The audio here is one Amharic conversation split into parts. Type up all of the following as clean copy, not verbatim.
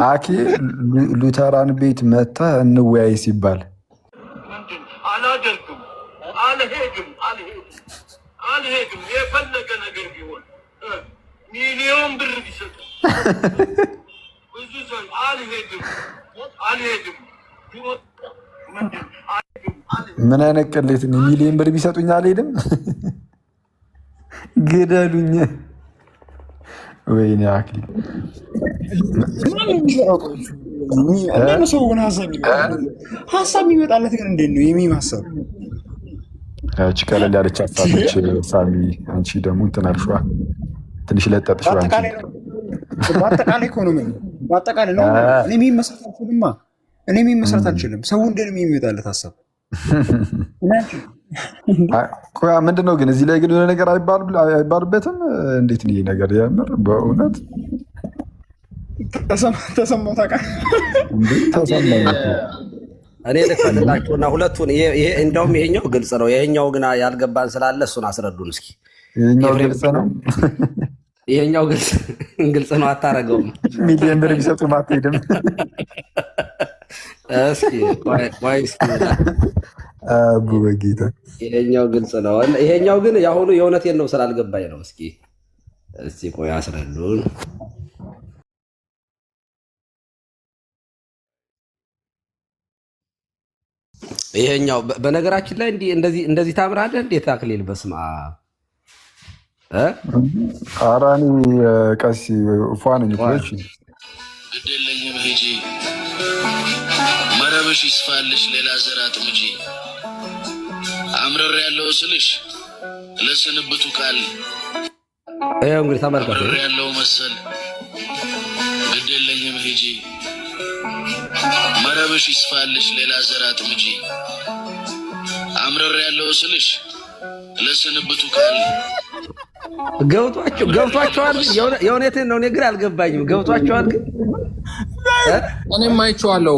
አኬ ሉተራን ቤት መታ እንወያይ ሲባል አላደርግም፣ አልሄድም። የፈለገ ነገር ቢሆን ሚሊዮን ብር ቢሰጥ ብዙ ሰው አልሄድም። ምን አይነት ቅሌት ነው? ሚሊዮን ብር ቢሰጡኝ አልሄድም። ግደሉኝ። ወይኔ አክሊል ሰው ግን ሀሳብ የሚመጣለት ግን እንዴት ነው የሚም ሀሳብ? ያቺ ቀለል ያለች ሀሳቦች ሳሚ፣ አንቺ ደግሞ እንትን አልሽዋ ትንሽ ለጠጥሽ። በአጠቃላይ እኮ ነው ምን በአጠቃላይ ነው። እኔ የሚም መስራት አልችልማ። እኔ የሚም መስራት አልችልም። ሰው እንዴት ነው የሚመጣለት ሀሳብ? ምንድን ነው ግን እዚህ ላይ ግን የሆነ ነገር አይባልበትም? እንዴት ነው ይሄ ነገር? የምር በእውነት ተሰማው እኔ ልክፈልላችሁና ሁለቱን እንደውም ይሄኛው ግልጽ ነው። ይሄኛው ግን ያልገባን ስላለ እሱን አስረዱን እስኪ። ይሄኛው ግልጽ ነው። ይሄኛው ግልጽ ነው። አታረገውም። ሚሊዮን ብር ቢሰጡ አትሄድም። እስኪ ቆይ እስኪ አቡ በጌታ ይሄኛው ግልጽ ነው። ይሄኛው ግን ያሁኑ የእውነቴን ነው ስላልገባኝ ነው። እስኪ ቆይ አስረዱን። ይሄኛው በነገራችን ላይ እንደዚህ ታምራለህ እንዴት አክሊል? በስመ አብ ኧረ እኔ ቀሲ ፏ ነኝ። ግድ የለኝም ሂጂ፣ መረብሽ ይስፋልሽ፣ ሌላ ዘር አጥምጂ። አምረር ያለው ስልሽ ለስንብቱ ቃል ይኸው እንግዲህ ተመልከቱ። አምረር ያለው መሰል ግድ የለኝም ሂጂ፣ መረብሽ ይስፋልሽ፣ ሌላ ዘር አጥምጂ። አምረር ያለው ስልሽ ለስንብቱ ቃል ገብቷቸዋል። የእውነቴን ነው። እኔ ግን አልገባኝም። ገብቷቸዋል ግን እኔም አይቼዋለሁ።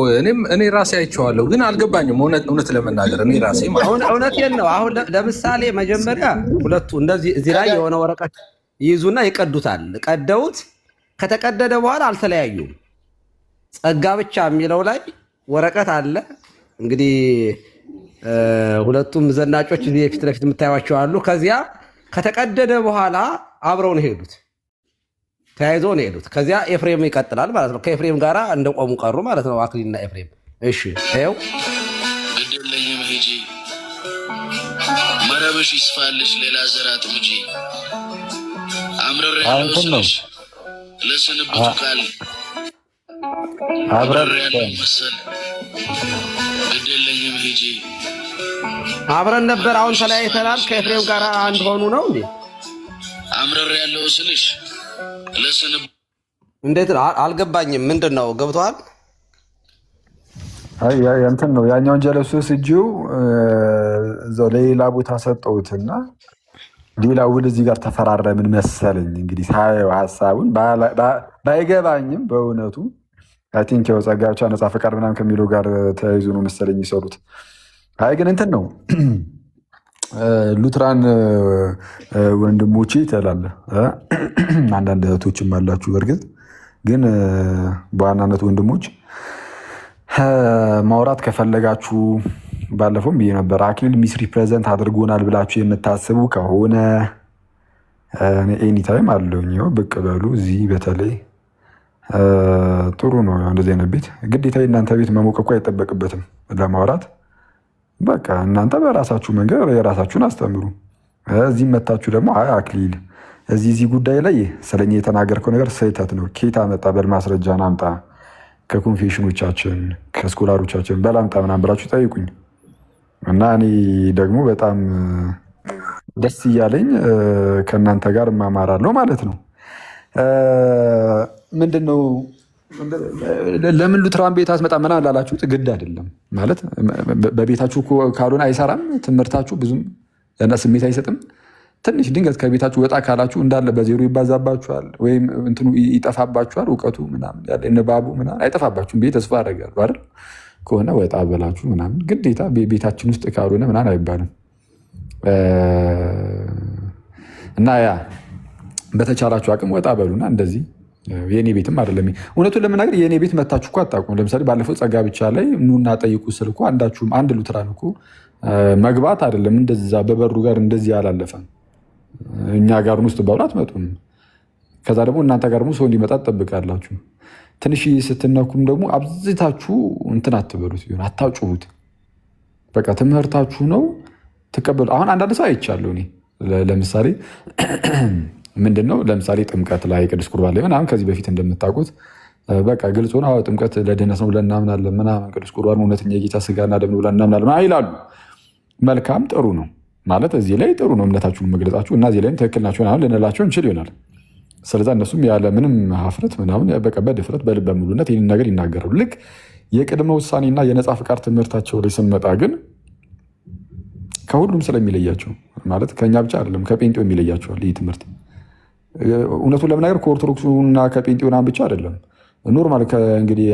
እኔ ራሴ አይቼዋለሁ ግን አልገባኝም። እውነት ለመናገር እኔ ራሴ እውነቴን ነው። አሁን ለምሳሌ መጀመሪያ ሁለቱ እንደዚህ እዚህ ላይ የሆነ ወረቀት ይይዙና ይቀዱታል። ቀደውት ከተቀደደ በኋላ አልተለያዩም። ጸጋ ብቻ የሚለው ላይ ወረቀት አለ። እንግዲህ ሁለቱም ዘናጮች ፊት ለፊት የምታዩቸው አሉ። ከዚያ ከተቀደደ በኋላ አብረው ነው ሄዱት፣ ተያይዘው ነው ሄዱት። ከዚያ ኤፍሬም ይቀጥላል ማለት ነው። ከኤፍሬም ጋር እንደቆሙ ቀሩ ማለት ነው አክሊልና ኤፍሬም። እሺ ይኸው ግድ የለኝም ሂጂ፣ መረብሽ ይስፋልሽ፣ ሌላ ዘር አጥምጂ። አምረር ያለው ስልሽ ለስንብቱ ቃል አብረር ያለው መሰል ግድ የለኝም ሂጂ። አብረን ነበር፣ አሁን ተለያይተናል። ከኤፍሬም ጋር አንድ ሆኑ ነው እንዴ? አምረር ያለው ስልሽ ለስንብ እንዴት አልገባኝም። ምንድን ነው ገብቷል? አይ እንትን ነው ያኛውን ጀለሱ ስጂው እዛው ለሌላ ቦታ ሰጠውትና ሌላ ውል እዚህ ጋር ተፈራረምን መሰለኝ። እንግዲህ ሳየው ሀሳቡን ባይገባኝም በእውነቱ አይ ቲንክ ያው ጸጋ ብቻ ነፃ ፈቃድ ምናምን ከሚለው ጋር ተያይዞ ነው መሰለኝ ይሰሩት። አይ ግን እንትን ነው ሉትራን ወንድሞቼ ትላለህ። አንዳንድ እህቶችም አላችሁ። በእርግጥ ግን በዋናነት ወንድሞች ማውራት ከፈለጋችሁ ባለፈውም ብዬ ነበር፣ አክሊል ሚስ ሪፕሬዘንት አድርጎናል ብላችሁ የምታስቡ ከሆነ ኤኒታይም አለውኝ ብቅ በሉ። እዚህ በተለይ ጥሩ ነው እንደዚህ አይነት ቤት። ግዴታ እናንተ ቤት መሞቅ እኮ አይጠበቅበትም ለማውራት። በቃ እናንተ በራሳችሁ መንገድ የራሳችሁን አስተምሩ። እዚህም መታችሁ ደግሞ አይ አክሊል እዚህ ጉዳይ ላይ ስለኛ የተናገርከው ነገር ስህተት ነው፣ ኬታ መጣ በል ማስረጃን አምጣ፣ ከኮንፌሽኖቻችን ከስኮላሮቻችን በላምጣ ምናምን ብላችሁ ጠይቁኝ እና እኔ ደግሞ በጣም ደስ እያለኝ ከእናንተ ጋር እማማራለሁ ማለት ነው። ምንድነው ለምን ሉትራን ቤት አስመጣ ምናምን ላላችሁት ግድ አይደለም ማለት በቤታችሁ ካልሆነ አይሰራም። ትምህርታችሁ ብዙም ስሜት አይሰጥም። ትንሽ ድንገት ከቤታችሁ ወጣ ካላችሁ እንዳለ በዜሮ ይባዛባችኋል ወይም እንትኑ ይጠፋባችኋል። እውቀቱ ምናምን ያለ ንባቡ ምናምን አይጠፋባችሁም ብዬ ተስፋ አደርጋለሁ አይደል? ከሆነ ወጣ በላችሁ ምናምን ግዴታ ቤታችን ውስጥ ካልሆነ ምናምን አይባልም እና ያ በተቻላችሁ አቅም ወጣ በሉና እንደዚህ የኔ ቤትም አይደለም። እውነቱን ለመናገር የኔ ቤት መታችሁ እኮ አታውቁም። ለምሳሌ ባለፈው ጸጋ ብቻ ላይ ኑና ጠይቁ ስል እኮ አንዳችሁም አንድ ሉትራን እኮ መግባት አይደለም እንደዛ በበሩ ጋር እንደዚህ አላለፈም። እኛ ጋር ውስጥ ባሉ አትመጡም። ከዛ ደግሞ እናንተ ጋር ሰው እንዲመጣ ትጠብቃላችሁ። ትንሽ ስትነኩም ደግሞ አብዝታችሁ እንትን አትበሉት፣ ቢሆን አታጩሁት። በቃ ትምህርታችሁ ነው ትቀበሉ። አሁን አንዳንድ ሰው አይቻለሁ እኔ ለምሳሌ ምንድነው ለምሳሌ ጥምቀት ላይ ቅዱስ ቁርባን ላይ ምናምን ከዚህ በፊት እንደምታውቁት በቃ ግልጽ ሆነ ጥምቀት ለድህነት ነው ብለን እናምናለን ምናምን፣ ቅዱስ ቁርባን እውነተኛ የጌታ ስጋና ደም ነው ብለን እናምናለን ይላሉ። መልካም ጥሩ ነው ማለት እዚህ ላይ ጥሩ ነው እምነታችሁን መግለጻችሁ እና እዚህ ላይም ትክክል ናቸው ልንላቸው እንችል ይሆናል። ስለዛ እነሱም ያለ ምንም ሀፍረት ምናምን በቃ በድፍረት በልበ ሙሉነት ይህንን ነገር ይናገራሉ። ልክ የቅድመ ውሳኔና የነፃ ፍቃድ ትምህርታቸው ላይ ስንመጣ ግን ከሁሉም ስለሚለያቸው ማለት ከኛ ብቻ አይደለም ከጴንጤው የሚለያቸዋል ይህ ትምህርት። እውነቱን ለመናገር ከኦርቶዶክሱና ከጴንጤው ምናምን ብቻ አይደለም ኖርማል እንግዲህ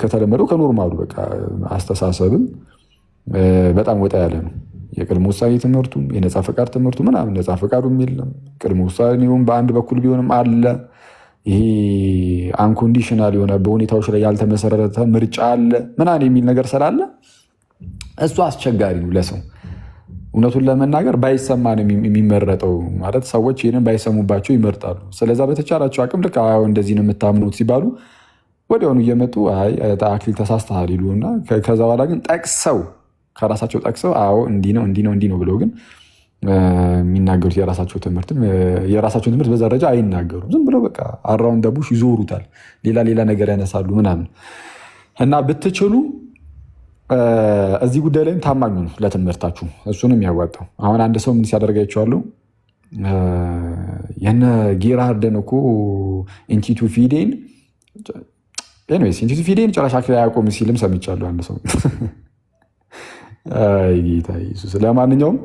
ከተለመደው ከኖርማሉ በቃ አስተሳሰብም በጣም ወጣ ያለ ነው። የቅድመ ውሳኔ ትምህርቱም የነፃ ፈቃድ ትምህርቱ ምናምን ነፃ ፈቃዱ የለም። ቅድመ ውሳኔውም በአንድ በኩል ቢሆንም አለ። ይሄ አንኮንዲሽናል የሆነ በሁኔታዎች ላይ ያልተመሰረተ ምርጫ አለ ምናምን የሚል ነገር ስላለ እሱ አስቸጋሪ ነው ለሰው። እውነቱን ለመናገር ባይሰማ ነው የሚመረጠው። ማለት ሰዎች ይህንን ባይሰሙባቸው ይመርጣሉ። ስለዛ በተቻላቸው አቅም ልክ እንደዚህ ነው የምታምኑት ሲባሉ ወዲያውኑ እየመጡ አክሊል ተሳስተሃል ይሉና ከዛ በኋላ ግን ጠቅሰው ከራሳቸው ጠቅሰው አዎ እንዲህ ነው እንዲህ ነው እንዲህ ነው ብለው ግን የሚናገሩት የራሳቸውን ትምህርት በዛ ደረጃ አይናገሩም። ዝም ብለው በቃ አራውን ደቡሽ ይዞሩታል። ሌላ ነገር ያነሳሉ ምናምን እና ብትችሉ እዚህ ጉዳይ ላይም ታማኙ ነው ለትምህርታችሁ። እሱንም ያዋጣው አሁን አንድ ሰው ምን ሲያደርግ አይቼዋለሁ። የነ ጌራርድን እኮ ኢንቲቱ ፊዴን ጭራሽ አክሊል አያቆም ሲልም ሰምቻለሁ አንድ ሰው ጌታ ኢየሱስ። ለማንኛውም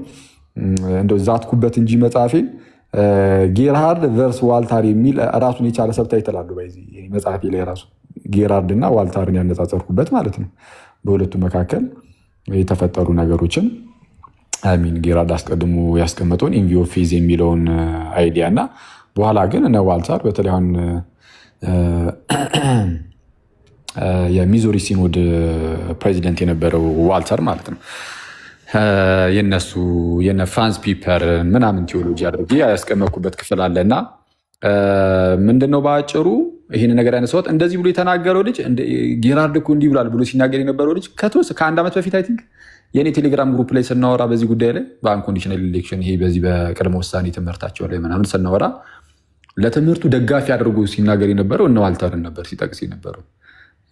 እንደው ዛትኩበት እንጂ መጽሐፌን ጌራርድ ቨርስ ዋልታር የሚል ራሱን የቻለ ሰብታይ ይተላሉ መጽሐፌ ላይ ራሱ ጌራርድ እና ዋልታርን ያነጻጸርኩበት ማለት ነው። በሁለቱ መካከል የተፈጠሩ ነገሮችን ጌራርድ አስቀድሞ ያስቀመጠውን ኢንቪዮ ፌዝ የሚለውን አይዲያ እና በኋላ ግን እነ ዋልታር በተለይ አሁን የሚዙሪ ሲኖድ ፕሬዚደንት የነበረው ዋልተር ማለት ነው የነሱ የነ ፍራንስ ፒፐር ምናምን ቴዎሎጂ አድርጌ ያስቀመጥኩበት ክፍል አለ እና ምንድነው በአጭሩ ይህን ነገር ያነሳሁት እንደዚህ ብሎ የተናገረው ልጅ ጌራርድ እኮ እንዲህ ብሏል ብሎ ሲናገር የነበረው ልጅ ከአንድ ዓመት በፊት አይ ቲንክ የኔ ቴሌግራም ግሩፕ ላይ ስናወራ በዚህ ጉዳይ ላይ በአንኮንዲሽናል ኢሌክሽን ይሄ በዚህ በቅድመ ውሳኔ ትምህርታቸው ላይ ምናምን ስናወራ ለትምህርቱ ደጋፊ አድርጎ ሲናገር የነበረው እነ ዋልተርን ነበር ሲጠቅስ የነበረው።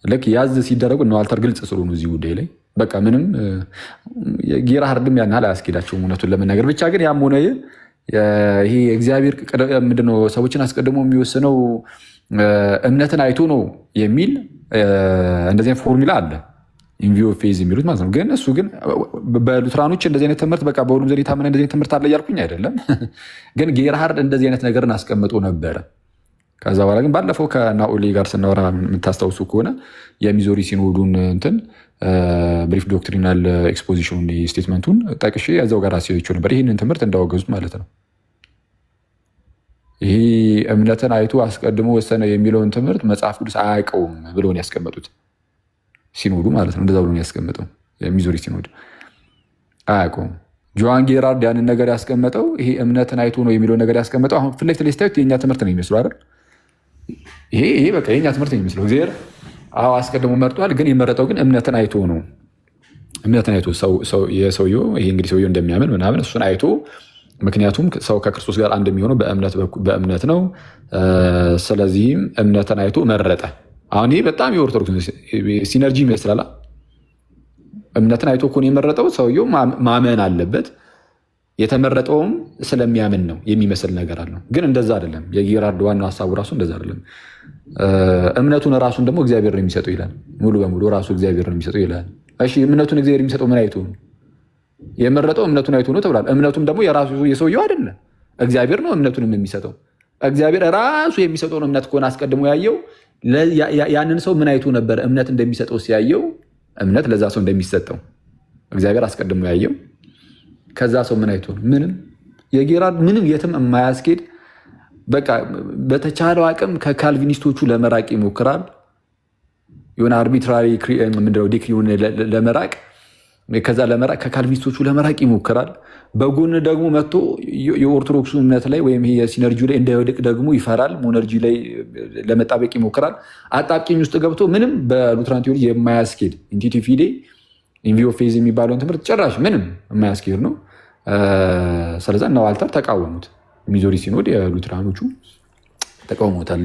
ልክ ያዝ ሲደረጉ እነ ዋልተር ግልጽ ስለሆኑ እዚህ ጉዳይ ላይ በቃ ምንም ጌራርድም ያን ያህል አያስኬዳቸውም እውነቱን ለመናገር። ብቻ ግን ያም ሆነ ይሄ እግዚአብሔር ምንድነው ሰዎችን አስቀድሞ የሚወስነው እምነትን አይቶ ነው የሚል እንደዚህ አይነት ፎርሙላ አለ ኢንቪዮ ፌዝ የሚሉት ማለት ነው። ግን እሱ ግን በሉትራኖች እንደዚህ አይነት ትምህርት በቃ በሁሉም ዘንድ የታመነ እንደዚህ አይነት ትምህርት አለ እያልኩኝ አይደለም። ግን ጌራርድ እንደዚህ አይነት ነገርን አስቀምጦ ነበረ። ከዛ በኋላ ግን ባለፈው ከናኦሌ ጋር ስናወራ የምታስታውሱ ከሆነ የሚዙሪ ሲኖዱን እንትን ብሪፍ ዶክትሪናል ኤክስፖዚሽን ስቴትመንቱን ጠቅሼ ያዛው ጋር አስያቸው ነበር ይህንን ትምህርት እንዳወገዙት ማለት ነው። ይሄ እምነትን አይቶ አስቀድሞ ወሰነ የሚለውን ትምህርት መጽሐፍ ቅዱስ አያውቀውም ብለውን ያስቀመጡት ሲኖዱ ማለት ነው። እንደዛ ብሎ ያስቀመጠው የሚዙሪ ሲኖድ አያውቀውም። ጆዋን ጌራርድ ያንን ነገር ያስቀመጠው ይሄ እምነትን አይቶ ነው የሚለውን ነገር ያስቀመጠው አሁን ፊት ለፊት ላይ ስታዩት የእኛ ትምህርት ነው የሚመስለው አይደል? ይሄ በቃ የእኛ ትምህርት ነው የሚመስለው። እግዚአብሔር አስቀድሞ መርጧል፣ ግን የመረጠው ግን እምነትን አይቶ ነው። እምነትን አይቶ የሰውየው ይሄ እንግዲህ ሰውየው እንደሚያምን ምናምን እሱን አይቶ ምክንያቱም ሰው ከክርስቶስ ጋር አንድ የሚሆነው በእምነት ነው። ስለዚህም እምነትን አይቶ መረጠ። አሁን ይሄ በጣም የኦርቶዶክስ ሲነርጂ ይመስላል። እምነትን አይቶ እኮ ነው የመረጠው። ሰውየው ማመን አለበት። የተመረጠውም ስለሚያምን ነው የሚመስል ነገር አለው። ግን እንደዛ አይደለም። የጌራርድ ዋናው ሀሳቡ ራሱ እንደዛ አይደለም። እምነቱን ራሱን ደግሞ እግዚአብሔር ነው የሚሰጠው ይላል። ሙሉ በሙሉ ራሱ እግዚአብሔር ነው የሚሰጠው ይላል። እሺ እምነቱን እግዚአብሔር የሚሰጠው ምን አይቶ ነው? የመረጠው እምነቱን አይቶ ነው ተብሏል። እምነቱም ደግሞ የራሱ የሰውየው አይደለም፣ እግዚአብሔር ነው እምነቱንም የሚሰጠው። እግዚአብሔር ራሱ የሚሰጠውን እምነት ከሆነ አስቀድሞ ያየው ያንን ሰው ምን አይቶ ነበር እምነት እንደሚሰጠው ሲያየው እምነት ለዛ ሰው እንደሚሰጠው እግዚአብሔር አስቀድሞ ያየው። ከዛ ሰው ምን አይቶ ነው? ምንም የጌራርድ ምንም የትም የማያስኬድ በቃ በተቻለው አቅም ከካልቪኒስቶቹ ለመራቅ ይሞክራል። የሆነ አርቢትራሪ ምንድነው ዲክሪውን ለመራቅ ከዛ ለመራቅ ከካልቪኒስቶቹ ለመራቅ ይሞክራል። በጎን ደግሞ መጥቶ የኦርቶዶክሱ እምነት ላይ ወይም የሲነርጂ ላይ እንዳይወድቅ ደግሞ ይፈራል። ሞነርጂ ላይ ለመጣበቅ ይሞክራል። አጣብቂኝ ውስጥ ገብቶ ምንም በሉትራን ቴዎሪ የማያስኬድ ኢንቲቲ ፊዴ ኢንቪዮ ፌዝ የሚባለውን ትምህርት ጭራሽ ምንም የማያስኬድ ነው። ስለዛ እነ ዋልተር ተቃወሙት። ሚዞሪ ሲኖድ የሉትራኖቹ ተቃውሞታል።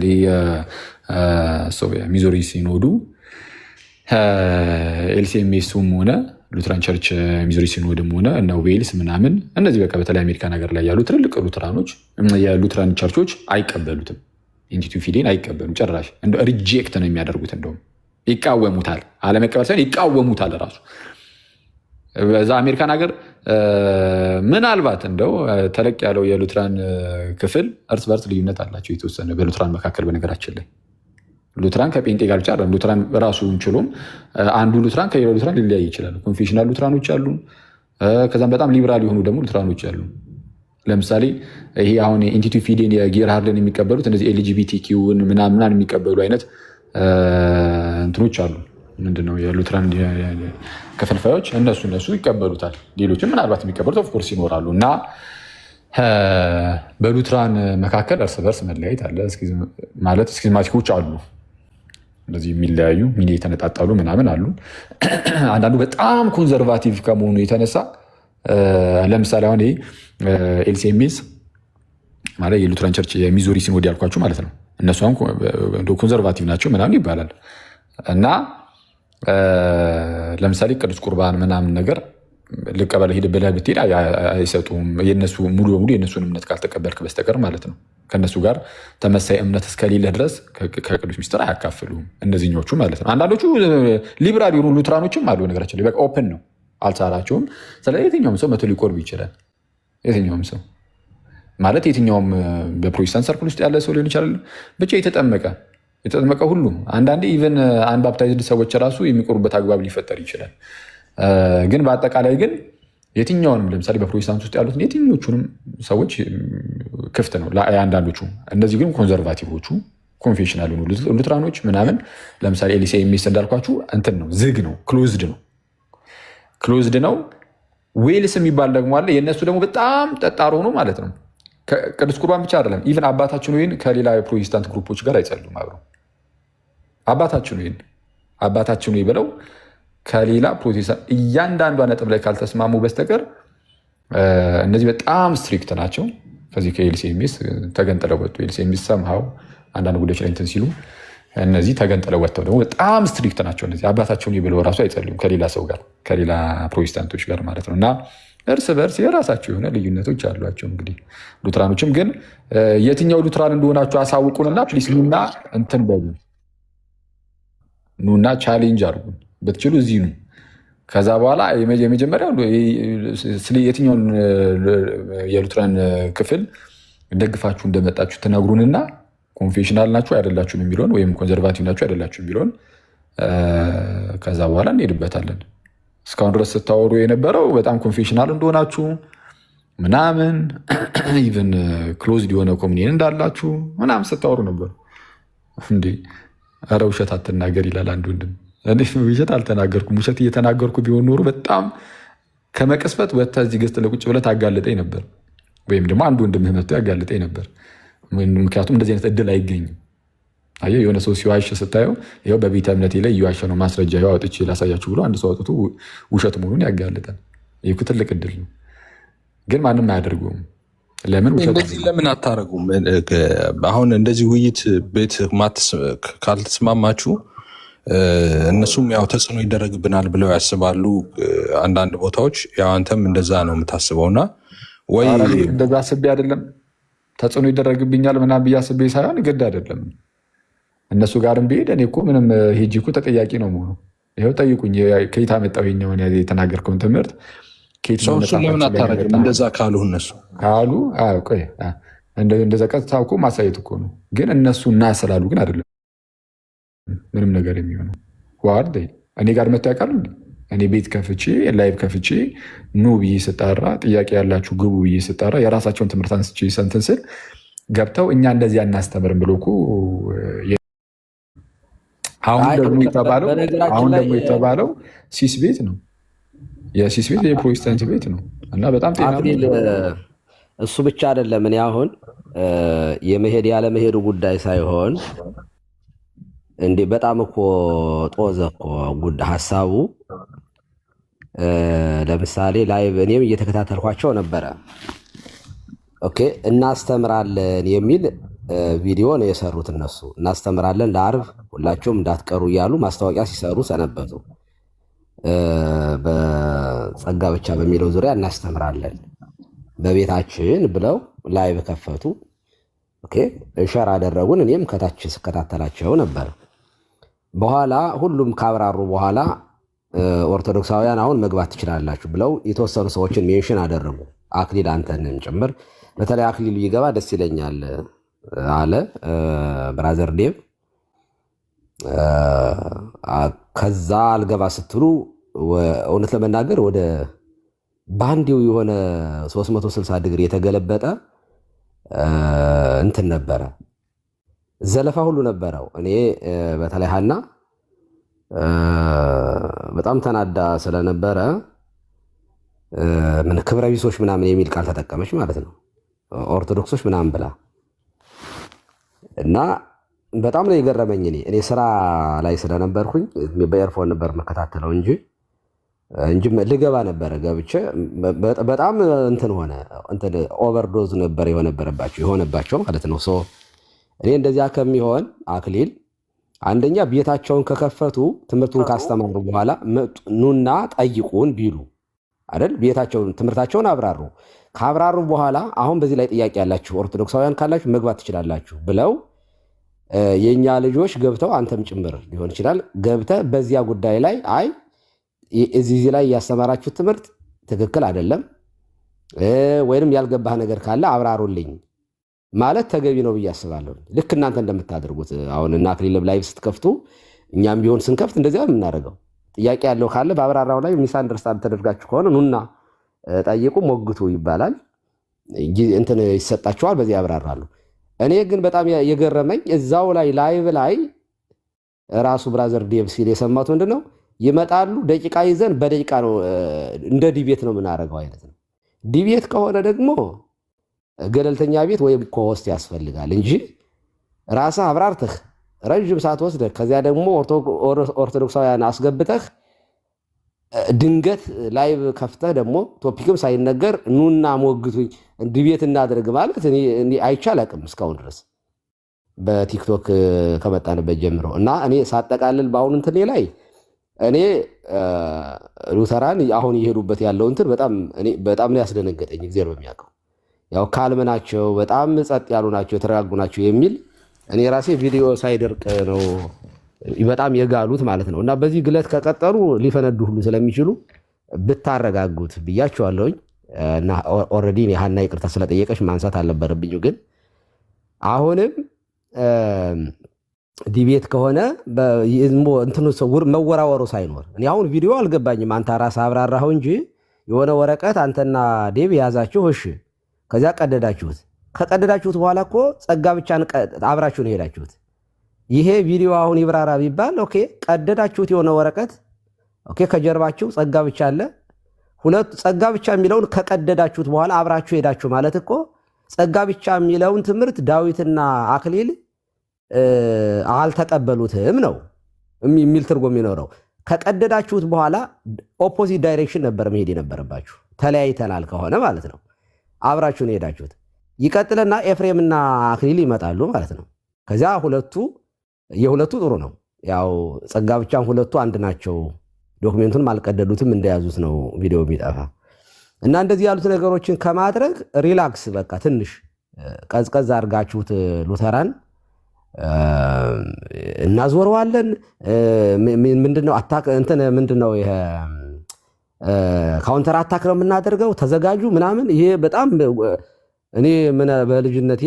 ሚዞሪ ሲኖዱ ኤልሲኤምኤሱም ሆነ ሉትራን ቸርች ሚዞሪ ሲኖድም ሆነ እነ ዌልስ ምናምን እነዚህ በቃ በተለይ አሜሪካ ነገር ላይ ያሉ ትልልቅ ሉትራኖች የሉትራን ቸርቾች አይቀበሉትም። ኢንቲቲ ፊዴን አይቀበሉም ጭራሽ። ሪጀክት ነው የሚያደርጉት። እንደውም ይቃወሙታል። አለመቀበል ሳይሆን ይቃወሙታል ራሱ። በዛ አሜሪካን ሀገር ምናልባት እንደው ተለቅ ያለው የሉትራን ክፍል እርስ በርስ ልዩነት አላቸው የተወሰነ በሉትራን መካከል። በነገራችን ላይ ሉትራን ከጴንጤ ጋር ብቻ አይደለም። ሉትራን ራሱን ችሎም አንዱ ሉትራን ከሌላው ሉትራን ሊለያይ ይችላል። ኮንፌሽናል ሉትራኖች አሉ። ከዛም በጣም ሊብራል የሆኑ ደግሞ ሉትራኖች አሉ። ለምሳሌ ይሄ አሁን ኢንቲቲ ፊዴን የጌርሃርድን የሚቀበሉት እነዚህ ኤልጂቢቲኪውን ምናምን የሚቀበሉ አይነት እንትኖች አሉ። ምንድነው የሉትራን ከፈልፋዮች እነሱ ይቀበሉታል። ሌሎችም ምናልባት የሚቀበሉት ኦፍኮርስ ይኖራሉ። እና በሉትራን መካከል እርስ በርስ መለያየት አለ። ማለት ስኪዝማቲኮች አሉ፣ እንደዚህ የሚለያዩ ሚኒ የተነጣጠሉ ምናምን አሉ። አንዳንዱ በጣም ኮንዘርቫቲቭ ከመሆኑ የተነሳ ለምሳሌ አሁን ኤልሲኤምኤስ ማለት የሉትራን ቸርች የሚዞሪ ሲኖድ ያልኳችሁ ማለት ነው። እነሱ አሁን ኮንዘርቫቲቭ ናቸው ምናምን ይባላል። እና ለምሳሌ ቅዱስ ቁርባን ምናምን ነገር ልቀበለ ሂድ ብለህ ብትሄድ አይሰጡም። የነሱ ሙሉ በሙሉ የነሱን እምነት ካልተቀበልክ በስተቀር ማለት ነው። ከነሱ ጋር ተመሳይ እምነት እስከሌለ ድረስ ከቅዱስ ሚስጥር አያካፍሉም እነዚህኞቹ ማለት ነው። አንዳንዶቹ ሊብራል የሆኑ ሉትራኖችም አሉ። ነገራችን ላይ በቃ ኦፕን ነው፣ አልቻላቸውም። ስለዚህ የትኛውም ሰው መቶ ሊቆርብ ይችላል። የትኛውም ሰው ማለት የትኛውም በፕሮቴስታንት ሰርክል ውስጥ ያለ ሰው ሊሆን ይችላል። ብቻ የተጠመቀ ሁሉም። አንዳንዴ ኢቨን አንባፕታይዝድ ሰዎች ራሱ የሚቆርቡበት አግባብ ሊፈጠር ይችላል። ግን በአጠቃላይ ግን የትኛውንም ለምሳሌ በፕሮቴስታንት ውስጥ ያሉትን የትኞቹንም ሰዎች ክፍት ነው አንዳንዶቹ። እነዚህ ግን ኮንዘርቫቲቮቹ ኮንፌሽናል ሆኑ ሉትራኖች ምናምን ለምሳሌ ኤልሲኤምኤስ እንዳልኳችሁ እንትን ነው፣ ዝግ ነው፣ ክሎዝድ ነው። ዌልስ የሚባል ደግሞ አለ። የእነሱ ደግሞ በጣም ጠጣር ሆኖ ማለት ነው። ቅዱስ ቁርባን ብቻ አይደለም፣ ኢቨን አባታችን ወይን ከሌላ የፕሮቴስታንት ግሩፖች ጋር አይጸሉም አብረው። አባታችን ወይ ብለው ከሌላ ፕሮቴስታንት እያንዳንዷ ነጥብ ላይ ካልተስማሙ በስተቀር እነዚህ በጣም ስትሪክት ናቸው። ከዚህ ከኤልሲኤምኤስ ተገንጥለው ወጡ። ኤልሲኤምኤስ ሰምሃው አንዳንድ ጉዳዮች ላይ እንትን ሲሉ እነዚህ ተገንጥለው ወጥተው ደግሞ በጣም ስትሪክት ናቸው። እነዚህ አባታቸውን ብለው ራሱ አይጸልዩም ከሌላ ሰው ጋር ከሌላ ፕሮቴስታንቶች ጋር ማለት ነው። እና እርስ በርስ የራሳቸው የሆነ ልዩነቶች አሏቸው። እንግዲህ ሉትራኖችም ግን የትኛው ሉትራን እንደሆናቸው አሳውቁንና ፕሊስ ኑና እንትን በሉ ኑና ቻሌንጅ አድርጉን ብትችሉ እዚህ ኑ። ከዛ በኋላ የመጀመሪያው ስለ የትኛውን የሉትራን ክፍል ደግፋችሁ እንደመጣችሁ ትነግሩንና ኮንፌሽናል ናችሁ አይደላችሁም የሚለውን ወይም ኮንዘርቫቲቭ ናችሁ አይደላችሁም የሚለውን ከዛ በኋላ እንሄድበታለን። እስካሁን ድረስ ስታወሩ የነበረው በጣም ኮንፌሽናል እንደሆናችሁ ምናምን ኢቨን ክሎዝድ የሆነ ኮሚኒየን እንዳላችሁ ምናምን ስታወሩ ነበር። እንዴ ኧረ ውሸት አትናገር ይላል አንድ ወንድም። እኔ ውሸት አልተናገርኩም። ውሸት እየተናገርኩ ቢሆን ኖሩ በጣም ከመቀስፈት ወጥተህ እዚህ ገዝተህ ለቁጭ ብለህ ታጋልጠኝ ነበር፣ ወይም ደግሞ አንድ ወንድምህ መጥቶ ያጋልጠኝ ነበር። ምክንያቱም እንደዚህ አይነት እድል አይገኝም። አየህ የሆነ ሰው ሲዋሽ ስታየው ይኸው በቤተ እምነቴ ላይ እየዋሸ ነው ማስረጃ ይኸው አውጥቼ ላሳያችሁ ብሎ አንድ ሰው አውጥቶ ውሸት መሆኑን ያጋልጣል። ይህ ትልቅ እድል ነው፣ ግን ማንም አያደርገውም። ለምን እንደዚህ ለምን አታደርጉም? አሁን እንደዚህ ውይይት ቤት ካልተስማማችሁ እነሱም ያው ተጽዕኖ ይደረግብናል ብለው ያስባሉ። አንዳንድ ቦታዎች ያው አንተም እንደዛ ነው የምታስበውና ወይ እንደዛ አስቤ አይደለም ተጽዕኖ ይደረግብኛል ምናምን ብዬ አስቤ ሳይሆን ግድ አይደለም እነሱ ጋርም ብሄድ እኔ እኮ ምንም ሄጂ እኮ ተጠያቂ ነው መሆኑ። ይኸው ጠይቁኝ ከየት አመጣው ይኸኛውን የተናገርከውን ትምህርት ሰውሱን ለምን አታረግም? እንደዛ ካሉ እነሱ ካሉ እንደዛ ቀጥታ እኮ ማሳየት እኮ ነው። ግን እነሱ እና ስላሉ ግን አይደለም ምንም ነገር የሚሆነው። ዋርድ እኔ ጋር መጥተው ያውቃሉ። እኔ ቤት ከፍቼ ላይቭ ከፍቼ ኑ ብዬ ስጣራ ጥያቄ ያላችሁ ግቡ ብዬ ስጣራ የራሳቸውን ትምህርት አንስቼ ሰንትን ስል ገብተው እኛ እንደዚህ አናስተምርም ብሎ እኮ አሁን ደግሞ የተባለው ሲስ ቤት ነው። የሲስ ቤት የፕሮቴስታንት ቤት ነው እና በጣም ጤና እሱ ብቻ አይደለም። እኔ አሁን የመሄድ ያለመሄዱ ጉዳይ ሳይሆን እንዴ በጣም እኮ ጦዘ እኮ ሀሳቡ። ለምሳሌ ላይቭ እኔም እየተከታተልኳቸው ነበረ። ኦኬ እናስተምራለን የሚል ቪዲዮ ነው የሰሩት እነሱ። እናስተምራለን ለአርብ ሁላችሁም እንዳትቀሩ እያሉ ማስታወቂያ ሲሰሩ ሰነበቱ። በጸጋ ብቻ በሚለው ዙሪያ እናስተምራለን በቤታችን ብለው ላይቭ ከፈቱ። ኦኬ ሸር አደረጉን። እኔም ከታች ስከታተላቸው ነበር። በኋላ ሁሉም ካብራሩ በኋላ ኦርቶዶክሳውያን አሁን መግባት ትችላላችሁ ብለው የተወሰኑ ሰዎችን ሜንሽን አደረጉ። አክሊል አንተንም ጭምር። በተለይ አክሊሉ ይገባ ደስ ይለኛል አለ ብራዘር ዴቭ። ከዛ አልገባ ስትሉ እውነት ለመናገር ወደ ባንዲው የሆነ 360 ዲግሪ የተገለበጠ እንትን ነበረ፣ ዘለፋ ሁሉ ነበረው። እኔ በተለይ ሀና በጣም ተናዳ ስለነበረ ምን ክብረ ቢሶች ምናምን የሚል ቃል ተጠቀመች ማለት ነው፣ ኦርቶዶክሶች ምናምን ብላ እና በጣም ነው የገረመኝ። እኔ ስራ ላይ ስለነበርኩኝ በኤርፎን ነበር መከታተለው እንጂ ልገባ ነበረ። ገብቼ በጣም እንትን ሆነ እንትን ኦቨርዶዝ ነበር የሆነባቸው ማለት ነው። እኔ እንደዚያ ከሚሆን አክሊል አንደኛ ቤታቸውን ከከፈቱ ትምህርቱን ካስተማሩ በኋላ ኑና ጠይቁን ቢሉ አይደል? ቤታቸውን ትምህርታቸውን አብራሩ። ካብራሩ በኋላ አሁን በዚህ ላይ ጥያቄ ያላችሁ ኦርቶዶክሳውያን ካላችሁ መግባት ትችላላችሁ ብለው የኛ ልጆች ገብተው አንተም ጭምር ሊሆን ይችላል ገብተህ በዚያ ጉዳይ ላይ አይ እዚህ ላይ ያስተማራችሁት ትምህርት ትክክል አይደለም ወይንም ያልገባህ ነገር ካለ አብራሩልኝ ማለት ተገቢ ነው ብዬ አስባለሁ። ልክ እናንተ እንደምታደርጉት አሁን እና አክሊል ላይቭ ስትከፍቱ እኛም ቢሆን ስንከፍት እንደዚያ ነው የምናደርገው። ጥያቄ ያለው ካለ በአብራራው ላይ ሚስ አንደርስታንድ ተደርጋችሁ ከሆነ ኑና ጠይቁ፣ ሞግቱ ይባላል። እንትን ይሰጣችኋል፣ በዚህ ያብራራሉ። እኔ ግን በጣም የገረመኝ እዛው ላይ ላይቭ ላይ ራሱ ብራዘር ዴቭ ሲል የሰማሁት ምንድነው ይመጣሉ፣ ደቂቃ ይዘን በደቂቃ ነው እንደ ዲቤት ነው የምናደርገው አይነት ነው። ዲቤት ከሆነ ደግሞ ገለልተኛ ቤት ወይም ኮሆስት ያስፈልጋል እንጂ ራስህ አብራርተህ ረጅም ሰዓት ወስደህ ከዚያ ደግሞ ኦርቶዶክሳውያን አስገብተህ ድንገት ላይቭ ከፍተህ ደግሞ ቶፒክም ሳይነገር ኑና ሞግቱኝ ዲቤት እናድርግ ማለት እኔ አይቻልም እስካሁን ድረስ በቲክቶክ ከመጣንበት ጀምሮ እና እኔ ሳጠቃልል በአሁኑ እንትን ላይ እኔ ሉተራን አሁን የሄዱበት ያለው እንትን በጣም ነው ያስደነገጠኝ። እግዚአብሔር በሚያውቀው ያው ካልም ናቸው፣ በጣም ጸጥ ያሉ ናቸው፣ የተረጋጉ ናቸው የሚል እኔ ራሴ ቪዲዮ ሳይደርቅ ነው በጣም የጋሉት ማለት ነው። እና በዚህ ግለት ከቀጠሉ ሊፈነዱ ሁሉ ስለሚችሉ ብታረጋጉት ብያቸዋለሁኝ። እና ኦልሬዲ ሀና ይቅርታ ስለጠየቀች ማንሳት አልነበረብኝ። ግን አሁንም ዲቤት ከሆነ እንትኑ መወራወሩ ሳይኖር እኔ አሁን ቪዲዮ አልገባኝም። አንተ ራስህ አብራራኸው እንጂ የሆነ ወረቀት አንተና ዴቭ የያዛችሁ እሺ፣ ከዚያ ቀደዳችሁት። ከቀደዳችሁት በኋላ እኮ ጸጋ ብቻን አብራችሁን ሄዳችሁት። ይሄ ቪዲዮ አሁን ይብራራ ቢባል ኦኬ፣ ቀደዳችሁት የሆነ ወረቀት ኦኬ፣ ከጀርባችሁ ጸጋ ብቻ አለ። ሁለቱ ጸጋ ብቻ የሚለውን ከቀደዳችሁት በኋላ አብራችሁ ሄዳችሁ ማለት እኮ ጸጋ ብቻ የሚለውን ትምህርት ዳዊትና አክሊል አልተቀበሉትም ነው የሚል ትርጉም የሚኖረው። ከቀደዳችሁት በኋላ ኦፖዚት ዳይሬክሽን ነበር መሄድ የነበረባችሁ። ተለያይተናል ከሆነ ማለት ነው አብራችሁን ሄዳችሁት። ይቀጥልና ኤፍሬምና አክሊል ይመጣሉ ማለት ነው። ከዚያ የሁለቱ ጥሩ ነው። ያው ጸጋ ብቻም ሁለቱ አንድ ናቸው። ዶክሜንቱንም አልቀደዱትም እንደያዙት ነው ቪዲዮ የሚጠፋ እና እንደዚህ ያሉት ነገሮችን ከማድረግ ሪላክስ በቃ ትንሽ ቀዝቀዝ አድርጋችሁት ሉተራን እናዞረዋለን። ምንድነው አታክ እንትን ምንድነው ይሄ ካውንተር አታክ ነው የምናደርገው፣ ተዘጋጁ ምናምን። ይሄ በጣም እኔ በልጅነቴ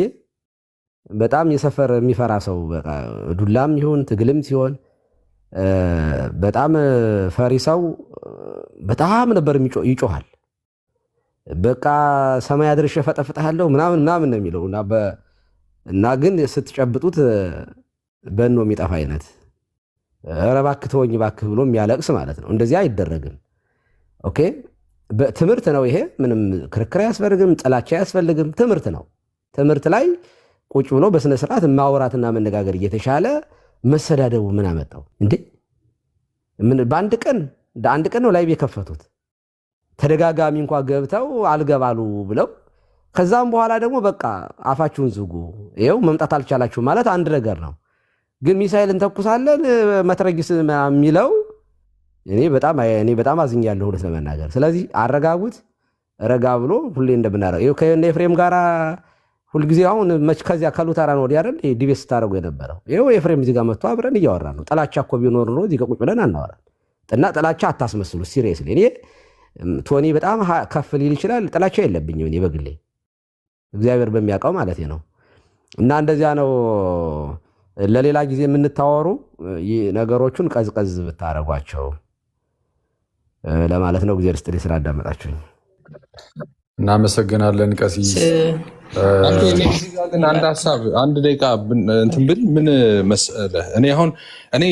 በጣም የሰፈር የሚፈራ ሰው በቃ ዱላም ይሁን ትግልም ሲሆን በጣም ፈሪ ሰው በጣም ነበር ይጮሃል። በቃ ሰማይ አድርሼ ፈጠፍጥሃለሁ ምናምን ነው የሚለው እና እና ግን ስትጨብጡት በኖ የሚጠፋ አይነት ኧረ እባክህ ተወኝ እባክህ ብሎ የሚያለቅስ ማለት ነው። እንደዚህ አይደረግም። ኦኬ ትምህርት ነው ይሄ። ምንም ክርክር አያስፈልግም፣ ጥላቻ አያስፈልግም። ትምህርት ነው። ትምህርት ላይ ቁጭ ብሎ በስነ ስርዓት ማውራትና መነጋገር እየተሻለ መሰዳደቡ ምን አመጣው እንዴ? በአንድ ቀን ነው ላይቭ የከፈቱት። ተደጋጋሚ እንኳ ገብተው አልገባሉ ብለው ከዛም በኋላ ደግሞ በቃ አፋችሁን ዝጉ፣ ይኸው መምጣት አልቻላችሁ ማለት አንድ ነገር ነው። ግን ሚሳኤል እንተኩሳለን መትረጊስ የሚለው እኔ በጣም አዝኛለሁ እውነት ለመናገር። ስለዚህ አረጋጉት። ረጋ ብሎ ሁሌ እንደምናደርገው ከእነ ኤፍሬም ጋር ሁልጊዜ አሁን ከዚያ ከሉተራ ነው ወዲያ አይደል ዲቤት ስታደርጉ የነበረው። ይኸው ኤፍሬም እዚህ ጋር መጥቶ አብረን እያወራን ነው። ጥላቻ እኮ ቢኖር ኖሮ እዚህ ጋር ቁጭ ብለን አናወራም። እና ጥላቻ አታስመስሉ። ሲሪየስሊ እኔ ቶኒ በጣም ከፍ ሊል ይችላል። ጥላቻ የለብኝም እኔ በግሌ እግዚአብሔር በሚያውቀው ማለት ነው። እና እንደዚያ ነው። ለሌላ ጊዜ የምንታወሩ ነገሮቹን ቀዝቀዝ ብታረጓቸው ለማለት ነው። እግዚአብሔር ይስጥልኝ ስላዳመጣችሁኝ እናመሰግናለን። ቀሲስ ግን አንድ ሀሳብ አንድ ደቂቃ እንትን ብል ምን መሰለህ፣ እኔ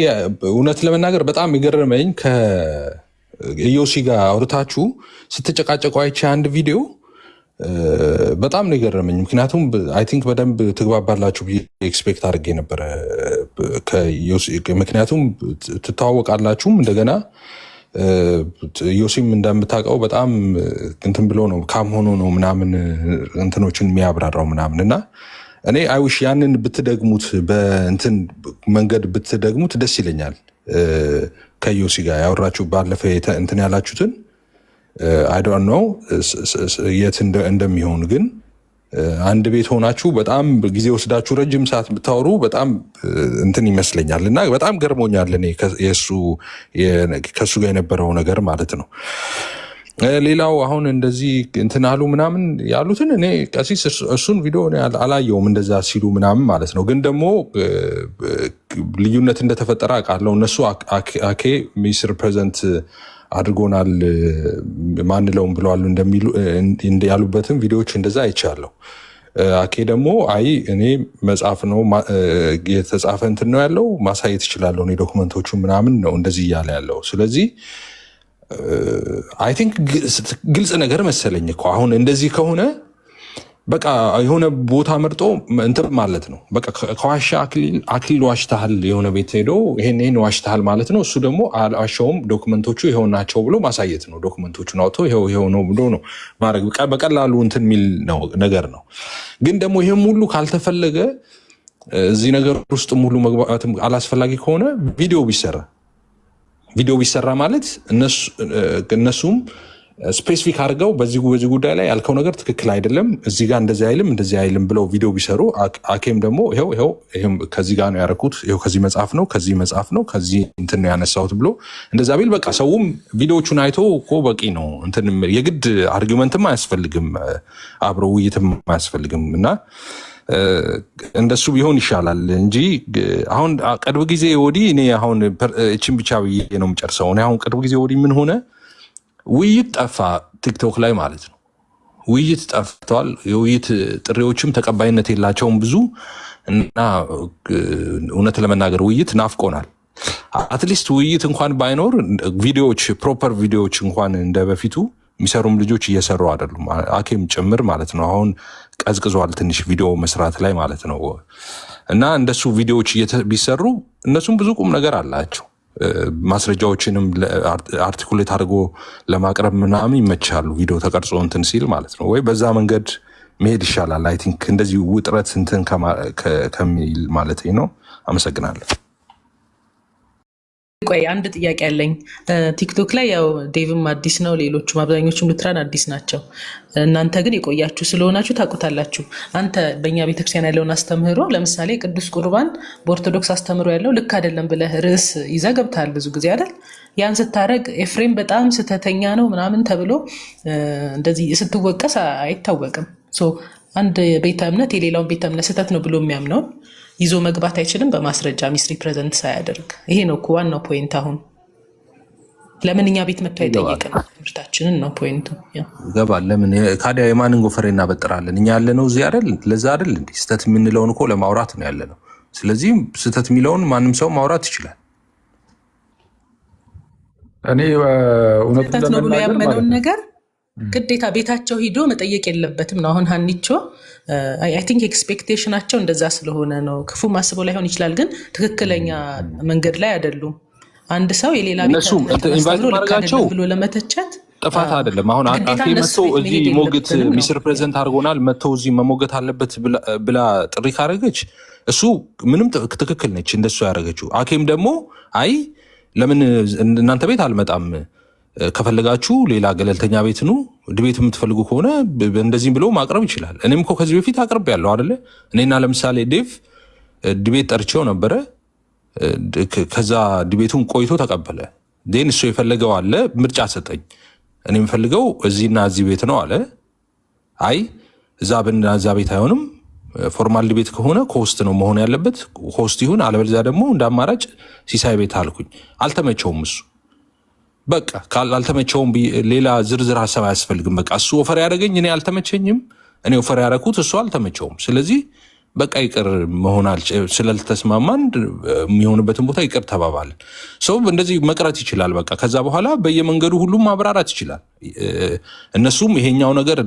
እውነት ለመናገር በጣም የገረመኝ ከኢዮሲ ጋር አውርታችሁ ስትጨቃጨቁ አይቼ አንድ ቪዲዮ በጣም ነው የገረመኝ። ምክንያቱም አይ ቲንክ በደንብ ትግባባላችሁ ብዬ ኤክስፔክት አድርጌ ነበረ። ምክንያቱም ትተዋወቃላችሁም እንደገና ዮሲም እንደምታውቀው በጣም እንትን ብሎ ነው ካም ሆኖ ነው ምናምን እንትኖችን የሚያብራራው ምናምን እና እኔ አይውሽ ያንን ብትደግሙት በእንትን መንገድ ብትደግሙት ደስ ይለኛል። ከዮሲ ጋር ያወራችሁ ባለፈ እንትን ያላችሁትን አይ ዶንት ኖ የት እንደሚሆን ግን አንድ ቤት ሆናችሁ በጣም ጊዜ ወስዳችሁ ረጅም ሰዓት ብታወሩ በጣም እንትን ይመስለኛል እና በጣም ገርሞኛል። እኔ ከሱ ጋር የነበረው ነገር ማለት ነው። ሌላው አሁን እንደዚህ እንትን አሉ ምናምን ያሉትን እኔ ቀሲስ እሱን ቪዲዮ አላየውም እንደዛ ሲሉ ምናምን ማለት ነው። ግን ደግሞ ልዩነት እንደተፈጠረ አውቃለሁ። እነሱ አኬ ሚስ ሪፕሬዘንት አድርጎናል ማንለውም ብለዋል ያሉበትም ቪዲዮዎች እንደዛ አይቻለሁ። አኬ ደግሞ አይ እኔ መጽሐፍ ነው የተጻፈ እንትን ነው ያለው ማሳየት ይችላለሁ እኔ ዶክመንቶቹ ምናምን ነው እንደዚህ እያለ ያለው። ስለዚህ አይ ቲንክ ግልጽ ነገር መሰለኝ እኮ አሁን እንደዚህ ከሆነ በቃ የሆነ ቦታ መርጦ እንትን ማለት ነው። በቃ ከዋሻ አክሊል ዋሽተሃል የሆነ ቤት ሄዶ ይሄን ዋሽተሃል ማለት ነው። እሱ ደግሞ አልዋሸውም ዶክመንቶቹ ይሄው ናቸው ብሎ ማሳየት ነው። ዶክመንቶቹን አውጥቶ ይሄው ነው ብሎ ነው ማድረግ በቀላሉ እንትን የሚል ነገር ነው። ግን ደግሞ ይሄም ሁሉ ካልተፈለገ እዚህ ነገር ውስጥ ሙሉ መግባትም አላስፈላጊ ከሆነ ቪዲዮ ቢሰራ ማለት እነሱም ስፔሲፊክ አድርገው በዚህ ጉዳይ ላይ ያልከው ነገር ትክክል አይደለም፣ እዚህ ጋር እንደዚህ አይልም ብለው ቪዲዮ ቢሰሩ አኬም ደግሞ ይሄው ከዚህ ጋር ነው ያደረኩት፣ ይሄው ከዚህ መጽሐፍ ነው ከዚህ እንትን ነው ያነሳሁት ብሎ እንደዛ ቢል በቃ ሰውም ቪዲዮቹን አይቶ እኮ በቂ ነው። እንትን የግድ አርጊመንትም አያስፈልግም፣ አብሮ ውይይትም አያስፈልግም እና እንደሱ ቢሆን ይሻላል እንጂ አሁን ቅርብ ጊዜ ወዲህ እኔ አሁን እቺን ብቻ ብዬ ነው የምጨርሰው። እኔ አሁን ቅርብ ጊዜ ወዲህ ምን ሆነ ውይይት ጠፋ ቲክቶክ ላይ ማለት ነው። ውይይት ጠፍቷል። የውይይት ጥሪዎችም ተቀባይነት የላቸውም ብዙ እና እውነት ለመናገር ውይይት ናፍቆናል። አትሊስት ውይይት እንኳን ባይኖር ቪዲዮዎች ፕሮፐር ቪዲዮዎች እንኳን እንደ በፊቱ የሚሰሩም ልጆች እየሰሩ አይደሉም፣ አኬም ጭምር ማለት ነው። አሁን ቀዝቅዟል ትንሽ ቪዲዮ መስራት ላይ ማለት ነው። እና እንደሱ ቪዲዮዎች ቢሰሩ እነሱም ብዙ ቁም ነገር አላቸው። ማስረጃዎችንም አርቲኩሌት አድርጎ ለማቅረብ ምናምን ይመቻሉ። ቪዲዮ ተቀርጾ እንትን ሲል ማለት ነው። ወይ በዛ መንገድ መሄድ ይሻላል። አይ ቲንክ እንደዚህ ውጥረት እንትን ከሚል ማለት ነው። አመሰግናለሁ። ቆይ አንድ ጥያቄ አለኝ። ቲክቶክ ላይ ያው ዴቭም አዲስ ነው፣ ሌሎቹም አብዛኞቹም ሉትራን አዲስ ናቸው። እናንተ ግን የቆያችሁ ስለሆናችሁ ታውቁታላችሁ። አንተ በእኛ ቤተክርስቲያን ያለውን አስተምህሮ ለምሳሌ ቅዱስ ቁርባን በኦርቶዶክስ አስተምህሮ ያለው ልክ አይደለም ብለህ ርዕስ ይዘህ ገብተሃል ብዙ ጊዜ አይደል? ያን ስታደርግ ኤፍሬም በጣም ስተተኛ ነው ምናምን ተብሎ እንደዚህ ስትወቀስ አይታወቅም። አንድ ቤተ እምነት የሌላውን ቤተ እምነት ስህተት ነው ብሎ የሚያምነውን ይዞ መግባት አይችልም በማስረጃ ሚስ ሪፕሬዘንት ሳያደርግ። ይሄ ነው እኮ ዋናው ፖይንት። አሁን ለምን እኛ ቤት መጥቶ አይጠይቅም? ትምህርታችንን ነው ፖይንቱ። ይገባል። ለምን ካዲያ የማንን ጎፈሬ እናበጥራለን? እኛ ያለነው እዚህ አይደል? ለዛ አይደል እንዴ? ስህተት የምንለውን እኮ ለማውራት ነው ያለነው። ስለዚህ ስህተት የሚለውን ማንም ሰው ማውራት ይችላል። እኔ ስህተት ነው ብሎ ያመነውን ነገር ግዴታ ቤታቸው ሂዶ መጠየቅ የለበትም ነው። አሁን ሀኒቾ አይ ቲንክ ኤክስፔክቴሽናቸው እንደዛ ስለሆነ ነው። ክፉ ማስበው ላይሆን ይችላል፣ ግን ትክክለኛ መንገድ ላይ አይደሉም። አንድ ሰው የሌላ ቤት ብሎ ለመተቸት ጥፋት አይደለም። አሁን አኬ መጥቶ እዚህ ሞግት ሚስር ፕሬዘንት አድርጎናል፣ መጥቶ እዚህ መሞገት አለበት ብላ ጥሪ ካረገች እሱ ምንም ትክክል ነች እንደሱ ያደረገችው። አኬም ደግሞ አይ ለምን እናንተ ቤት አልመጣም፣ ከፈለጋችሁ ሌላ ገለልተኛ ቤት ኑ፣ ድቤት የምትፈልጉ ከሆነ እንደዚህም ብሎ ማቅረብ ይችላል። እኔም እኮ ከዚህ በፊት አቅርብ ያለው አይደለ? እኔና ለምሳሌ ዴቭ ድቤት ጠርቼው ነበረ። ከዛ ድቤቱን ቆይቶ ተቀበለ። ዴን እሱ የፈለገው አለ ምርጫ ሰጠኝ። እኔ የምፈልገው እዚህና እዚህ ቤት ነው አለ። አይ እዛ ቤት አይሆንም፣ ፎርማል ድቤት ከሆነ ኮስት ነው መሆን ያለበት፣ ኮስት ይሁን፣ አለበለዚያ ደግሞ እንደ አማራጭ ሲሳይ ቤት አልኩኝ። አልተመቸውም እሱ በቃ አልተመቸውም። ሌላ ዝርዝር ሀሳብ አያስፈልግም። በቃ እሱ ኦፈር ያደረገኝ እኔ አልተመቸኝም፣ እኔ ኦፈር ያደረኩት እሱ አልተመቸውም። ስለዚህ በቃ ይቅር መሆናል ስላልተስማማን የሚሆንበትን ቦታ ይቅር ተባባልን። ሰው እንደዚህ መቅረት ይችላል። በቃ ከዛ በኋላ በየመንገዱ ሁሉም ማብራራት ይችላል። እነሱም ይሄኛው ነገር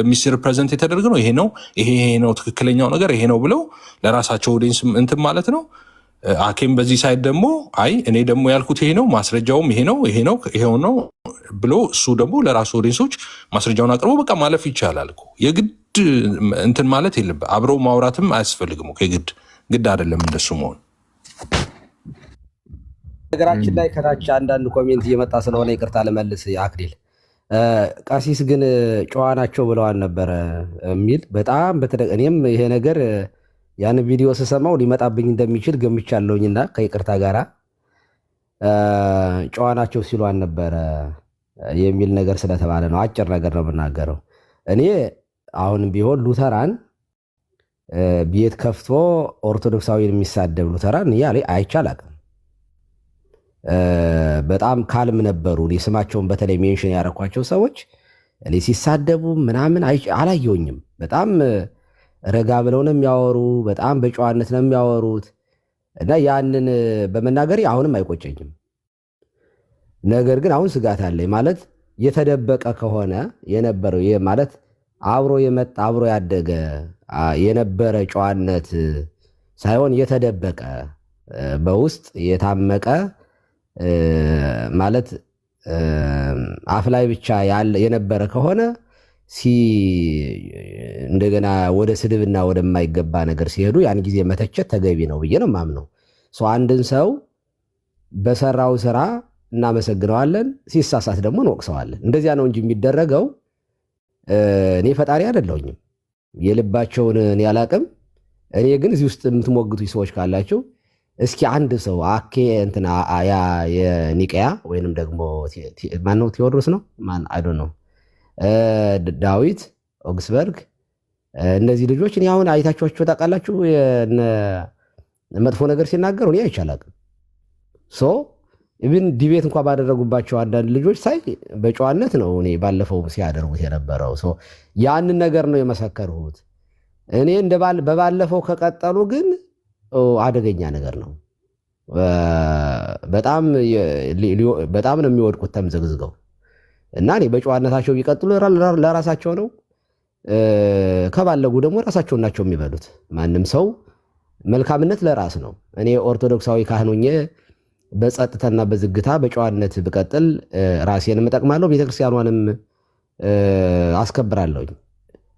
ሚስ ሪፕሬዘንት የተደረገ ነው፣ ይሄ ነው፣ ይሄ ነው ትክክለኛው ነገር ይሄ ነው ብለው ለራሳቸው ኦዲየንስ እንትን ማለት ነው። አኬም በዚህ ሳይድ ደግሞ አይ እኔ ደግሞ ያልኩት ይሄ ነው፣ ማስረጃውም ይሄ ነው፣ ይሄው ነው ብሎ እሱ ደግሞ ለራሱ ኦዲየንሶች ማስረጃውን አቅርቦ በቃ ማለፍ ይቻላል እኮ። የግድ እንትን ማለት የለበት። አብረው ማውራትም አያስፈልግም እኮ ግድ አይደለም እንደሱ መሆን። ነገራችን ላይ ከታች አንዳንድ ኮሜንት እየመጣ ስለሆነ ይቅርታ ልመልስ። አክሊል ቀሲስ ግን ጨዋ ናቸው ብለዋል ነበረ የሚል በጣም እኔም ይሄ ነገር ያን ቪዲዮ ስሰማው ሊመጣብኝ እንደሚችል ገምቻለሁኝና ከይቅርታ ጋራ ጨዋ ናቸው ሲሉ አልነበረ የሚል ነገር ስለተባለ ነው። አጭር ነገር ነው የምናገረው። እኔ አሁንም ቢሆን ሉተራን ቤት ከፍቶ ኦርቶዶክሳዊን የሚሳደብ ሉተራን አይቻላቅም። በጣም ካልም ነበሩ። እኔ ስማቸውን በተለይ ሜንሽን ያደረኳቸው ሰዎች እኔ ሲሳደቡ ምናምን አላየውኝም። በጣም ረጋ ብለው ነው የሚያወሩ፣ በጣም በጨዋነት ነው የሚያወሩት እና ያንን በመናገሬ አሁንም አይቆጨኝም። ነገር ግን አሁን ስጋት አለኝ። ማለት የተደበቀ ከሆነ የነበረው ማለት አብሮ የመጣ አብሮ ያደገ የነበረ ጨዋነት ሳይሆን የተደበቀ በውስጥ የታመቀ ማለት አፍ ላይ ብቻ የነበረ ከሆነ እንደገና ወደ ስድብና ወደማይገባ ነገር ሲሄዱ ያን ጊዜ መተቸት ተገቢ ነው ብዬ ነው የማምነው። አንድን ሰው በሰራው ስራ እናመሰግነዋለን፣ ሲሳሳት ደግሞ እንወቅሰዋለን። እንደዚያ ነው እንጂ የሚደረገው። እኔ ፈጣሪ አይደለሁኝም፣ የልባቸውን እኔ አላቅም። እኔ ግን እዚህ ውስጥ የምትሞግቱ ሰዎች ካላችሁ እስኪ አንድ ሰው አኬ እንትና የኒቀያ ወይንም ደግሞ ማነው ቴዎድሮስ ነው ማን አይ ዶንት ኖ ዳዊት ኦግስበርግ እነዚህ ልጆች እኔ አሁን አይታችኋቸው ታውቃላችሁ? መጥፎ ነገር ሲናገሩ እኔ አይቻላቅም። ኢቭን ዲቤት እንኳን ባደረጉባቸው አንዳንድ ልጆች ሳይ በጨዋነት ነው እኔ ባለፈው ሲያደርጉት የነበረው። ያንን ነገር ነው የመሰከርሁት። እኔ በባለፈው ከቀጠሉ ግን አደገኛ ነገር ነው። በጣም ነው የሚወድቁት ተምዘግዝገው እና እኔ በጨዋነታቸው ቢቀጥሉ ለራሳቸው ነው። ከባለጉ ደግሞ ራሳቸውን ናቸው የሚበሉት። ማንም ሰው መልካምነት ለራስ ነው። እኔ ኦርቶዶክሳዊ ካህን ሆኜ በጸጥታና በዝግታ በጨዋነት ብቀጥል ራሴንም እጠቅማለሁ፣ ቤተክርስቲያኗንም አስከብራለሁኝ።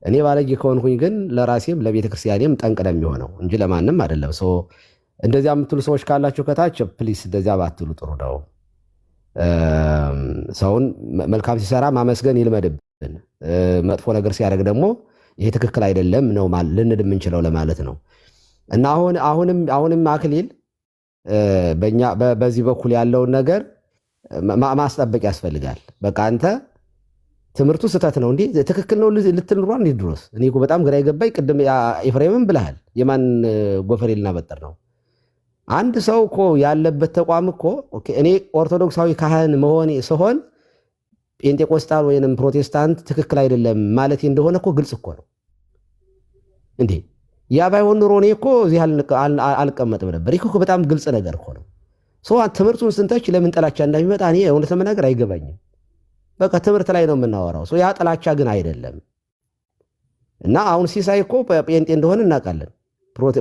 እኔ ባለጌ ከሆንኩኝ ግን ለራሴም ለቤተክርስቲያኔም ጠንቅ ነው የሚሆነው እንጂ ለማንም አይደለም። እንደዚያ የምትሉ ሰዎች ካላችሁ ከታች ፕሊስ እንደዚያ ባትሉ ጥሩ ነው። ሰውን መልካም ሲሰራ ማመስገን ይልመድብን። መጥፎ ነገር ሲያደርግ ደግሞ ይሄ ትክክል አይደለም ነው ልንል የምንችለው ለማለት ነው። እና አሁንም አክሊል በዚህ በኩል ያለውን ነገር ማስጠበቅ ያስፈልጋል። በቃ አንተ ትምህርቱ ስህተት ነው እንዲህ ትክክል ነው ልትል ኑሯ እንዲህ ድሮስ እኔ በጣም ግራ የገባኝ ቅድም ኤፍሬምም ብለሃል። የማን ጎፈሬ ልናበጠር ነው? አንድ ሰው እኮ ያለበት ተቋም እኮ እኔ ኦርቶዶክሳዊ ካህን መሆን ስሆን ጴንጤቆስጣል ወይንም ፕሮቴስታንት ትክክል አይደለም ማለት እንደሆነ እኮ ግልጽ እኮ ነው እንዴ። ያ ባይሆን ኑሮ እኔ እኮ እዚህ አልቀመጥም ነበር። ይህ እኮ በጣም ግልጽ ነገር እኮ ነው። ትምህርቱን ስንተች ለምን ጥላቻ እንደሚመጣ እኔ እውነት ለመናገር አይገባኝም። በቃ ትምህርት ላይ ነው የምናወራው። ያ ጥላቻ ግን አይደለም። እና አሁን ሲሳይ እኮ ጴንጤ እንደሆነ እናውቃለን።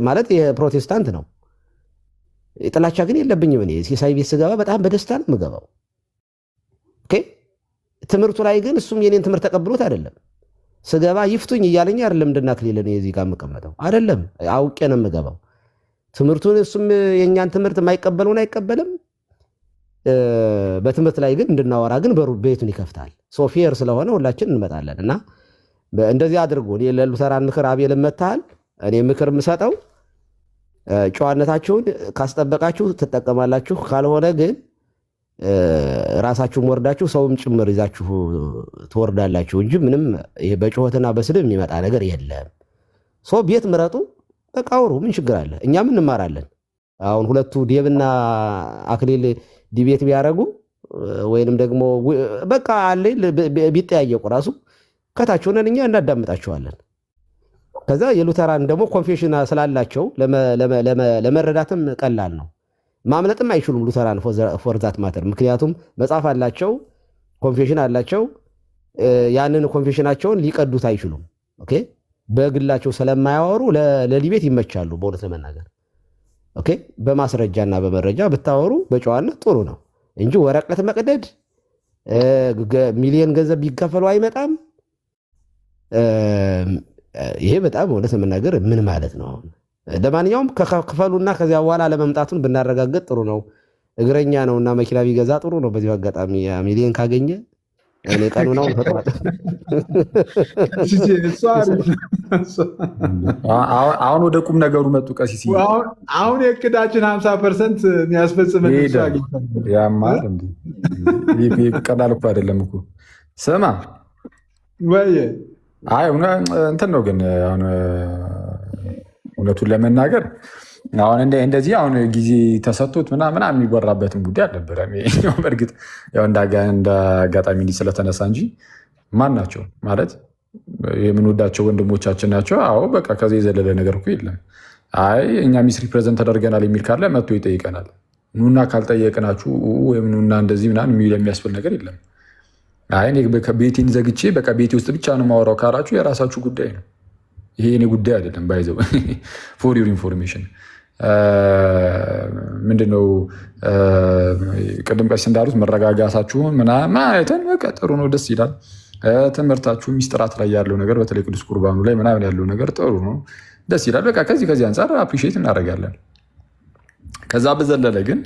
ማለት የፕሮቴስታንት ነው። ጥላቻ ግን የለብኝም። እኔ ሲሳይ ቤት ስገባ በጣም በደስታ ነው የምገባው። ትምህርቱ ላይ ግን እሱም የኔን ትምህርት ተቀብሎት አይደለም። ስገባ ይፍቱኝ እያለኝ አይደለም እንድናክሊል እዚህ ጋር የምቀመጠው አይደለም። አውቄ ነው የምገባው ትምህርቱን። እሱም የእኛን ትምህርት የማይቀበለውን አይቀበልም። በትምህርት ላይ ግን እንድናወራ ግን ቤቱን ይከፍታል። ሶፊየር ስለሆነ ሁላችን እንመጣለን። እና እንደዚህ አድርጎ ለሉተራን ምክር አቤል መታል። እኔ ምክር የምሰጠው ጨዋነታችሁን ካስጠበቃችሁ ትጠቀማላችሁ፣ ካልሆነ ግን ራሳችሁም ወርዳችሁ ሰውም ጭምር ይዛችሁ ትወርዳላችሁ እንጂ ምንም ይሄ በጩኸትና በስድብ የሚመጣ ነገር የለም። ቤት ምረጡ፣ በቃ አውሩ። ምን ችግር አለ? እኛም እንማራለን። አሁን ሁለቱ ዴብና አክሊል ዲቤት ቢያደርጉ ወይንም ደግሞ በቃ አለ ቢጠያየቁ ራሱ ከታች ሆነን እኛ እናዳምጣቸዋለን። ከዛ የሉተራን ደግሞ ኮንፌሽን ስላላቸው ለመረዳትም ቀላል ነው። ማምለጥም አይችሉም ሉተራን ፎር ዛት ማተር። ምክንያቱም መጽሐፍ አላቸው፣ ኮንፌሽን አላቸው። ያንን ኮንፌሽናቸውን ሊቀዱት አይችሉም። ኦኬ በግላቸው ስለማያወሩ ለዲቤት ይመቻሉ። በእውነት ለመናገር ኦኬ በማስረጃና በመረጃ ብታወሩ በጨዋነት ጥሩ ነው እንጂ ወረቀት መቅደድ ሚሊዮን ገንዘብ ቢከፈሉ አይመጣም። ይሄ በጣም እውነት ለመናገር ምን ማለት ነው? ለማንኛውም ከክፈሉና ከዚያ በኋላ ለመምጣቱን ብናረጋግጥ ጥሩ ነው። እግረኛ ነውና መኪና ቢገዛ ጥሩ ነው። በዚህ አጋጣሚ ሚሊዮን ካገኘ እኔ ቀኑ ነው ፈጥሯል። አሁን ወደ ቁም ነገሩ መጡ። ቀሲስ አሁን የእቅዳችን 50% የሚያስፈጽም ያማል። ቀላል እኮ አይደለም እኮ። ስማ ወይ እንትን ነው ግን አሁን እውነቱን ለመናገር አሁን እንደዚህ አሁን ጊዜ ተሰጥቶት ምናምን የሚወራበትም ጉዳይ አልነበረም። በእርግጥ እንደ አጋጣሚ እንዲህ ስለተነሳ እንጂ ማን ናቸው ማለት የምንወዳቸው ወንድሞቻችን ናቸው። አዎ በቃ ከዚህ የዘለለ ነገር እኮ የለም። አይ እኛ ሚስ ሪፕሬዘንት ተደርገናል የሚል ካለ መጥቶ ይጠይቀናል። ኑና ካልጠየቅናችሁ ወይም ኑና እንደዚህ ምናምን የሚያስብል ነገር የለም። አይ ቤቴን ዘግቼ በቃ ቤቴ ውስጥ ብቻ ነው የማወራው ካላችሁ የራሳችሁ ጉዳይ ነው። ይሄ እኔ ጉዳይ አይደለም። ባይዘው ፎር ዩር ኢንፎርሜሽን ምንድነው ቅድም ቀሲስ እንዳሉት መረጋጋታችሁን ምናምን አይተን በቃ ጥሩ ነው፣ ደስ ይላል። ትምህርታችሁ ሚስጥራት ላይ ያለው ነገር በተለይ ቅዱስ ቁርባኑ ላይ ምናምን ያለው ነገር ጥሩ ነው፣ ደስ ይላል። በቃ ከዚህ አንጻር አፕሪሺየት እናደርጋለን። ከዛ በዘለለ ግን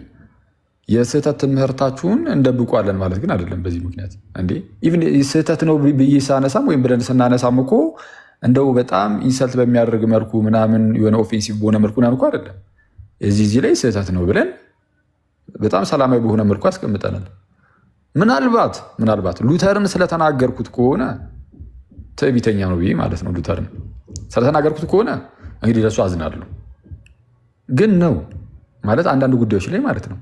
የስህተት ትምህርታችሁን እንደብቋለን ማለት ግን አይደለም። በዚህ ምክንያት እንዴ ኢቭን ስህተት ነው ብዬ ሳነሳም ወይም ብለን ስናነሳም እኮ እንደው በጣም ኢንሰልት በሚያደርግ መልኩ ምናምን የሆነ ኦፌንሲቭ በሆነ መልኩ ናንኳ አይደለም። እዚህ ላይ ስህተት ነው ብለን በጣም ሰላማዊ በሆነ መልኩ አስቀምጠናል። ምናልባት ሉተርን ስለተናገርኩት ከሆነ ትዕቢተኛ ነው ብዬ ማለት ነው። ሉተርን ስለተናገርኩት ከሆነ እንግዲህ ለሱ አዝናለሁ። ግን ነው ማለት አንዳንድ ጉዳዮች ላይ ማለት ነው።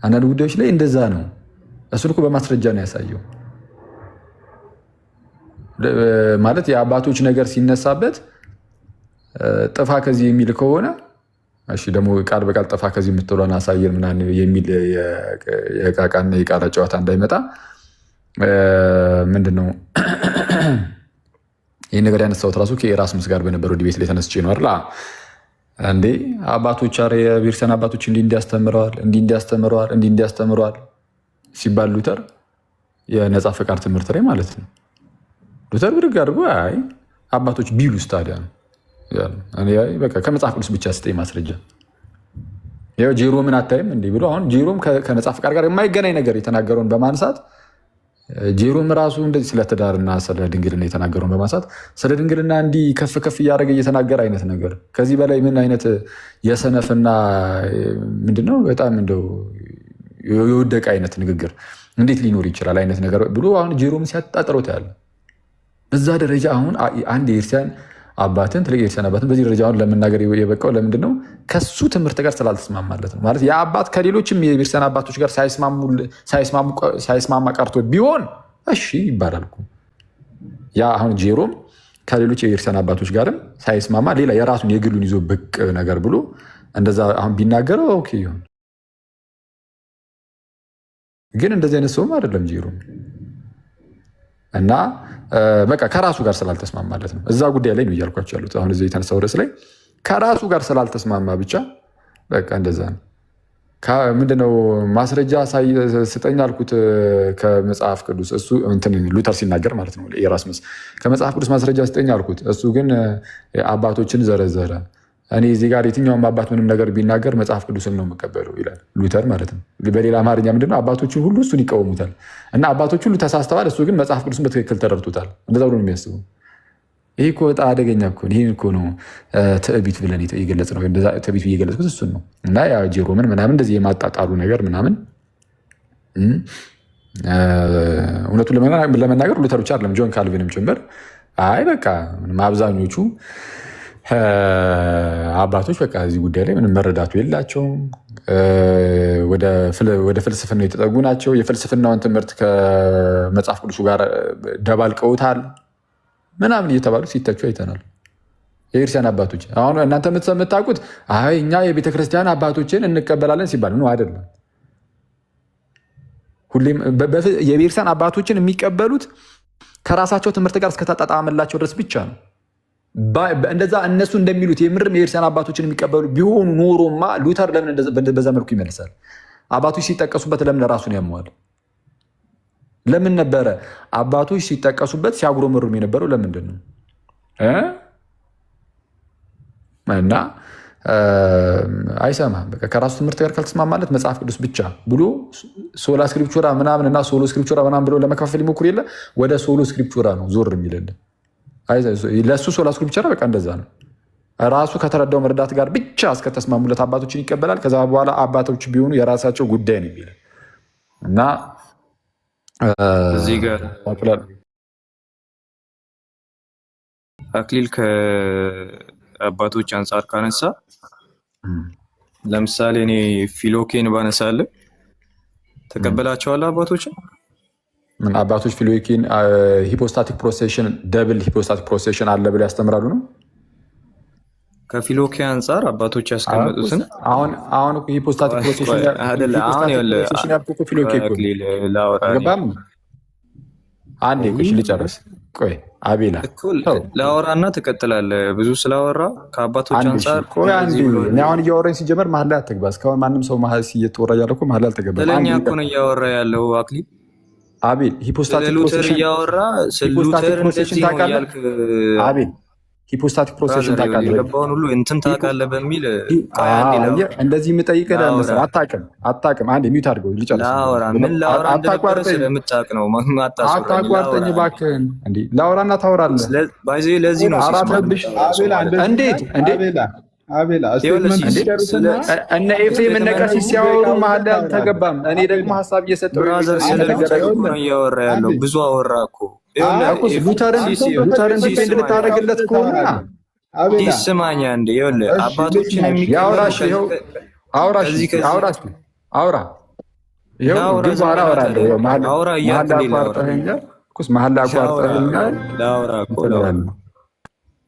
አንዳንድ ጉዳዮች ላይ እንደዛ ነው። እሱን እኮ በማስረጃ ነው ያሳየው። ማለት የአባቶች ነገር ሲነሳበት ጥፋ ከዚህ የሚል ከሆነ እሺ፣ ደግሞ ቃል በቃል ጥፋ ከዚህ የምትለውን አሳየን ምናምን የሚል የቃቃና የቃላ ጨዋታ እንዳይመጣ ምንድነው ይህ ነገር ያነሳሁት ራሱ ከኤራስሙስ ጋር በነበረው ዲቤት ላይ ተነስቼ ነው አይደል? እንዴ አባቶች የቤተክርስቲያን አባቶች እንዲህ እንዲያስተምረዋል ሲባል ሉተር የነፃ ፈቃድ ትምህርት ላይ ማለት ነው ሉተር ብድግ አድርጎ አይ አባቶች ቢሉስ ታዲያ ነው በቃ ከመጽሐፍ ቅዱስ ብቻ ስጠኝ ማስረጃ። ያው ጄሮምን አታይም እንዲህ ብሎ አሁን ጄሮም ከነፃ ፈቃድ ጋር የማይገናኝ ነገር የተናገረውን በማንሳት ጄሮም ራሱ እንደዚህ ስለ ትዳርና ስለ ድንግልና የተናገረውን በማንሳት ስለ ድንግልና እንዲህ ከፍ ከፍ እያደረገ እየተናገረ አይነት ነገር ከዚህ በላይ ምን አይነት የሰነፍና ምንድነው በጣም እንደው የወደቀ አይነት ንግግር እንዴት ሊኖር ይችላል አይነት ነገር ብሎ አሁን ጄሮም ሲያጣጥረው ታያለ። በዛ ደረጃ አሁን አንድ የክርስቲያን አባትን ትልቅ የቤተክርስቲያን አባትን በዚህ ደረጃ አሁን ለመናገር የበቃው ለምንድን ነው? ከሱ ትምህርት ጋር ስላልተስማማለት ነው። ማለት የአባት ከሌሎችም የቤተክርስቲያን አባቶች ጋር ሳይስማማ ቀርቶ ቢሆን እሺ ይባላል እኮ። ያ አሁን ጄሮም ከሌሎች የቤተክርስቲያን አባቶች ጋርም ሳይስማማ ሌላ የራሱን የግሉን ይዞ ብቅ ነገር ብሎ እንደዛ አሁን ቢናገረው ኦኬ ይሁን። ግን እንደዚህ አይነት ሰውም አይደለም ጄሮም እና በቃ ከራሱ ጋር ስላልተስማማለት ነው። እዛ ጉዳይ ላይ ነው እያልኳቸው ያሉት። አሁን እዚህ የተነሳው ርዕስ ላይ ከራሱ ጋር ስላልተስማማ ብቻ በቃ እንደዛ ነው። ምንድነው ማስረጃ ስጠኝ አልኩት ከመጽሐፍ ቅዱስ። እሱ ሉተር ሲናገር ማለት ነው ኤራስመስ ከመጽሐፍ ቅዱስ ማስረጃ ስጠኝ አልኩት። እሱ ግን አባቶችን ዘረዘረ። እኔ እዚህ ጋር የትኛውም አባት ምንም ነገር ቢናገር መጽሐፍ ቅዱስን ነው የምቀበለው ይላል ሉተር ማለት ነው። በሌላ አማርኛ ምንድነው አባቶችን ሁሉ እሱን ይቃወሙታል እና አባቶች ሁሉ ተሳስተዋል፣ እሱ ግን መጽሐፍ ቅዱስን በትክክል ተረድቶታል። እንደዛ ብሎ ነው የሚያስበው። ይህ እኮ በጣም አደገኛ እኮ ነው። ይህን እኮ ነው ትዕቢት ብለን የገለጽ ነው። ትዕቢት ብዬ የገለጽኩት እሱን ነው። እና ጄሮምን ምናምን እንደዚህ የማጣጣሉ ነገር ምናምን እውነቱን ለመናገር ሉተር ብቻ አይደለም ጆን ካልቪንም ጭምር አይ በቃ አብዛኞቹ አባቶች በቃ እዚህ ጉዳይ ላይ ምንም መረዳቱ የላቸውም። ወደ ፍልስፍና የተጠጉ ናቸው። የፍልስፍናውን ትምህርት ከመጽሐፍ ቅዱሱ ጋር ደባልቀውታል ምናምን እየተባሉ ሲተቹ አይተናል። የቤተክርስቲያን አባቶች አሁን እናንተ የምታውቁት አይ እኛ የቤተክርስቲያን አባቶችን እንቀበላለን ሲባል ነው አይደለም። ሁሌም የቤተክርስቲያን አባቶችን የሚቀበሉት ከራሳቸው ትምህርት ጋር እስከተጣጣመላቸው ድረስ ብቻ ነው። እንደዛ እነሱ እንደሚሉት የምርም የቤተክርስቲያን አባቶችን የሚቀበሉ ቢሆኑ ኖሮማ ሉተር ለምን በዛ መልኩ ይመልሳል? አባቶች ሲጠቀሱበት ለምን ራሱን ያመዋል? ለምን ነበረ አባቶች ሲጠቀሱበት ሲያጉረመሩም የነበረው ለምንድን ነው? እና አይሰማም። በቃ ከራሱ ትምህርት ጋር ካልተስማማለት መጽሐፍ ቅዱስ ብቻ ብሎ ሶላ ስክሪፕቹራ ምናምን እና ሶሎ ስክሪፕቹራ ምናምን ብሎ ለመከፋፈል ይሞክር የለ ወደ ሶሎ ስክሪፕቹራ ነው ዞር የሚልልን። ለእሱ ሶላ ስክሪፕቹራ በቃ እንደዛ ነው። ራሱ ከተረዳው መረዳት ጋር ብቻ እስከተስማሙለት አባቶችን ይቀበላል። ከዛ በኋላ አባቶች ቢሆኑ የራሳቸው ጉዳይ ነው የሚል እና እዚህ ጋር አክሊል ከአባቶች አንጻር ካነሳ ለምሳሌ እኔ ፊሎኬን ባነሳለ ተቀበላቸዋለህ አባቶችን? አባቶች ፊሎኬን ሂፖስታቲክ ፕሮሴሽን ደብል ሂፖስታቲክ ፕሮሴሽን አለ ብለው ያስተምራሉ ነው። ከፊሎኬ አንጻር አባቶች ያስቀመጡትን አሁን ሂፖስታቲክ ፕሮሴሽን አይደለ? አሁን አንዴ ቆይ ልጨርስ። ቆይ አቤላ ላወራና ትቀጥላለህ። ብዙ ስላወራ ከአባቶች አንጻር ቆይ አንዴ። እኔ አሁን እያወራኝ ሲጀመር መሀል ላይ አትግባ። እስካሁን ማንም ሰው መሀል እየተወራ እያለ እኮ መሀል ላይ አልተገባም። ስለኛ እኮ ነው እያወራ ያለው አክሊል። አቤል ሂፖስታቲክ ፕሮሴሽን እያወራ ሉተር እንደዚህ ነው እያልክ አቤል ሂፖስታቲክ ፕሮሴሽን ታውቃለህ? የገባውን ሁሉ እንትን ታውቃለህ በሚል እንደዚህ የምጠይቅህ ለምሳሌ አታውቅም። አንዴ ሚውት አድርገው ልጨርስ። ስለምታውቅ ነው። አታቋርጠኝ እባክህን። እንዴ ላውራና ታወራለህ። ለዚህ ነው እንዴት እነ ኤፍሬም እነ ቀሲስ ሲያወሩ መሀል ላይ አልተገባም። እኔ ደግሞ ሀሳብ እየሰጠሁ እያወራ ያለው ብዙ አወራ እኮ ሉተርን ዲፔንድ ልታደርግለት ከሆነ ይስማኛ እንደ ይኸውልህ አባቶችን አውራ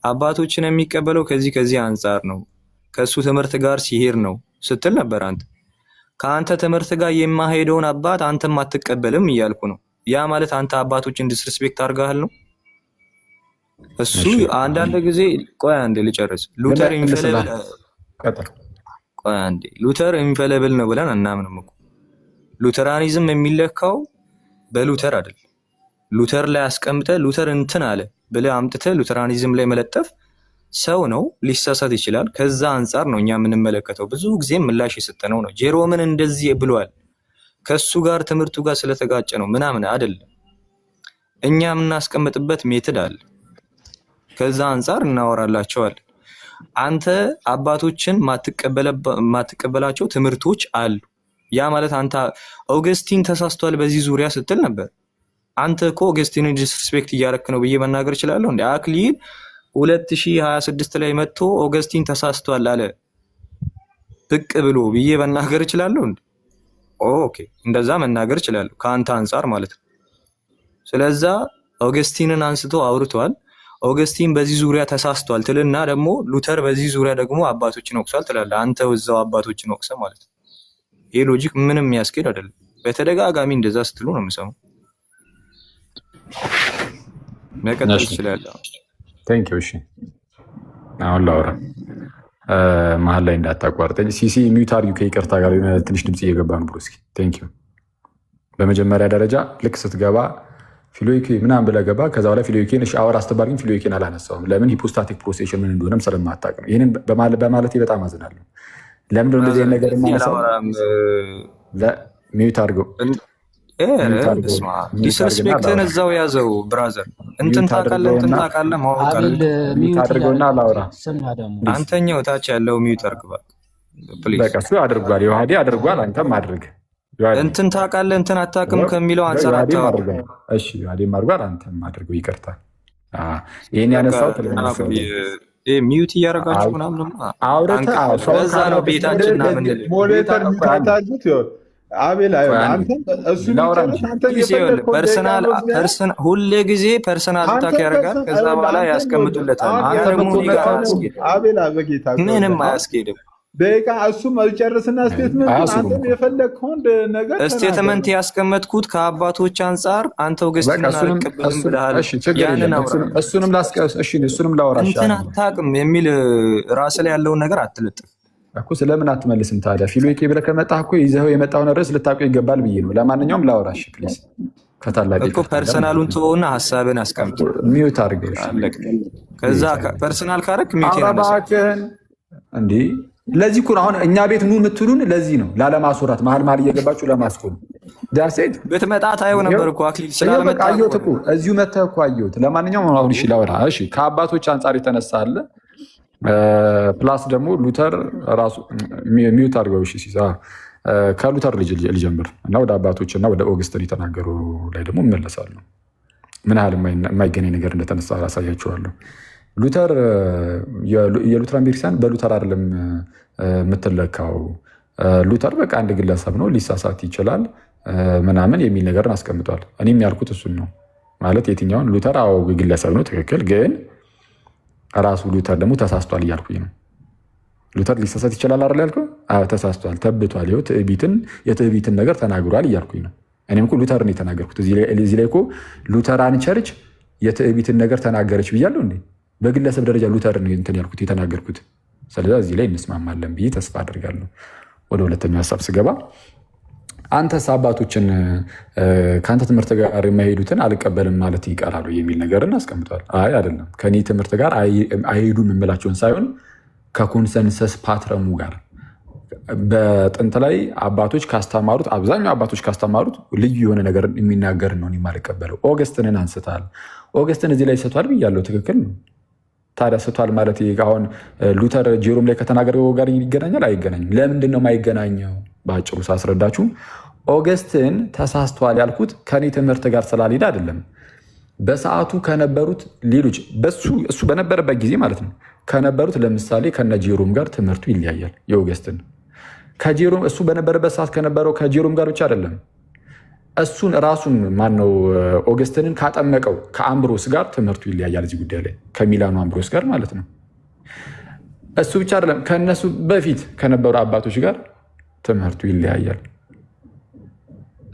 አባቶችን የሚቀበለው ከዚህ አንጻር ነው፣ ከእሱ ትምህርት ጋር ሲሄድ ነው ስትል ነበር አንተ። ከአንተ ትምህርት ጋር የማሄደውን አባት አንተም አትቀበልም እያልኩ ነው። ያ ማለት አንተ አባቶችን ዲስሪስፔክት አድርገሃል ነው። እሱ አንዳንድ ጊዜ ቆይ አንዴ ልጨርስ። ሉተር ኢንፈለብል ነው ብለን አናምንም እኮ። ሉተራኒዝም የሚለካው በሉተር አይደል። ሉተር ላይ አስቀምጠ ሉተር እንትን አለ ብለህ አምጥተህ ሉተራኒዝም ላይ መለጠፍ ሰው ነው፣ ሊሳሳት ይችላል። ከዛ አንጻር ነው እኛ የምንመለከተው። ብዙ ጊዜ ምላሽ የሰጠነው ነው። ጄሮምን እንደዚህ ብሏል ከሱ ጋር ትምህርቱ ጋር ስለተጋጨ ነው ምናምን አይደለም። እኛ የምናስቀምጥበት ሜትድ አለ። ከዛ አንጻር እናወራላቸዋለን። አንተ አባቶችን ማትቀበላቸው ትምህርቶች አሉ። ያ ማለት አንተ ኦገስቲን ተሳስቷል በዚህ ዙሪያ ስትል ነበር። አንተ እኮ ኦገስቲንን ዲስሪስፔክት እያረክ ነው ብዬ መናገር እችላለሁ እንዴ? አክሊል 2026 ላይ መጥቶ ኦገስቲን ተሳስቷል አለ ብቅ ብሎ ብዬ መናገር እችላለሁ እንዴ? ኦኬ እንደዛ መናገር እችላለሁ ከአንተ አንፃር ማለት ነው። ስለዛ ኦገስቲንን አንስቶ አውርቷል። ኦገስቲን በዚህ ዙሪያ ተሳስቷል ትልና ደግሞ ሉተር በዚህ ዙሪያ ደግሞ አባቶችን ወቅሷል ትላለህ። አንተ እዛው አባቶችን ወቅሰ ማለት ነው። ይሄ ሎጂክ ምንም የሚያስኬድ አይደለም። በተደጋጋሚ እንደዛ ስትሉ ነው የምሰማው። መቀጠል ትችላለህ። ቴንክ ዩ። እሺ አሁን ላውራ መሀል ላይ እንዳታቋርጠኝ። ሲሲ ሚዩት አድርጊው ከይቅርታ ጋር ትንሽ ድምፅ እየገባ ነው ብሎ። እስኪ ቴንክ ዩ። በመጀመሪያ ደረጃ ልክ ስትገባ ፊሎይኬ ምናምን ብለህ ገባ። ከዛ በኋላ ፊሎይኬን እሺ አወራ ስትባል ግን ፊሎይኬን አላነሳውም። ለምን? ሂፖስታቲክ ፕሮሴሽን ምን እንደሆነም ስለማታውቅ ነው። ይህንን በማለቴ በጣም አዝናለሁ። ለምን እንደዚህ አይነት ነገር ማነሳው? ሚዩት አድርገው። ዲስሬስፔክትን እዛው ያዘው ብራዘር። እንትን ታውቃለህ ማወቅ አለ። ሚዩት አድርገውና አላውራ። አንተኛው ታች ያለው ሚዩት አድርግባል። በቃ እሱ አድርጓል፣ ዮሐዴ አድርጓል። አንተም አድርግ። እንትን ታውቃለህ እንትን አታውቅም ከሚለው አንፃር አታውቅም። እሺ ዮሐዴም አድርጓል፣ አንተም አድርገው። ይቅርታ ይሄን ያነሳው ሚዩት እያደረጋችሁ ምናምን አውረታ ከዛ ነው ቤታችን ምናምን ሞዴሬተር ሚታታጁት ይወል አቤል ፐርሰናል ሁሌ ጊዜ ፐርሰናል ታክ ያደርጋል። ከዛ በኋላ ያስቀምጡለታል። ምንም አያስኬድም። ደቂቃ እሱም አልጨርስና ስቴትመንት የፈለግከውን ነገር ስቴትመንት ያስቀመጥኩት ከአባቶች አንጻር አንተ ኦገስቲን አልቀበልም ብለሃል። ያንን እሱንም ላወራ እንትን አታውቅም የሚል ራስ ላይ ያለውን ነገር አትለጥፍ እኮ። ስለምን አትመልስም ታዲያ? ፊሎይኬ ብለህ ከመጣህ እኮ ይዘኸው የመጣውን ርዕስ ልታውቀው ይገባል ብዬ ነው። ለማንኛውም ላወራ ፕሊዝ። ከታላቅ እኮ ፐርሰናሉን ተወውና ሀሳብን አስቀምጥ። ሚዩት አድርገው። ከዛ ፐርሰናል ካረክ ሚዩት ያነሳል እንዴ። ለዚህ እኮ አሁን እኛ ቤት ኑ የምትሉን ለዚህ ነው፣ ላለማስወራት መሀል እየገባችሁ ለማስቆም። ዳርሴት ብትመጣ ታየው ነበር እኮ አክሊል ስላልመጣ አየሁት እኮ እዚሁ መተህ እኮ አየሁት። ለማንኛውም አሁን እሺ ላወራ። እሺ ከአባቶች አንጻር የተነሳ አለ ፕላስ ደግሞ ሉተር ራሱ ሚዩት አድርገው። እሺ ሲሳ ከሉተር ልጀምር እና ወደ አባቶች እና ወደ ኦገስቲን የተናገሩ ላይ ደግሞ እመለሳለሁ። ምን ያህል የማይገናኝ ነገር እንደተነሳ አሳያችኋለሁ። ሉተር የሉተራን ቤተክርስቲያን በሉተር አይደለም የምትለካው። ሉተር በቃ አንድ ግለሰብ ነው፣ ሊሳሳት ይችላል ምናምን የሚል ነገርን አስቀምጧል። እኔም ያልኩት እሱን ነው። ማለት የትኛውን ሉተር አዎ ግለሰብ ነው ትክክል፣ ግን ራሱ ሉተር ደግሞ ተሳስቷል እያልኩኝ ነው። ሉተር ሊሳሳት ይችላል አይደል ያልኩህ? አዎ ተሳስቷል፣ ተብቷል፣ ይኸው የትዕቢትን ነገር ተናግሯል እያልኩኝ ነው። እኔም እኮ ሉተርን የተናገርኩት እዚህ ላይ እኮ ሉተራን ቸርች የትዕቢትን ነገር ተናገረች ብያለሁ እንዴ? በግለሰብ ደረጃ ሉተርን እንትን ያልኩት የተናገርኩት። ስለዚህ እዚህ ላይ እንስማማለን ብዬ ተስፋ አድርጋለሁ። ወደ ሁለተኛው ሀሳብ ስገባ አንተስ አባቶችን ከአንተ ትምህርት ጋር የማይሄዱትን አልቀበልም ማለት ይቀራሉ የሚል ነገርን አስቀምጧል። አይ አይደለም፣ ከኔ ትምህርት ጋር አይሄዱም የምላቸውን ሳይሆን ከኮንሰንሰስ ፓትረሙ ጋር በጥንት ላይ አባቶች ካስተማሩት አብዛኛው አባቶች ካስተማሩት ልዩ የሆነ ነገር የሚናገር ነው የማልቀበለው። ኦገስትንን አንስታል። ኦገስትን እዚህ ላይ ስቷል ብያለሁ። ትክክል ነው። ታዲያ ስቷል ማለት አሁን ሉተር ጄሮም ላይ ከተናገረው ጋር ይገናኛል? አይገናኝም። ለምንድን ነው የማይገናኘው? በአጭሩ ሳስረዳችሁ ኦገስትን ተሳስቷል ያልኩት ከኔ ትምህርት ጋር ስላልሄደ አይደለም። በሰዓቱ ከነበሩት ሌሎች እሱ በነበረበት ጊዜ ማለት ነው ከነበሩት ለምሳሌ ከነ ጄሮም ጋር ትምህርቱ ይለያያል። የኦገስትን ከጄሮም እሱ በነበረበት ሰዓት ከነበረው ከጄሮም ጋር ብቻ አይደለም፣ እሱን ራሱን ማነው ኦገስትንን ካጠመቀው ከአምብሮስ ጋር ትምህርቱ ይለያያል። እዚህ ጉዳይ ላይ ከሚላኑ አምብሮስ ጋር ማለት ነው። እሱ ብቻ አይደለም፣ ከነሱ በፊት ከነበሩ አባቶች ጋር ትምህርቱ ይለያያል።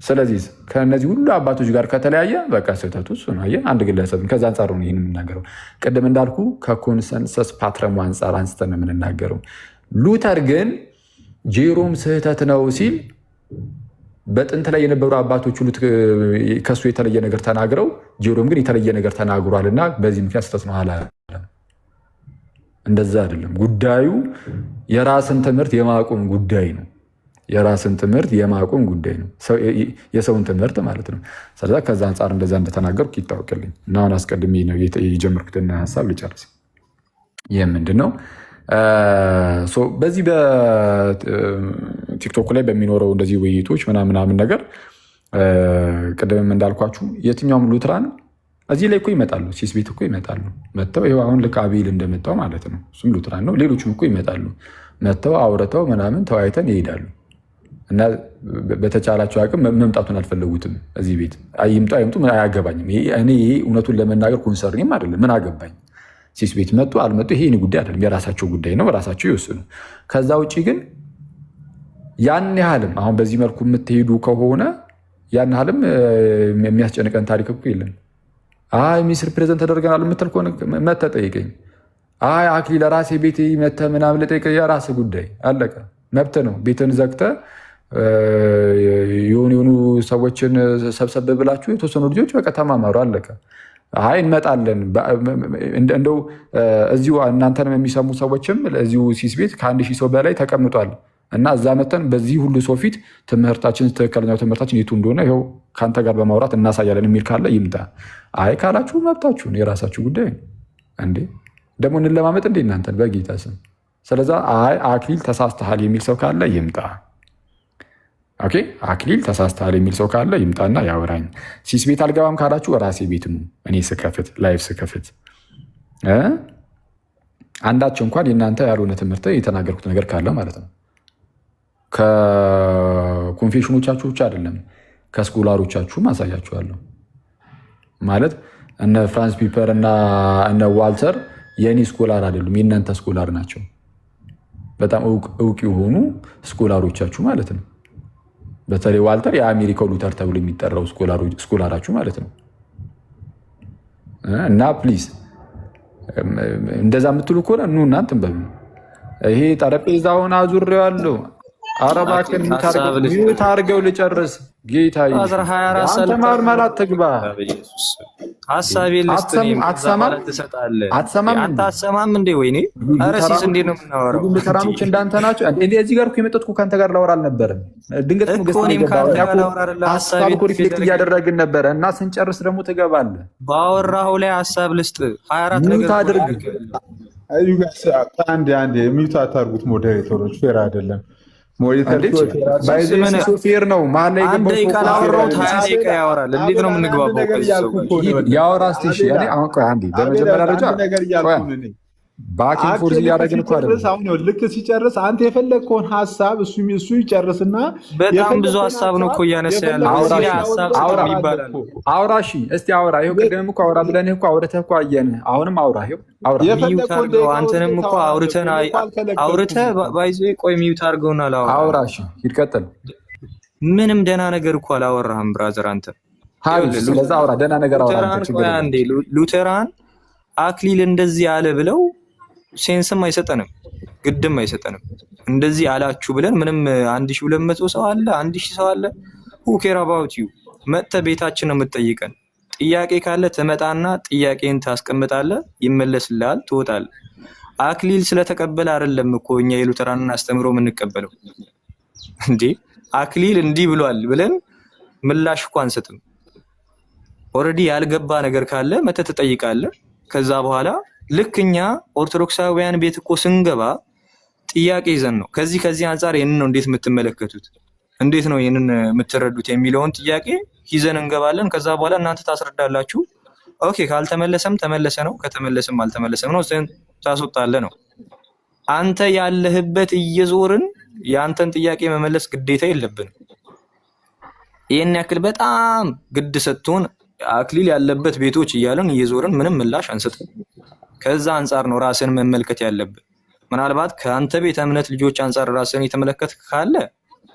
ስለዚህ ከነዚህ ሁሉ አባቶች ጋር ከተለያየ በቃ ስህተቱ እሱ ነው። አንድ ግለሰብን ከዛ አንጻር ነው ይህን የምናገረው። ቅድም እንዳልኩ ከኮንሰንሰስ ፓትረሙ አንጻር አንስተን ነው የምንናገረው። ሉተር ግን ጄሮም ስህተት ነው ሲል በጥንት ላይ የነበሩ አባቶች ሁሉ ከሱ የተለየ ነገር ተናግረው ጄሮም ግን የተለየ ነገር ተናግሯል እና በዚህ ምክንያት ስህተት ነው አላለም። እንደዛ አይደለም። ጉዳዩ የራስን ትምህርት የማቆም ጉዳይ ነው። የራስን ትምህርት የማቆም ጉዳይ ነው፣ የሰውን ትምህርት ማለት ነው። ስለዛ ከዛ አንጻር እንደዛ እንደተናገርኩ ይታወቅልኝ እና አሁን አስቀድሜ ነው የጀመርኩትን ሀሳብ ልጨርስ። ይህ ምንድን ነው? በዚህ በቲክቶክ ላይ በሚኖረው እንደዚህ ውይይቶች ምናምን ነገር ቅድምም እንዳልኳችሁ የትኛውም ሉትራን እዚህ ላይ እኮ ይመጣሉ፣ ሲስ ቤት እኮ ይመጣሉ። መጥተው ይኸው አሁን ልክ አቤል እንደመጣው ማለት ነው። እሱም ሉትራን ነው። ሌሎችም እኮ ይመጣሉ። መጥተው አውርተው ምናምን ተወያይተን ይሄዳሉ። እና በተቻላቸው አቅም መምጣቱን አልፈለጉትም እዚህ ቤት። ይምጡ አይምጡ አያገባኝም። እኔ ይሄ እውነቱን ለመናገር ኮንሰርንም አይደለም። ምን አገባኝ? ሲስ ቤት መጡ አልመጡ ይሄ እኔ ጉዳይ አይደለም። የራሳቸው ጉዳይ ነው፣ ራሳቸው ይወስኑ። ከዛ ውጭ ግን ያን ያህልም አሁን በዚህ መልኩ የምትሄዱ ከሆነ ያን ያህልም የሚያስጨንቀን ታሪክ እኮ የለም። አይ ሚስ ሪፕሬዘንት ተደርገናል የምትል ከሆነ መተህ ጠይቀኝ። አይ አክሊል ለራሴ ቤት መተህ ምናምን ልጠይቀህ፣ የራስህ ጉዳይ አለቀ። መብት ነው። ቤትን ዘግተህ የሆኑ ሰዎችን ሰብሰብ ብላችሁ የተወሰኑ ልጆች በቃ ተማማሩ፣ አለቀ። አይ እንመጣለን እንደው እዚሁ እናንተንም የሚሰሙ ሰዎችም እዚሁ ሲስ ቤት ከ1000 ሰው በላይ ተቀምጧል እና እዛ መተን በዚህ ሁሉ ሰው ፊት ትምህርታችን ትክክለኛው ትምህርታችን የቱ እንደሆነ ይኸው ከአንተ ጋር በማውራት እናሳያለን የሚል ካለ ይምጣ። አይ ካላችሁ መብታችሁን፣ የራሳችሁ ጉዳይ እንዴ። ደግሞ እንለማመጥ እንዴ እናንተን በጌታ ስም። ስለዛ አይ አክሊል ተሳስተሃል የሚል ሰው ካለ ይምጣ። ኦኬ አክሊል ተሳስተሃል የሚል ሰው ካለ ይምጣና ያወራኝ። ሲስ ቤት አልገባም ካላችሁ ራሴ ቤት ነው። እኔ ስከፍት ላይፍ ስከፍት አንዳቸው እንኳን የእናንተ ያልሆነ ትምህርት የተናገርኩት ነገር ካለ ማለት ነው ከኮንፌሽኖቻችሁ ብቻ አይደለም ከስኮላሮቻችሁ ማሳያችኋለሁ። ማለት እነ ፍራንስ ፒፐር እና እነ ዋልተር የእኔ ስኮላር አይደሉም፣ የእናንተ ስኮላር ናቸው። በጣም እውቅ የሆኑ ስኮላሮቻችሁ ማለት ነው። በተለይ ዋልተር የአሜሪካው ሉተር ተብሎ የሚጠራው ስኮላራችሁ ማለት ነው። እና ፕሊዝ እንደዛ የምትሉ ከሆነ ኑ እናንተ በሉ። ይሄ ጠረጴዛውን አዙሬዋለሁ። ኧረ እባክህን ሚዩት አድርገው ልጨርስ። ጌታ አንተ ማርመል አትግባ። አትሰማም እንዴ? ወይኔ ረሲስ እንዴ ነው የምናወራው? ሉተራኖች እንዳንተ ናቸው። እዚህ ጋር የመጠጥኩ ከአንተ ጋር ላወራ አልነበረም። ድንገት ሀሳብ ሪፍሌክት እያደረግን ነበረ እና ስንጨርስ ደግሞ ትገባለህ። ባወራኸው ላይ ሀሳብ ልስጥ 24 ነገር አድርግ። አንዴ ሚዩት አታርጉት ሞዴሬተሮች፣ ፌር አይደለም። ፌር ነው። መሀል ላይ ካላወራሁት 20 ደቂቃ ያወራል። እንዴት ነው የምንግባባው? ያወራ ስቴሽ በመጀመሪያ ደረጃ ባኪንግ ፎርዝ እያደረግን እኮ አይደለም። ልክ ሲጨርስ አንተ የፈለግከውን ሀሳብ እሱ ይጨርስና በጣም ብዙ ሀሳብ ነው እኮ እያነሳ ያለው። አውራ እሺ፣ እስቲ አውራ። ይኸው ቅድምም እኮ አውራ ብለን እኮ አውርተህ እኮ አየን። አሁንም አውራ። ይኸው አውራ። አንተንም እኮ አውርተህ ባይዞ ቆይ ሚዩት አድርገውና አውራ። እሺ ሂድ ቀጥል። ምንም ደህና ነገር እኮ አላወራህም ብራዘር አንተ። ስለዛ አውራ፣ ደህና ነገር አውራ። ሉተራን አክሊል እንደዚህ አለ ብለው ሴንስም አይሰጠንም፣ ግድም አይሰጠንም። እንደዚህ አላችሁ ብለን ምንም 1200 ሰው አለ 1000 ሰው አለ who care about you? መጥተህ ቤታችን ነው የምትጠይቀን። ጥያቄ ካለ ትመጣና ጥያቄን ታስቀምጣለህ፣ ይመለስልሃል፣ ትወጣለህ። አክሊል ስለተቀበለ አይደለም እኮ እኛ የሉተራንን አስተምሮ የምንቀበለው እንዴ። አክሊል እንዲህ ብሏል ብለን ምላሽ እኮ አንሰጥም። ኦልሬዲ ያልገባ ነገር ካለ መጥተህ ትጠይቃለህ። ከዛ በኋላ ልክ እኛ ኦርቶዶክሳውያን ቤት እኮ ስንገባ ጥያቄ ይዘን ነው ከዚህ አንጻር ይሄንን ነው እንዴት የምትመለከቱት፣ እንዴት ነው ይሄንን የምትረዱት የሚለውን ጥያቄ ይዘን እንገባለን። ከዛ በኋላ እናንተ ታስረዳላችሁ። ኦኬ ካልተመለሰም ተመለሰ ነው፣ ከተመለሰም አልተመለሰም ነው፣ ዘን ታስወጣለህ ነው። አንተ ያለህበት እየዞርን ያንተን ጥያቄ መመለስ ግዴታ የለብንም። ይሄን ያክል በጣም ግድ ሰጥቶን አክሊል ያለበት ቤቶች እያለን እየዞርን ምንም ምላሽ አንሰጥም። ከዛ አንጻር ነው ራስን መመልከት ያለብን። ምናልባት ከአንተ ቤተ እምነት ልጆች አንጻር ራስን የተመለከት ካለ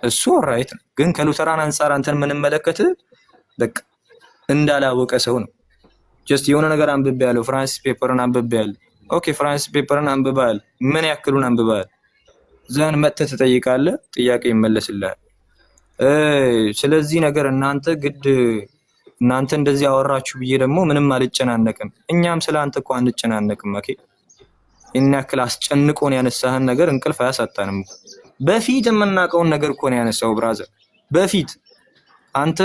እሱ ራይት ነው። ግን ከሉተራን አንጻር አንተን ምንመለከት በቃ እንዳላወቀ ሰው ነው። ጀስት የሆነ ነገር አንብቤ ያለው ፍራንሲስ ፔፐርን አንብቤ ያለው። ኦኬ ፍራንሲስ ፔፐርን አንብበሃል፣ ምን ያክሉን አንብበሃል? ዘን መጥተህ ትጠይቃለህ፣ ጥያቄ ይመለስልሃል። ስለዚህ ነገር እናንተ እንደዚህ አወራችሁ ብዬ ደግሞ ምንም አልጨናነቅም። እኛም ስለ አንተ እኮ አንጨናነቅም። ኦኬ እና ያክል አስጨንቆን ያነሳህን ነገር እንቅልፍ አያሳጣንም። በፊት የምናውቀውን ነገር እኮ ነው ያነሳው ብራዘር። በፊት አንተ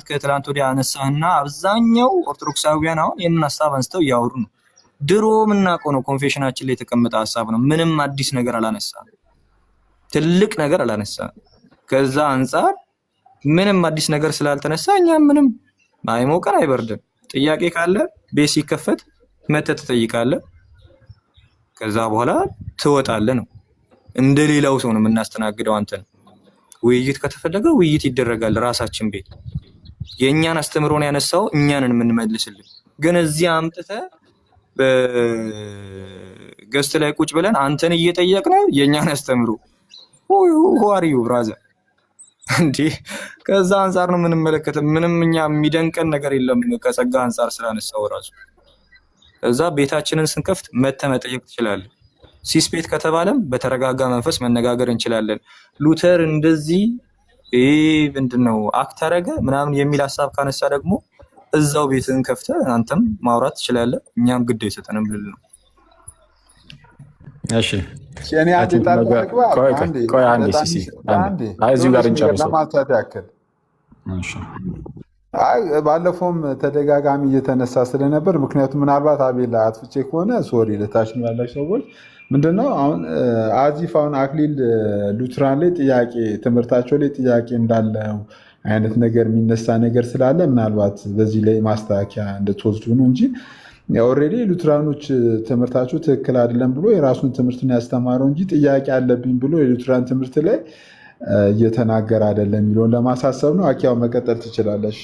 ከትላንት ወዲያ አነሳህና አብዛኛው ኦርቶዶክሳውያን አሁን ይህንን ሀሳብ አንስተው እያወሩ ነው። ድሮ የምናውቀው ነው፣ ኮንፌሽናችን ላይ የተቀመጠ ሀሳብ ነው። ምንም አዲስ ነገር አላነሳም፣ ትልቅ ነገር አላነሳም። ከዛ አንጻር ምንም አዲስ ነገር ስላልተነሳ እኛ ምንም አይሞቀን አይበርድን። ጥያቄ ካለ ቤት ሲከፈት መተህ ትጠይቃለህ። ከዛ በኋላ ትወጣለህ ነው። እንደ ሌላው ሰው ነው የምናስተናግደው። አንተ ነው ውይይት ከተፈለገ ውይይት ይደረጋል ራሳችን ቤት። የእኛን አስተምሮን ያነሳው እኛንን የምንመልስልን። ግን እዚህ አምጥተህ በገስት ላይ ቁጭ ብለን አንተን እየጠየቅነው የእኛን አስተምሮ ዋሪዩ ብራዘር እንዴ! ከዛ አንጻር ነው የምንመለከተው። ምንም እኛ የሚደንቀን ነገር የለም ከጸጋ አንጻር ስላነሳው ራሱ። እዛ ቤታችንን ስንከፍት መተህ መጠየቅ ትችላለህ። ሲስ ቤት ከተባለም በተረጋጋ መንፈስ መነጋገር እንችላለን። ሉተር እንደዚህ ምንድነው አክት አደረገ ምናምን የሚል ሀሳብ ካነሳ ደግሞ እዛው ቤትን ከፍተህ አንተም ማውራት ትችላለህ። እኛም ግድ አይሰጠንም ልል ነው። እሺ እዚሁ ጋር እንጨርሰው። ባለፈውም ተደጋጋሚ እየተነሳ ስለነበር ምክንያቱም ምናልባት አቤላ አጥፍቼ ከሆነ ሶሪ ልታችን ላላችሁ ሰዎች ምንድነው አሁን አዚፍ አሁን አክሊል ሉትራን ላይ ጥያቄ ትምህርታቸው ላይ ጥያቄ እንዳለው አይነት ነገር የሚነሳ ነገር ስላለ ምናልባት በዚህ ላይ ማስተካከያ እንድትወስዱ ነው እንጂ ኦልሬዲ ሉትራኖች ትምህርታቸው ትክክል አይደለም ብሎ የራሱን ትምህርትን ያስተማረው እንጂ ጥያቄ አለብኝ ብሎ የሉትራን ትምህርት ላይ እየተናገረ አይደለም የሚለውን ለማሳሰብ ነው። አኪያው መቀጠል ትችላለሽ።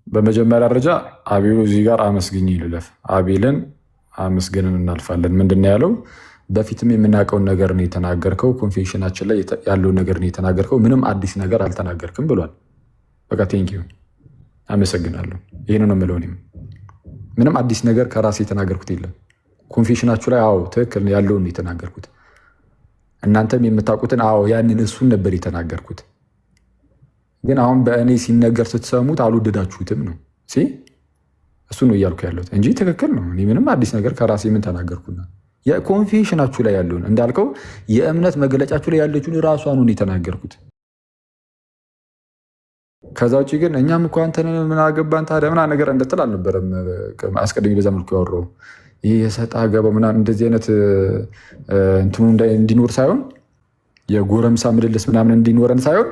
በመጀመሪያ ደረጃ አቤሉ እዚህ ጋር አመስግኝ ልለፍ። አቤልን አመስግንን እናልፋለን። ምንድን ያለው በፊትም የምናውቀውን ነገር ነው የተናገርከው፣ ኮንፌሽናችን ላይ ያለውን ነገር ነው የተናገርከው፣ ምንም አዲስ ነገር አልተናገርክም ብሏል። በቃ ቴንኪዩ አመሰግናለሁ። ይህን ነው የምለው። እኔም ምንም አዲስ ነገር ከራሴ የተናገርኩት የለም። ኮንፌሽናችሁ ላይ አዎ ትክክል ያለውን የተናገርኩት፣ እናንተም የምታውቁትን አዎ ያንን እሱን ነበር የተናገርኩት። ግን አሁን በእኔ ሲነገር ስትሰሙት አልወደዳችሁትም ነው እሱ ነው እያልኩ ያለሁት እንጂ ትክክል ነው። እኔ ምንም አዲስ ነገር ከራሴ ምን ተናገርኩና የኮንፌሽናችሁ ላይ ያለውን እንዳልከው የእምነት መገለጫችሁ ላይ ያለችውን ራሷን ነው የተናገርኩት። ከዛ ውጭ ግን እኛም እኮ አንተን ምን አገባን ታዲያ ምናምን ነገር እንድትል አልነበረም። አስቀድሜ በዛ መልኩ ያወራው ይህ የሰጣ ገባ ምናምን እንደዚህ አይነት እንትኑ እንዲኖር ሳይሆን የጎረምሳ ምልልስ ምናምን እንዲኖረን ሳይሆን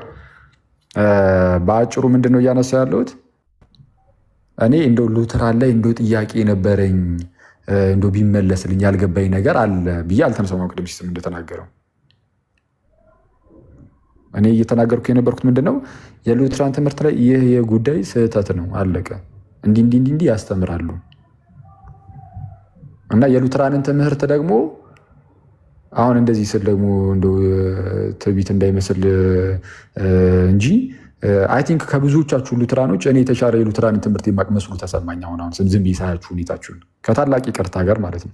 በአጭሩ ምንድን ነው እያነሳ ያለሁት እኔ እንደው ሉተራን ላይ እንደው ጥያቄ ነበረኝ እንደው ቢመለስልኝ ያልገባኝ ነገር አለ ብዬ አልተነሳሁም። ቅድም ሲስተም እንደተናገረው እኔ እየተናገርኩ የነበርኩት ምንድነው የሉትራን ትምህርት ላይ ይህ የጉዳይ ስህተት ነው አለቀ፣ እንዲህ ያስተምራሉ እና የሉትራንን ትምህርት ደግሞ አሁን እንደዚህ ስል ደግሞ እንደው ትዕቢት እንዳይመስል እንጂ አይ ቲንክ ከብዙዎቻችሁ ሉትራኖች እኔ የተሻለ የሉትራንን ትምህርት የማቅመስሉ ተሰማኝ። አሁን ዝም ብዬ ሳያችሁ ሁኔታችሁን ከታላቅ ይቅርታ ጋር ማለት ነው።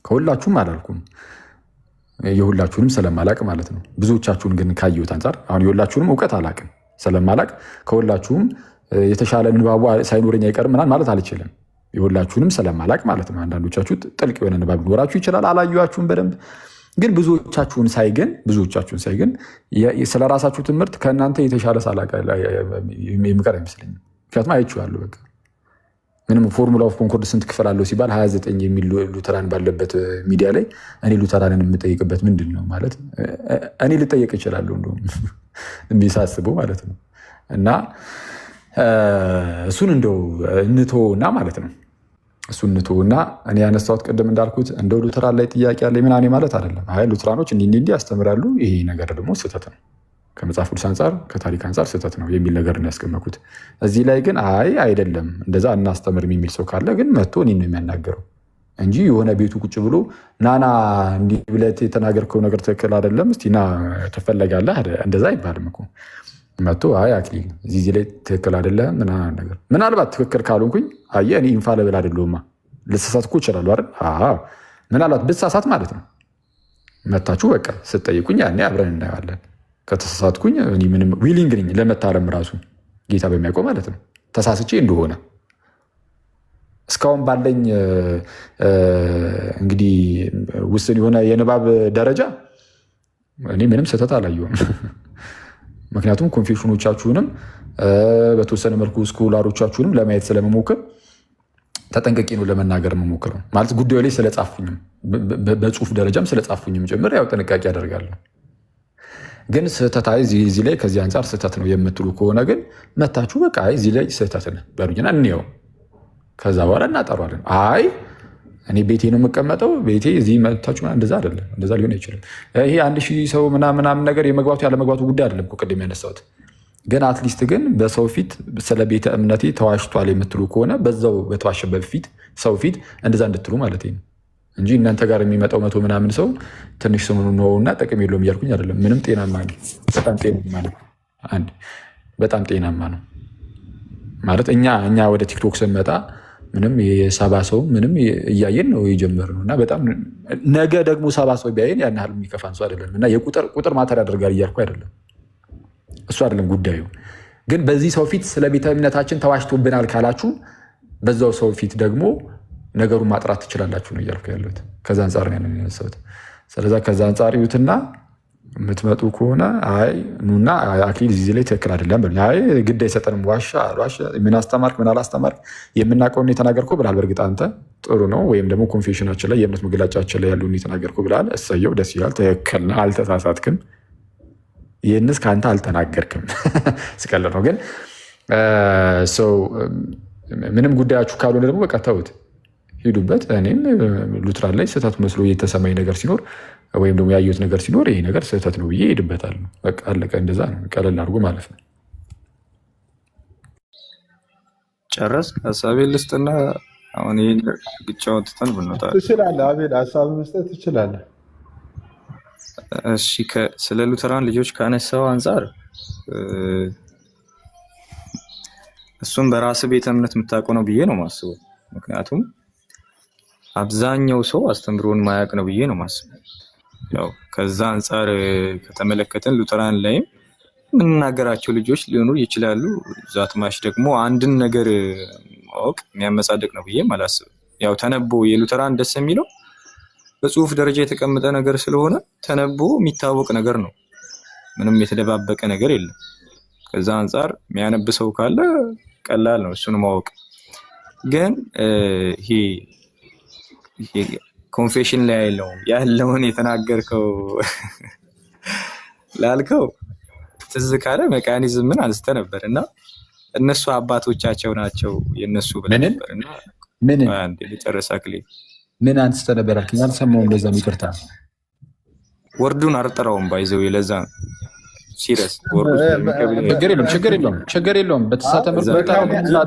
ከሁላችሁም አላልኩም፣ የሁላችሁንም ስለማላቅ ማለት ነው። ብዙዎቻችሁን ግን ካየሁት አንጻር አሁን የሁላችሁንም እውቀት አላቅም ስለማላቅ ከሁላችሁም የተሻለ ንባቡ ሳይኖረኝ አይቀርም ምናምን ማለት አልችልም። የሁላችሁንም ስለማላቅ ማለት ነው። አንዳንዶቻችሁ ጥልቅ የሆነ ንባብ ሊኖራችሁ ይችላል፣ አላዩችሁም በደንብ ግን ብዙዎቻችሁን ሳይ ግን ስለ ራሳችሁ ትምህርት ከእናንተ የተሻለ ሳላቅ የምቀር አይመስለኝም። ምክንያቱም አይቼዋለሁ። በቃ ምንም ፎርሙላ ኦፍ ኮንኮርድ ስንት ክፍል አለው ሲባል 29 የሚል ሉተራን ባለበት ሚዲያ ላይ እኔ ሉተራንን የምጠይቅበት ምንድን ነው ማለት እኔ ልጠየቅ እችላለሁ እንደውም የሚሳስበው ማለት ነው። እና እሱን እንደው እንተወውና ማለት ነው እሱን እንተወውና እኔ ያነሳሁት ቅድም እንዳልኩት እንደው ሉተራን ላይ ጥያቄ ያለ ምናምን ማለት አይደለም። አይ ሉተራኖች እንዲህ ያስተምራሉ፣ ይሄ ነገር ደግሞ ስህተት ነው፣ ከመጽሐፍ ቅዱስ አንጻር ከታሪክ አንጻር ስህተት ነው የሚል ነገር ነው ያስቀመጥኩት። እዚህ ላይ ግን አይ አይደለም እንደዛ እናስተምርም የሚል ሰው ካለ ግን መጥቶ እኔን ነው የሚያናገረው እንጂ የሆነ ቤቱ ቁጭ ብሎ ናና እንዲህ ብለህ የተናገርከው ነገር ትክክል አይደለም እስቲ ና ትፈለጋለህ እንደዛ አይባልም እኮ። መጥቶ አይ አክሊል እዚህ ላይ ትክክል አይደለም ምናምን ነገር ምናልባት ትክክል ካልሆንኩኝ አየህ እኔ ኢንፋለብል አይደለሁማ ልሳሳት እኮ እችላለሁ አይደል? ምናልባት ብሳሳት ማለት ነው መታችሁ በቃ ስትጠይቁኝ ያኔ አብረን እናየዋለን። ከተሳሳትኩኝ እኔ ምንም ዊሊንግ ነኝ ለመታረም ራሱ ጌታ በሚያውቀው ማለት ነው ተሳስቼ እንደሆነ እስካሁን ባለኝ እንግዲህ ውስን የሆነ የንባብ ደረጃ እኔ ምንም ስህተት አላየሁም። ምክንያቱም ኮንፌሽኖቻችሁንም በተወሰነ መልኩ ስኮላሮቻችሁንም ለማየት ስለመሞክር ተጠንቀቂ ነው ለመናገር መሞክረው ማለት ጉዳዩ ላይ ስለጻፉኝም በጽሁፍ ደረጃም ስለጻፉኝም ጭምር ያው ጥንቃቄ ያደርጋለሁ ግን ስህተት እዚህ ላይ ከዚህ አንጻር ስህተት ነው የምትሉ ከሆነ ግን መታችሁ በቃ እዚህ ላይ ስህተት ነው በሉኝና እንየው። ከዛ በኋላ እናጠሯለን። አይ እኔ ቤቴ ነው የምቀመጠው ቤቴ እዚህ መታችሁ እንደዛ አይደለም፣ እንደዛ ሊሆን አይችልም። ይሄ 1000 ሰው ምናምን ነገር የመግባቱ ያለመግባቱ ጉዳይ አይደለም እኮ ቅድም ያነሳሁት። ግን አትሊስት ግን በሰው ፊት ስለ ቤተ እምነቴ ተዋሽቷል የምትሉ ከሆነ በዛው በተዋሸበት ፊት ሰው ፊት እንደዛ እንድትሉ ማለት ነው እንጂ እናንተ ጋር የሚመጣው 100 ምናምን ሰው ትንሽ ሰው ነውና ጥቅም የለውም እያልኩኝ አይደለም። ምንም ጤናማ ነው፣ በጣም ጤናማ ነው። በጣም ጤናማ ነው ማለት እኛ ወደ ቲክቶክ ስንመጣ ምንም የሰባ ሰው ምንም እያየን ነው የጀመርነው እና በጣም ነገ ደግሞ 70 ሰው ቢያየን ያን ያህል የሚከፋን ሰው አይደለም። እና የቁጥር ማተር ያደርጋል እያልኩ አይደለም፣ እሱ አይደለም ጉዳዩ። ግን በዚህ ሰው ፊት ስለ ቤተ እምነታችን ተዋሽቶብናል ካላችሁ በዛው ሰው ፊት ደግሞ ነገሩን ማጥራት ትችላላችሁ ነው እያልኩ ያለሁት። ከዛ አንጻር ነው ያነሳሁት። ስለዛ ከዛ አንጻር ይዩትና የምትመጡ ከሆነ አይ ኑና አክሊል እዚህ ላይ ትክክል አይደለም በሉኝ። አይ ግድ አይሰጠንም ዋሻ ምን አስተማርክ ምን አላስተማርክ የምናውቀውን የተናገርከው ብላል። በእርግጥ አንተ ጥሩ ነው፣ ወይም ደግሞ ኮንፌሽናችን ላይ የእምነት መግለጫችን ላይ ያሉን የተናገርከው ብላል። እሰየው፣ ደስ ይላል፣ ትክክል ነህ፣ አልተሳሳትክም። ይህንስ ከአንተ አልተናገርክም። ስቀልድ ነው። ግን ሰው ምንም ጉዳያችሁ ካልሆነ ደግሞ በቃ ተውት፣ ሂዱበት። እኔም ሉትራን ላይ ስህተት መስሎ የተሰማኝ ነገር ሲኖር ወይም ደግሞ ያየሁት ነገር ሲኖር ይሄ ነገር ስህተት ነው ብዬ ሄድበታለሁ። በቃ አለቀ። እንደዛ ነው፣ ቀለል አድርጎ ማለት ነው። ጨረስ ሀሳቤን ልስጥና አሁን ይህን ብቻውን ትተን ብንወጣ ትችላለህ። አቤል ሀሳብ መስጠት ትችላለህ። እሺ ስለ ሉተራን ልጆች ካነሳው አንጻር እሱም በራስ ቤተ እምነት የምታውቀው ነው ብዬ ነው ማስበው። ምክንያቱም አብዛኛው ሰው አስተምሮን ማያውቅ ነው ብዬ ነው ማስበው። ያው ከዛ አንጻር ከተመለከተን ሉተራን ላይም የምንናገራቸው ልጆች ሊሆኑ ይችላሉ። ዛትማሽ ደግሞ አንድን ነገር ማወቅ የሚያመጻድቅ ነው ብዬ አላስብም። ያው ተነቦ የሉተራን ደስ የሚለው በጽሁፍ ደረጃ የተቀመጠ ነገር ስለሆነ ተነቦ የሚታወቅ ነገር ነው። ምንም የተደባበቀ ነገር የለም። ከዛ አንጻር የሚያነብ ሰው ካለ ቀላል ነው እሱን ማወቅ። ግን ይሄ ኮንፌሽን ላይ ያለውን የተናገርከው ላልከው ትዝ ካለ ሜካኒዝምን አንስተ ነበር እና እነሱ አባቶቻቸው ናቸው የነሱ ብለህ ነበር እና ምን አንዴ ልጨርስ አክሊል ምን አንስተ ነበር አልከኝ? አልሰማሁም። ለዛ ይቅርታ። ወርዱን አልጠራውም ባይዘው ለዛ ሲሪየስ ችግር የለውም። በተሳተ ምርጫ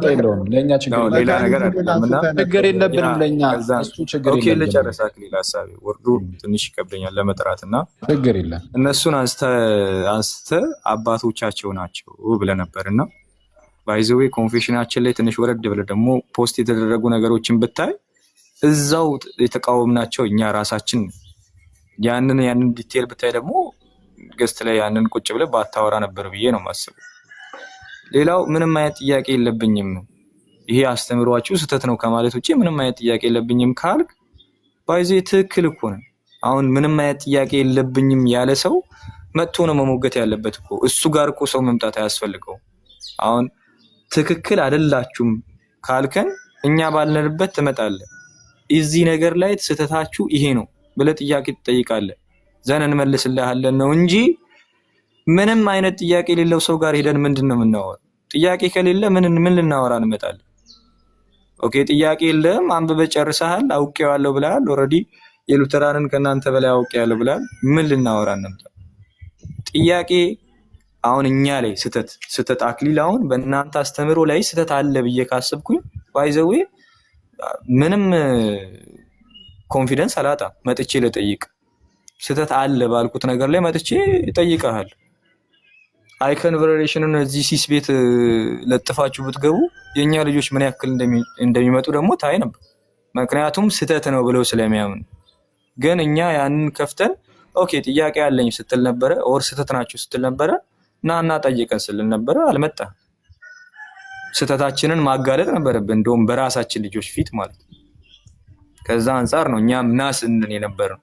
የለውም ለእኛ ሌላ ነገር አይደለምና ችግር የለብንም ለእኛ እሱ ችግር የለም። ልጨርስ አክሊል ሀሳቤ ወርዱ ትንሽ ይከብደኛል ለመጥራት እና ችግር የለም። እነሱን አንስተ አባቶቻቸው ናቸው ብለህ ነበር እና ባይዘዌ ኮንፌሽናችን ላይ ትንሽ ወረድ ብለህ ደግሞ ፖስት የተደረጉ ነገሮችን ብታይ እዛው የተቃወምናቸው እኛ ራሳችን ያንን ዲቴል ብታይ ደግሞ ገስት ላይ ያንን ቁጭ ብለህ ባታወራ ነበር ብዬ ነው የማስበው። ሌላው ምንም አይነት ጥያቄ የለብኝም ይሄ አስተምሯችሁ ስህተት ነው ከማለት ውጪ ምንም አይነት ጥያቄ የለብኝም ካልክ ባይዜ ትክክል እኮ ነው። አሁን ምንም አይነት ጥያቄ የለብኝም ያለ ሰው መጥቶ ነው መሞገት ያለበት እኮ። እሱ ጋር እኮ ሰው መምጣት አያስፈልገው። አሁን ትክክል አይደላችሁም ካልከን እኛ ባልነንበት ትመጣለህ። እዚህ ነገር ላይ ስህተታችሁ ይሄ ነው ብለህ ጥያቄ ትጠይቃለህ፣ ዘን እንመልስልሃለን ነው እንጂ ምንም አይነት ጥያቄ የሌለው ሰው ጋር ሄደን ምንድን ነው የምናወራው? ጥያቄ ከሌለ ምን ልናወራ እንመጣለን? ኦኬ ጥያቄ የለም፣ አንብበህ ጨርሰሃል፣ አውቄዋለሁ ብለሃል። ኦልሬዲ የሉተራንን ከእናንተ በላይ አውቄዋለሁ ብለሃል። ምን ልናወራ እንመጣ? ጥያቄ አሁን እኛ ላይ ስህተት አክሊል አሁን በእናንተ አስተምሮ ላይ ስህተት አለ ብዬ ካሰብኩኝ ባይዘዌ ምንም ኮንፊደንስ አላጣም። መጥቼ ልጠይቅ ስህተት አለ ባልኩት ነገር ላይ መጥቼ እጠይቅሃል። አይከን ቨሪዬሽንን እዚህ ሲስ ቤት ለጥፋችሁ ብትገቡ የኛ ልጆች ምን ያክል እንደሚመጡ ደግሞ ታይ ነበር። ምክንያቱም ስህተት ነው ብለው ስለሚያምን። ግን እኛ ያንን ከፍተን ኦኬ ጥያቄ አለኝ ስትል ነበረ፣ ኦር ስህተት ናችሁ ስትል ነበረ፣ እና ጠይቀን ስልን ነበረ፣ አልመጣም። ስህተታችንን ማጋለጥ ነበረብን፣ እንደውም በራሳችን ልጆች ፊት ማለት ነው። ከዛ አንጻር ነው እኛ ምናስንን የነበረው።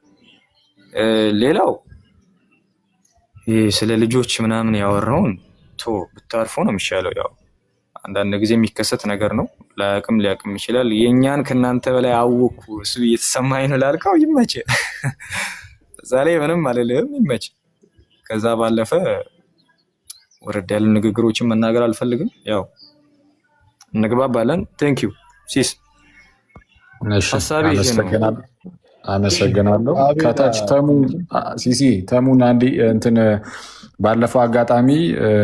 ሌላው ስለ ልጆች ምናምን ያወራውን ብታርፎ ነው የሚሻለው። ያው አንዳንድ ጊዜ የሚከሰት ነገር ነው፣ ሊያቅም ይችላል። የእኛን ከእናንተ በላይ አወኩ እሱ እየተሰማኝ ነው ላልከው ይመች። እዛ ላይ ምንም አልልህም፣ ይመች። ከዛ ባለፈ ወረድ ያሉ ንግግሮችን መናገር አልፈልግም። ያው እንግባባለን። ቴንክ ዩ ሲስ ሀሳቤ ይሄ ነው። አመሰግናለሁ። ከታች ተሙን አንዴ እንትን ባለፈው አጋጣሚ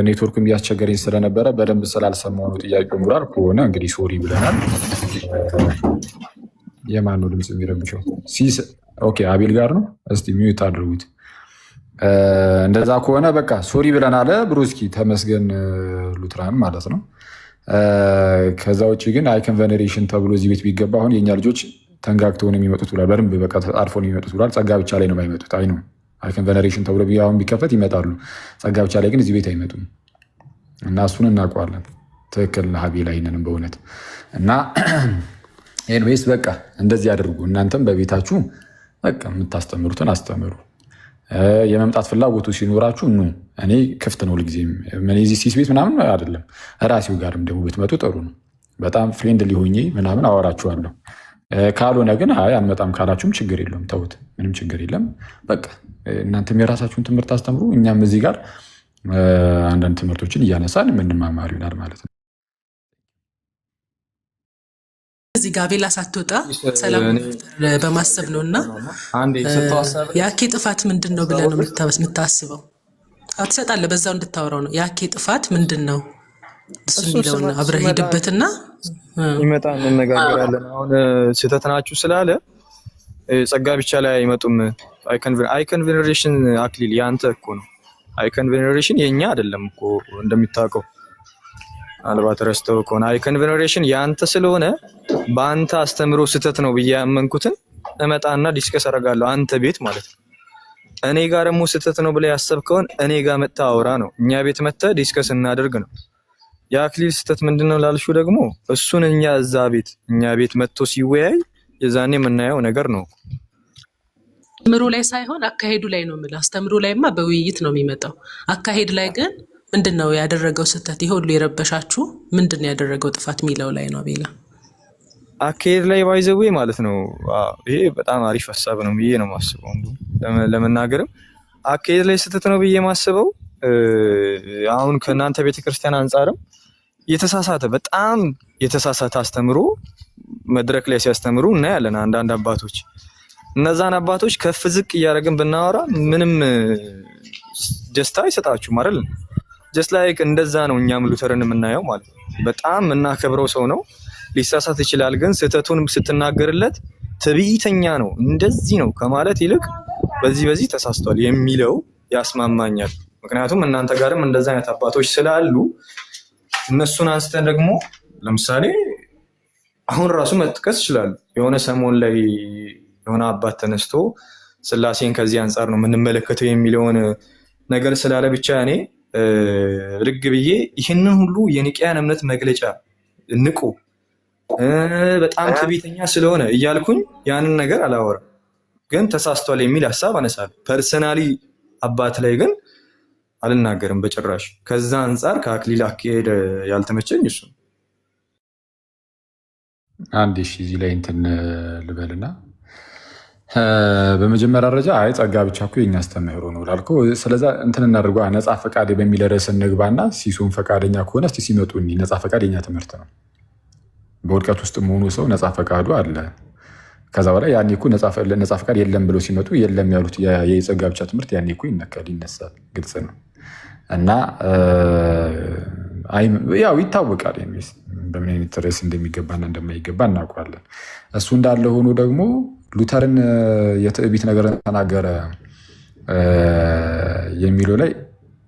ኔትወርክም እያስቸገረኝ ስለነበረ በደንብ ስላልሰማሁ ነው ጥያቄው ሙራል ከሆነ እንግዲህ ሶሪ ብለናል። የማን ነው ድምፅ የሚረብሸው? ኦኬ አቤል ጋር ነው። እስቲ ሚዩት አድርጉት። እንደዛ ከሆነ በቃ ሶሪ ብለናል። ብሩስኪ ተመስገን ሉትራን ማለት ነው። ከዛ ውጭ ግን አይከን ቬኔሬሽን ተብሎ እዚህ ቤት ቢገባ አሁን የእኛ ልጆች ተንጋግተው ነው የሚመጡት ብሏል። በደንብ በቃ አርፎ ነው የሚመጡት ብሏል። ጸጋ ብቻ ላይ ነው የማይመጡት። አይ ነው አይከን ቬኔሬሽን ተብሎ አሁን ቢከፈት ይመጣሉ። ጸጋ ብቻ ላይ ግን እዚህ ቤት አይመጡም እና እሱን እናውቀዋለን። ትክክል ሀቤል አይነንም በእውነት እና ኤንዌይስ በቃ እንደዚህ አድርጉ። እናንተም በቤታችሁ በቃ የምታስተምሩትን አስተምሩ። የመምጣት ፍላጎቱ ሲኖራችሁ ኑ። እኔ ክፍት ነው ሁልጊዜም። እዚህ ሲስ ቤት ምናምን አይደለም፣ ራሴው ጋርም ደግሞ ብትመጡ ጥሩ ነው። በጣም ፍሬንድሊ ሆኜ ምናምን አወራችኋለሁ። ካልሆነ ግን አይ አንመጣም ካላችሁም ችግር የለውም፣ ተውት፣ ምንም ችግር የለም። በቃ እናንተም የራሳችሁን ትምህርት አስተምሩ። እኛም እዚህ ጋር አንዳንድ ትምህርቶችን እያነሳን የምንማማር ይሆናል ማለት ነው። እዚህ ጋር ቤላ ሳትወጣ ሰላም በማሰብ ነው እና የአኬ ጥፋት ምንድን ነው ብለህ ነው የምታስበው? ትሰጣለህ፣ በዛው እንድታወራው ነው። የአኬ ጥፋት ምንድን ነው እሱ የሚለውን አብረህ ሄድበትና ይመጣ እንነጋገራለን። አሁን ስህተት ናችሁ ስላለ ጸጋ ብቻ ላይ አይመጡም። አይከን ቬኔሬሽን አክሊል የአንተ እኮ ነው። አይከን ቬኔሬሽን የእኛ አይደለም እኮ እንደሚታወቀው፣ ምናልባት ረስተው ከሆነ አይከን ቬኔሬሽን የአንተ ስለሆነ በአንተ አስተምሮ ስህተት ነው ብዬ ያመንኩትን እመጣና ዲስከስ አደርጋለሁ፣ አንተ ቤት ማለት ነው። እኔ ጋር ደግሞ ስህተት ነው ብለህ ያሰብከውን እኔ ጋር መጥተህ አውራ ነው። እኛ ቤት መጥተህ ዲስከስ እናደርግ ነው። የአክሊል ስህተት ምንድነው ላልሹ ደግሞ እሱን እኛ ቤት መጥቶ ሲወያይ የዛኔ የምናየው ነገር ነው። አስተምሮ ላይ ሳይሆን አካሄዱ ላይ ነው የምልህ። አስተምሮ ላይማ በውይይት ነው የሚመጣው። አካሄድ ላይ ግን ምንድን ነው ያደረገው ስህተት? ይሄ ሁሉ የረበሻችሁ ምንድን ነው ያደረገው ጥፋት የሚለው ላይ ነው። ቤላ አካሄድ ላይ ባይዘዌ ማለት ነው። ይሄ በጣም አሪፍ ሀሳብ ነው ብዬ ነው የማስበው። ለመናገርም አካሄድ ላይ ስህተት ነው ብዬ የማስበው አሁን ከእናንተ ቤተክርስቲያን አንጻርም በጣም የተሳሳተ አስተምሮ መድረክ ላይ ሲያስተምሩ እናያለን። አንዳንድ አባቶች እነዛን አባቶች ከፍ ዝቅ እያደረግን ብናወራ ምንም ደስታ አይሰጣችሁም አይደል? ጀስት ላይክ እንደዛ ነው እኛም ሉተርን የምናየው ማለት ነው። በጣም የምናከብረው ሰው ነው፣ ሊሳሳት ይችላል። ግን ስህተቱን ስትናገርለት ትዕቢተኛ ነው እንደዚህ ነው ከማለት ይልቅ በዚህ ተሳስቷል የሚለው ያስማማኛል። ምክንያቱም እናንተ ጋርም እንደዛ አይነት አባቶች ስላሉ እነሱን አንስተን ደግሞ ለምሳሌ አሁን ራሱ መጥቀስ ይችላል። የሆነ ሰሞን ላይ የሆነ አባት ተነስቶ ስላሴን ከዚህ አንጻር ነው የምንመለከተው የሚለውን ነገር ስላለ ብቻ እኔ ርግ ብዬ ይህንን ሁሉ የኒቅያን እምነት መግለጫ ንቁ በጣም ትዕቢተኛ ስለሆነ እያልኩኝ ያንን ነገር አላወራም። ግን ተሳስቷል የሚል ሀሳብ አነሳለሁ። ፐርሰናሊ አባት ላይ ግን አልናገርም በጭራሽ። ከዛ አንጻር ከአክሊል አካሄድ ያልተመቸኝ እሱ አንድ እዚህ ላይ እንትን ልበልና በመጀመሪያ ደረጃ አይ ጸጋ ብቻ እኮ የኛ አስተምህሮ ነው ላልከው፣ ስለዛ እንትን እናድርጓ። ነፃ ፈቃድ በሚል ርዕስ እንግባና ሲሱን ፈቃደኛ ከሆነ እስቲ ሲመጡ ነፃ ፈቃድ የኛ ትምህርት ነው። በውድቀት ውስጥ መሆኑ ሰው ነፃ ፈቃዱ አለ። ከዛ በኋላ ያኔ እኮ ነፃ ፈቃድ የለም ብለው ሲመጡ የለም ያሉት የጸጋ ብቻ ትምህርት ያኔ እኮ ይነሳል። ግልጽ ነው እና ያው ይታወቃል በምን አይነት ርዕስ እንደሚገባና እንደማይገባ እናውቃለን። እሱ እንዳለ ሆኖ ደግሞ ሉተርን የትዕቢት ነገር ተናገረ የሚለው ላይ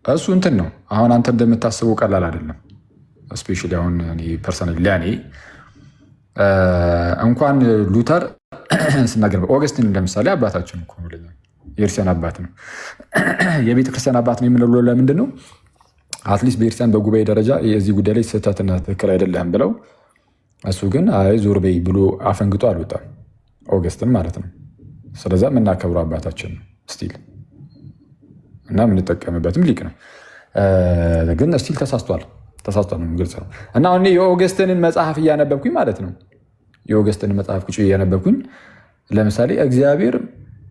እሱ እንትን ነው። አሁን አንተ እንደምታስበው ቀላል አይደለም። እስፔሻሊ አሁን ፐርሰናሊ ለእኔ እንኳን ሉተር ስናገር ኦገስቲን ለምሳሌ አባታችን እኮ ነው፣ የክርስቲያን አባት ነው፣ የቤተክርስቲያን አባት ነው የምንለው ለምንድን ነው? አትሊስት ቤተክርስቲያን በጉባኤ ደረጃ የዚህ ጉዳይ ላይ ስህተትና ትክክል አይደለም ብለው፣ እሱ ግን አይ ዞር በይ ብሎ አፈንግጦ አልወጣም። ኦገስትን ማለት ነው። ስለዛ የምናከብረው አባታችን ነው ስቲል እና የምንጠቀምበትም ሊቅ ነው። ግን ስቲል ተሳስቷል ነው፣ ግልጽ ነው። እና አሁን የኦገስትንን መጽሐፍ እያነበብኩኝ ማለት ነው፣ የኦገስትንን መጽሐፍ ቁጭ እያነበብኩኝ ለምሳሌ እግዚአብሔር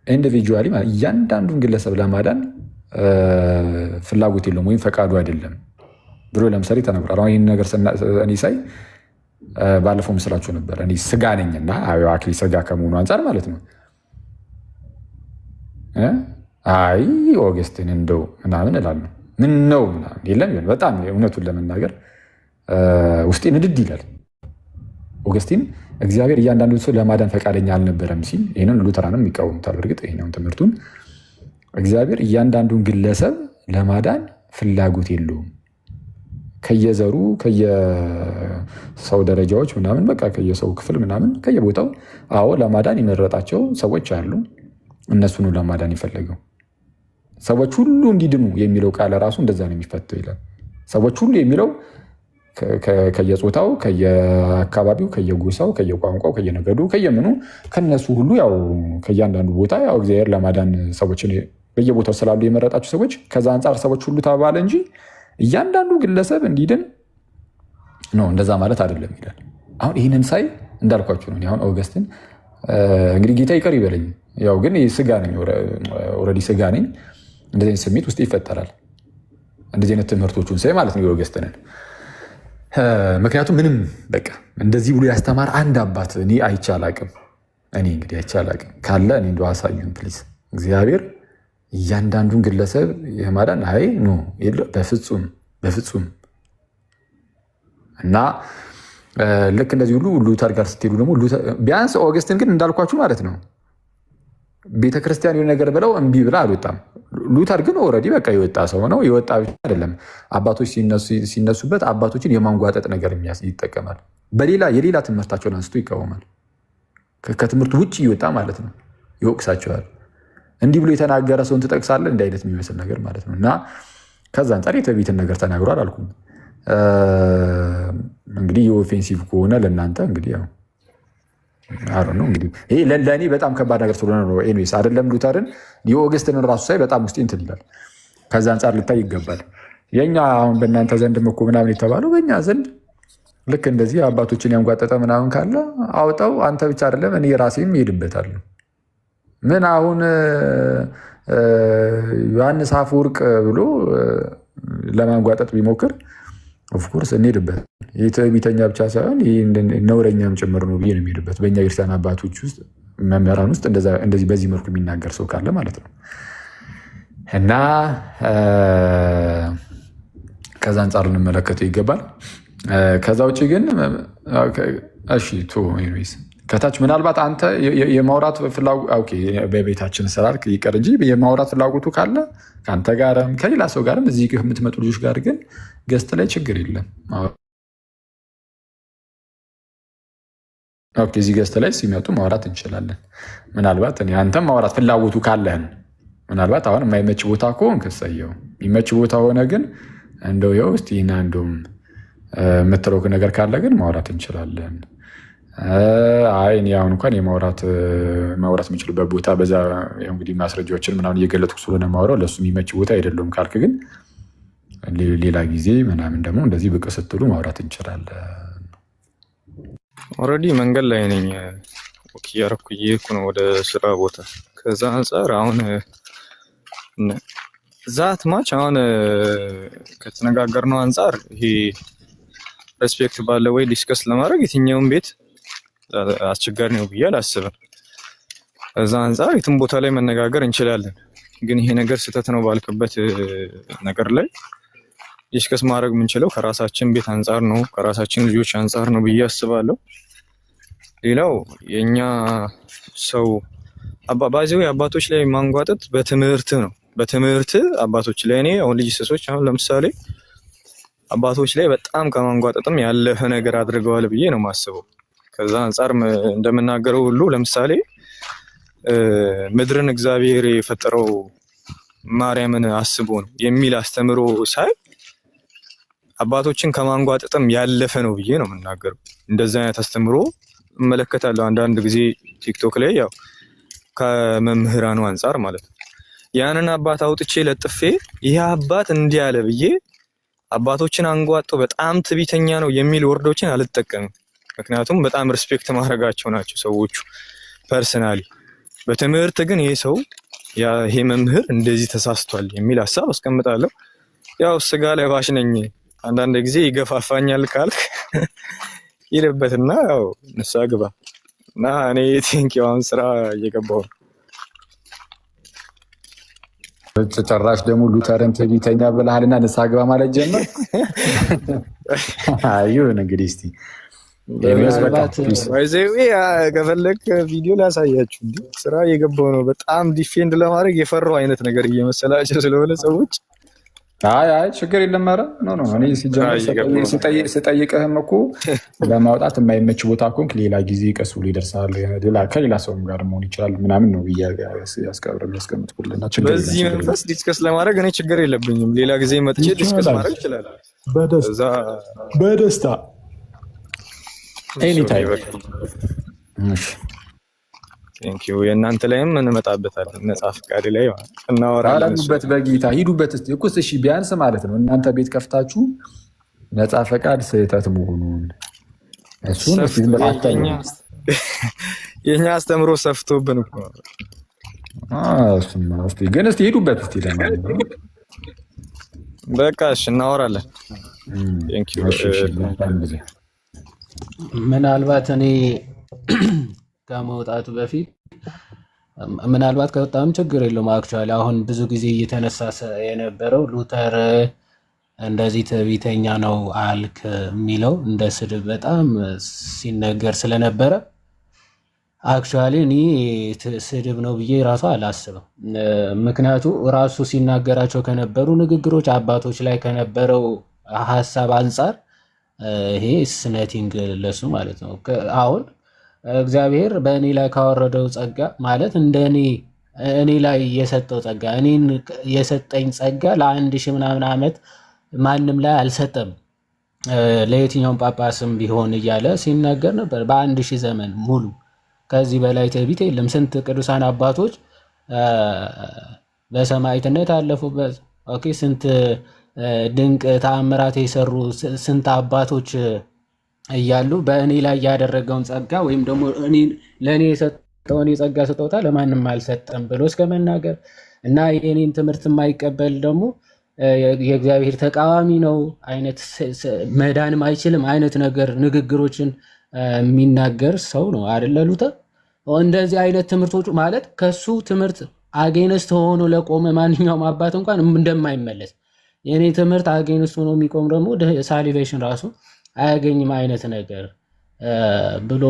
ኢንዲቪጁዋሊ እያንዳንዱን ግለሰብ ለማዳን ፍላጎት የለውም ወይም ፈቃዱ አይደለም ብሎ ለምሳሌ ተነግሯል። አሁን ይህን ነገር እኔ ሳይ ባለፈው ምስላችሁ ነበር። እኔ ስጋ ነኝና አክሊል ስጋ ከመሆኑ አንጻር ማለት ነው። አይ ኦገስቲን እንደው ምናምን እላለሁ። ምን ነው ምናምን የለም ይሆን በጣም እውነቱን ለመናገር ውስጤ ንድድ ይላል። ኦገስቲን እግዚአብሔር እያንዳንዱን ሰው ለማዳን ፈቃደኛ አልነበረም ሲል ይህንን ሉተራንም ይቃወሙታል። እርግጥ ይሄኛውን ትምህርቱን እግዚአብሔር እያንዳንዱን ግለሰብ ለማዳን ፍላጎት የለውም። ከየዘሩ ከየሰው ደረጃዎች ምናምን በቃ ከየሰው ክፍል ምናምን ከየቦታው አዎ ለማዳን የመረጣቸው ሰዎች አሉ። እነሱን ለማዳን የፈለገው ሰዎች ሁሉ እንዲድኑ የሚለው ቃል ራሱ እንደዛ ነው የሚፈተው ይላል። ሰዎች ሁሉ የሚለው ከየጾታው፣ ከየአካባቢው፣ ከየጎሳው፣ ከየቋንቋው፣ ከየነገዱ፣ ከየምኑ ከነሱ ሁሉ ያው ከእያንዳንዱ ቦታ ያው እግዚአብሔር ለማዳን ሰዎችን በየቦታው ስላሉ የመረጣቸው ሰዎች ከዛ አንጻር ሰዎች ሁሉ ተባለ እንጂ እያንዳንዱ ግለሰብ እንዲድን ነው እንደዛ ማለት አይደለም ይላል። አሁን ይህንን ሳይ እንዳልኳቸው ነው። አሁን ኦገስትን እንግዲህ ጌታ ይቅር ይበለኝ፣ ያው ግን ስጋ ነኝ፣ ኦልሬዲ ስጋ ነኝ። እንደዚህ አይነት ስሜት ውስጥ ይፈጠራል እንደዚህ አይነት ትምህርቶቹን ሳይ ማለት ነው የኦገስትንን። ምክንያቱም ምንም በቃ እንደዚህ ብሎ ያስተማር አንድ አባት እኔ አይቼ አላቅም። እኔ እንግዲህ አይቼ አላቅም። ካለ እኔ እንደው አሳዩን ፕሊዝ። እግዚአብሔር እያንዳንዱን ግለሰብ የማዳን አይ ኖ በፍጹም በፍጹም። እና ልክ እንደዚህ ሁሉ ሉተር ጋር ስትሄዱ ደግሞ ቢያንስ ኦገስትን ግን እንዳልኳችሁ ማለት ነው ቤተክርስቲያን የሆነ ነገር ብለው እምቢ ብላ አልወጣም። ሉተር ግን ኦልሬዲ በቃ የወጣ ሰው ነው። የወጣ ብቻ አይደለም፣ አባቶች ሲነሱበት አባቶችን የማንጓጠጥ ነገር ይጠቀማል። የሌላ ትምህርታቸውን አንስቶ ይቃወማል። ከትምህርቱ ውጭ ይወጣ ማለት ነው፣ ይወቅሳቸዋል። እንዲህ ብሎ የተናገረ ሰውን ትጠቅሳለህ፣ እንዲህ አይነት የሚመስል ነገር ማለት ነው። እና ከዛ አንጻር የትዕቢትን ነገር ተናግሯል አልኩም። እንግዲህ የኦፌንሲቭ ከሆነ ለእናንተ እንግዲህ ያው ነው እንግዲህ ይሄ ለእኔ በጣም ከባድ ነገር ስለሆነ ነው። ኤኒዌይስ አይደለም ሉተርን የኦገስትን ራሱ ሳይ በጣም ውስጤ እንትን ይላል። ከዛ አንጻር ልታይ ይገባል። የኛ አሁን በእናንተ ዘንድ እኮ ምናምን የተባለው በእኛ ዘንድ ልክ እንደዚህ አባቶችን ያንጓጠጠ ምናምን ካለ አውጣው፣ አንተ ብቻ አይደለም እኔ ራሴም ይሄድበታለሁ። ምን አሁን ዮሐንስ አፈወርቅ ብሎ ለማንጓጠጥ ቢሞክር ኦፍኮርስ እንሄድበት። ይህ ትዕቢተኛ ብቻ ሳይሆን ነውረኛም ጭምር ነው ብዬ ነው የሚሄድበት። በእኛ ክርስቲያን አባቶች ውስጥ መምህራን ውስጥ እንደዚህ በዚህ መልኩ የሚናገር ሰው ካለ ማለት ነው። እና ከዛ አንጻር ልንመለከተው ይገባል። ከዛ ውጭ ግን እሺ ቶስ ከታች ምናልባት አንተ የማውራት ፍላጎት በቤታችን ስላልክ ይቀር እንጂ የማውራት ፍላጎቱ ካለ ከአንተ ጋርም ከሌላ ሰው ጋርም እዚህ የምትመጡ ልጆች ጋር ግን ገስት ላይ ችግር የለም። እዚህ ገስት ላይ ሲመጡ ማውራት እንችላለን። ምናልባት አንተም ማውራት ፍላጎቱ ካለህን ምናልባት አሁን የማይመች ቦታ ከሆንክ እሰየው። የሚመች ቦታ ሆነ ግን እንደው የውስጥ ይህን አንዱም የምትለው ነገር ካለ ግን ማውራት እንችላለን። አይ እኔ አሁን እንኳን ማውራት የምችልበት ቦታ በዛ እንግዲህ ማስረጃዎችን ምናምን እየገለጥኩ ስለሆነ ማውራው ለእሱ የሚመች ቦታ አይደለም ካልክ ግን ሌላ ጊዜ ምናምን ደግሞ እንደዚህ ብቅ ስትሉ ማውራት እንችላለን። ኦልሬዲ መንገድ ላይ ነኝ፣ ወክ እያደረኩ እየሄድኩ ነው ወደ ስራ ቦታ። ከዛ አንጻር አሁን ዛት ማች አሁን ከተነጋገርነው አንጻር ይሄ ሬስፔክት ባለ ወይ ዲስከስ ለማድረግ የትኛውን ቤት አስቸጋሪ ነው ብዬ አላስብም። ከዛ አንጻር የትም ቦታ ላይ መነጋገር እንችላለን። ግን ይሄ ነገር ስህተት ነው ባልክበት ነገር ላይ ዲስከስ ማድረግ የምንችለው ከራሳችን ቤት አንጻር ነው፣ ከራሳችን ልጆች አንጻር ነው ብዬ አስባለሁ። ሌላው የኛ ሰው ባይዘው አባቶች ላይ ማንጓጠጥ በትምህርት ነው። በትምህርት አባቶች ላይ እኔ አሁን ልጅ ሰሶች አሁን ለምሳሌ አባቶች ላይ በጣም ከማንጓጠጥም ያለፈ ነገር አድርገዋል ብዬ ነው የማስበው። ከዛ አንጻር እንደምናገረው ሁሉ ለምሳሌ ምድርን እግዚአብሔር የፈጠረው ማርያምን አስቦ ነው የሚል አስተምሮ ሳይ አባቶችን ከማንጓጠጥም ያለፈ ነው ብዬ ነው የምናገረው። እንደዛ አይነት አስተምሮ እመለከታለሁ አንዳንድ ጊዜ ቲክቶክ ላይ ያው ከመምህራኑ አንጻር ማለት ነው። ያንን አባት አውጥቼ ለጥፌ ይህ አባት እንዲህ አለ ብዬ አባቶችን አንጓጦ በጣም ትዕቢተኛ ነው የሚል ወርዶችን አልጠቀምም። ምክንያቱም በጣም ሪስፔክት ማድረጋቸው ናቸው ሰዎቹ ፐርሰናሊ። በትምህርት ግን ይሄ ሰው ይሄ መምህር እንደዚህ ተሳስቷል የሚል ሀሳብ አስቀምጣለሁ። ያው ስጋ ለባሽ ነኝ፣ አንዳንድ ጊዜ ይገፋፋኛል ካልክ ይልበትና ያው ንስሓ ግባ እና እኔ ቴንኪው አሁን ስራ እየገባሁ ነው። ጭራሽ ደግሞ ሉተርን ትዕቢተኛ ብለሃልና ንስሓ ግባ ማለት ጀመር። ይሁን እንግዲህ እስኪ ከፈለግ ቪዲዮ ላሳያችሁ። ስራ እየገባሁ ነው። በጣም ዲፌንድ ለማድረግ የፈራው አይነት ነገር እየመሰላቸው ስለሆነ ሰዎች አይ ችግር የለም። ኧረ እኔ ሲጀምር ስጠይቅህም እኮ ለማውጣት የማይመች ቦታ ኮንክ ሌላ ጊዜ ቀስ ብሎ ይደርሳል። ከሌላ ሰውም ጋር መሆን ይችላል ምናምን ነው ያስቀምጥኩልና በዚህ መንፈስ ዲስከስ ለማድረግ እኔ ችግር የለብኝም። ሌላ ጊዜ መጥቼ ዲስከስ ማድረግ ይችላል በደስታ ኤኒታይም። ቴንኪው። የእናንተ ላይም እንመጣበታለን። ነፃ ፈቃድ ላይ እናወራለን። በጌታ ሂዱበት እስኪ እኮ እሺ፣ ቢያንስ ማለት ነው እናንተ ቤት ከፍታችሁ ነፃ ፈቃድ ስህተት መሆኑን እሱን የኛ አስተምሮ ሰፍቶብን እኮ ግን እስኪ ሂዱበት እስኪ። ለማንኛውም በቃ እሺ፣ እናወራለን። ምናልባት እኔ ከመውጣቱ በፊት ምናልባት ከወጣም ችግር የለውም። አክቹዋሊ አሁን ብዙ ጊዜ እየተነሳ የነበረው ሉተር እንደዚህ ትዕቢተኛ ነው አልክ የሚለው እንደ ስድብ በጣም ሲነገር ስለነበረ አክቹዋሊ እኔ ስድብ ነው ብዬ ራሱ አላስብም። ምክንያቱ ራሱ ሲናገራቸው ከነበሩ ንግግሮች አባቶች ላይ ከነበረው ሀሳብ አንጻር ይሄ ስነቲንግ ለሱ ማለት ነው። አሁን እግዚአብሔር በእኔ ላይ ካወረደው ጸጋ ማለት እንደ እኔ ላይ የሰጠው ጸጋ እኔን የሰጠኝ ጸጋ ለ1000 ምናምን ዓመት ማንም ላይ አልሰጠም፣ ለየትኛውም ጳጳስም ቢሆን እያለ ሲናገር ነበር። በ1000 ዘመን ሙሉ ከዚህ በላይ ትዕቢት የለም። ስንት ቅዱሳን አባቶች በሰማዕትነት አለፉበት። ኦኬ፣ ስንት ድንቅ ተአምራት የሰሩ ስንት አባቶች እያሉ በእኔ ላይ ያደረገውን ጸጋ ወይም ደግሞ ለእኔ የሰጠውን የጸጋ ስጦታ ለማንም አልሰጠም ብሎ እስከ መናገር እና የኔን ትምህርት የማይቀበል ደግሞ የእግዚአብሔር ተቃዋሚ ነው አይነት መዳንም አይችልም አይነት ንግግሮችን የሚናገር ሰው ነው አይደለ ሉተር? እንደዚህ አይነት ትምህርቶች ማለት ከሱ ትምህርት አጌንስት ሆኖ ለቆመ ማንኛውም አባት እንኳን እንደማይመለስ የኔ ትምህርት አጌንስት ሆኖ የሚቆም ደግሞ ሳሊቬሽን ራሱ አያገኝም አይነት ነገር ብሎ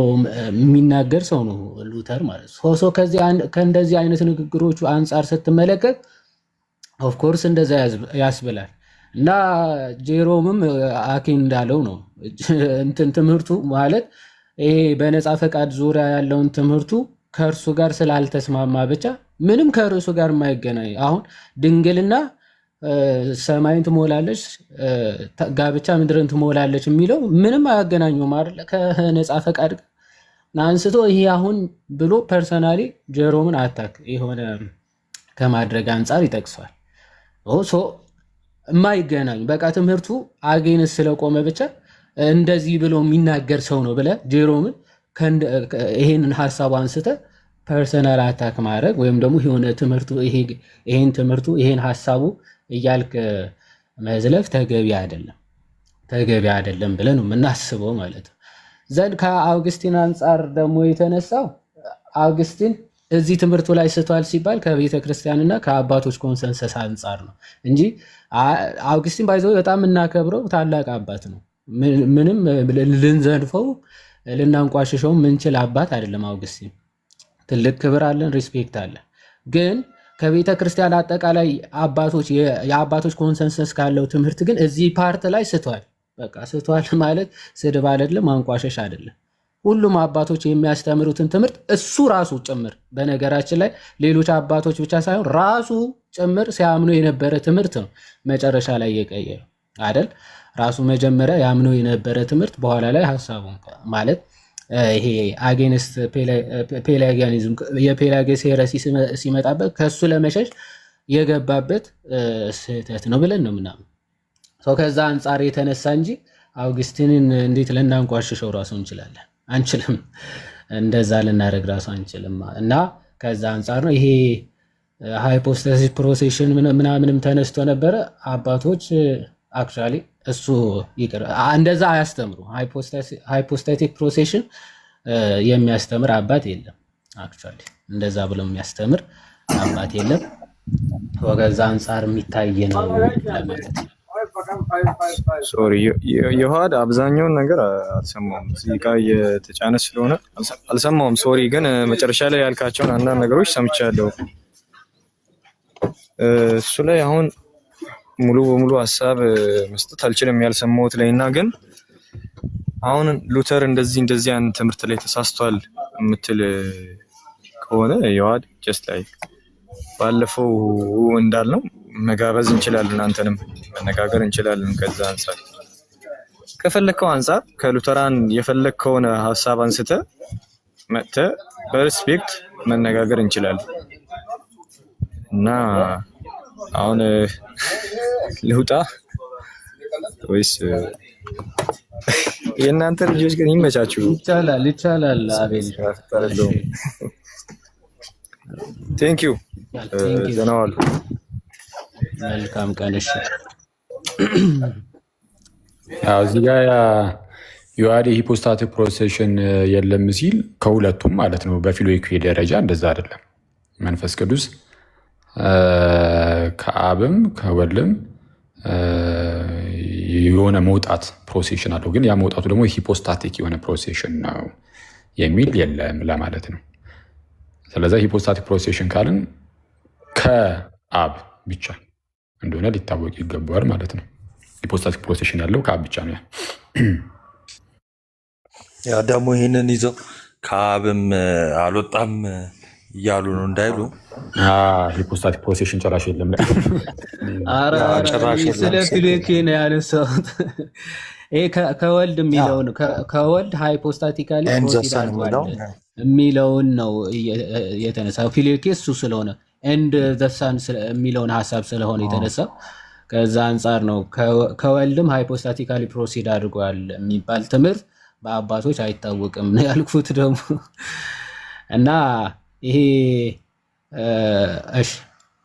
የሚናገር ሰው ነው ሉተር ማለት ነው። ከእንደዚህ አይነት ንግግሮቹ አንጻር ስትመለከት ኦፍኮርስ እንደዛ ያስብላል። እና ጄሮምም አኪን እንዳለው ነው እንትን ትምህርቱ ማለት ይሄ በነፃ ፈቃድ ዙሪያ ያለውን ትምህርቱ ከእርሱ ጋር ስላልተስማማ ብቻ ምንም ከርዕሱ ጋር የማይገናኝ አሁን ድንግልና ሰማይን ትሞላለች፣ ጋብቻ ምድርን ትሞላለች የሚለው ምንም አያገናኘውም አይደለ? ከነፃ ፈቃድ አንስቶ ይሄ አሁን ብሎ ፐርሰናሊ ጀሮምን አታክ የሆነ ከማድረግ አንጻር ይጠቅሷል። የማይገናኝ በቃ ትምህርቱ አጌንስ ስለቆመ ብቻ እንደዚህ ብሎ የሚናገር ሰው ነው ብለህ ጄሮምን ይሄንን ሀሳብ አንስተ ፐርሰናል አታክ ማድረግ ወይም ደግሞ የሆነ ትምህርቱ ይሄን ሀሳቡ እያልክ መዝለፍ ተገቢ አይደለም ብለን ነው የምናስበው ማለት ነው። ዘንድ ከአውግስቲን አንጻር ደግሞ የተነሳው አውግስቲን እዚህ ትምህርቱ ላይ ስቷል ሲባል ከቤተ ክርስቲያንና ከአባቶች ኮንሰንሰስ አንጻር ነው እንጂ አውግስቲን ባይዘው በጣም የምናከብረው ታላቅ አባት ነው። ምንም ልንዘንፈው ልናንቋሽሸው ምንችል አባት አይደለም። አውግስቲን ትልቅ ክብር አለን፣ ሪስፔክት አለን። ግን ከቤተ ክርስቲያን አጠቃላይ የአባቶች ኮንሰንሰስ ካለው ትምህርት ግን እዚህ ፓርት ላይ ስቷል። በቃ ስቷል ማለት ስድብ አይደለም፣ ማንቋሸሽ አይደለም። ሁሉም አባቶች የሚያስተምሩትን ትምህርት እሱ ራሱ ጭምር በነገራችን ላይ ሌሎች አባቶች ብቻ ሳይሆን ራሱ ጭምር ሲያምኑ የነበረ ትምህርት ነው መጨረሻ ላይ የቀየረው አይደል? ራሱ መጀመሪያ ያምነው የነበረ ትምህርት በኋላ ላይ ሀሳቡን ማለት ይሄ አጌንስት ፔላጊያኒዝም የፔላጊየስ ሄረሲ ሲመጣበት ከሱ ለመሸሽ የገባበት ስህተት ነው ብለን ነው ምናምን ሰው ከዛ አንጻር የተነሳ እንጂ አውግስቲንን እንዴት ልናንቋሽሸው ራሱ እንችላለን? አንችልም። እንደዛ ልናደርግ ራሱ አንችልም። እና ከዛ አንጻር ነው ይሄ ሃይፖስታሲስ ፕሮሴሽን ምናምንም ተነስቶ ነበረ። አባቶች አክቹዋሊ እሱ ይቅር እንደዛ አያስተምሩ። ሃይፖስታቲክ ፕሮሴሽን የሚያስተምር አባት የለም። አክቹዋሊ እንደዛ ብሎ የሚያስተምር አባት የለም። ከዛ አንጻር የሚታይ ነው ለማለት ነው። ሶሪ የውሃድ አብዛኛውን ነገር አልሰማውም። እዚህ ጋ እየተጫነ ስለሆነ አልሰማውም። ሶሪ ግን መጨረሻ ላይ ያልካቸውን አንዳንድ ነገሮች ሰምቻለሁ። እሱ ላይ አሁን ሙሉ በሙሉ ሀሳብ መስጠት አልችልም ያልሰማሁት ላይ እና ግን አሁን ሉተር እንደዚህ ያን ትምህርት ላይ ተሳስቷል የምትል ከሆነ የውሃድ ጀስት ላይ ባለፈው እንዳልነው መጋበዝ እንችላለን፣ አንተንም መነጋገር እንችላለን። ከዛ አንፃር ከፈለከው አንፃር ከሉተራን የፈለከውን ሀሳብ አንስተ መጥተ በሪስፔክት መነጋገር እንችላለን እና አሁን ልውጣ ወይስ የእናንተ ልጆች ግን ይመቻችሁ? ይቻላል። አቤል ቴንክ ዩ ዘናዋል። መልካም ቀን። እሺ እዚህ ጋ የዋዴ ሂፖስታቲክ ፕሮሴሽን የለም ሲል ከሁለቱም ማለት ነው። በፊሎይኩ ደረጃ እንደዛ አይደለም። መንፈስ ቅዱስ ከአብም ከወልድም የሆነ መውጣት ፕሮሴሽን አለው፣ ግን ያ መውጣቱ ደግሞ ሂፖስታቲክ የሆነ ፕሮሴሽን ነው የሚል የለም ለማለት ነው። ስለዚህ ሂፖስታቲክ ፕሮሴሽን ካልን ከአብ ብቻ እንደሆነ ሊታወቅ ይገባዋል ማለት ነው። ሂፖስታቲክ ፕሮሴሽን ያለው ከአብ ብቻ ነው። ያ ደግሞ ይህንን ይዘው ከአብም አልወጣም እያሉ ነው እንዳይሉ ሂፖስታቲክ ፕሮሴሽን ጭራሽ የለም። ስለ ፊሎኬ ነው ያነሳሁት። ይሄ ከወልድ የሚለውን ከወልድ ሃይፖስታቲካሊ የሚለውን ነው የተነሳው። ፊሎኬ እሱ ስለሆነ ኤንድ ዘሳን የሚለውን ሀሳብ ስለሆነ የተነሳው ከዛ አንጻር ነው። ከወልድም ሃይፖስታቲካሊ ፕሮሲድ አድርጓል የሚባል ትምህርት በአባቶች አይታወቅም ነው ያልኩት ደግሞ እና ይሄ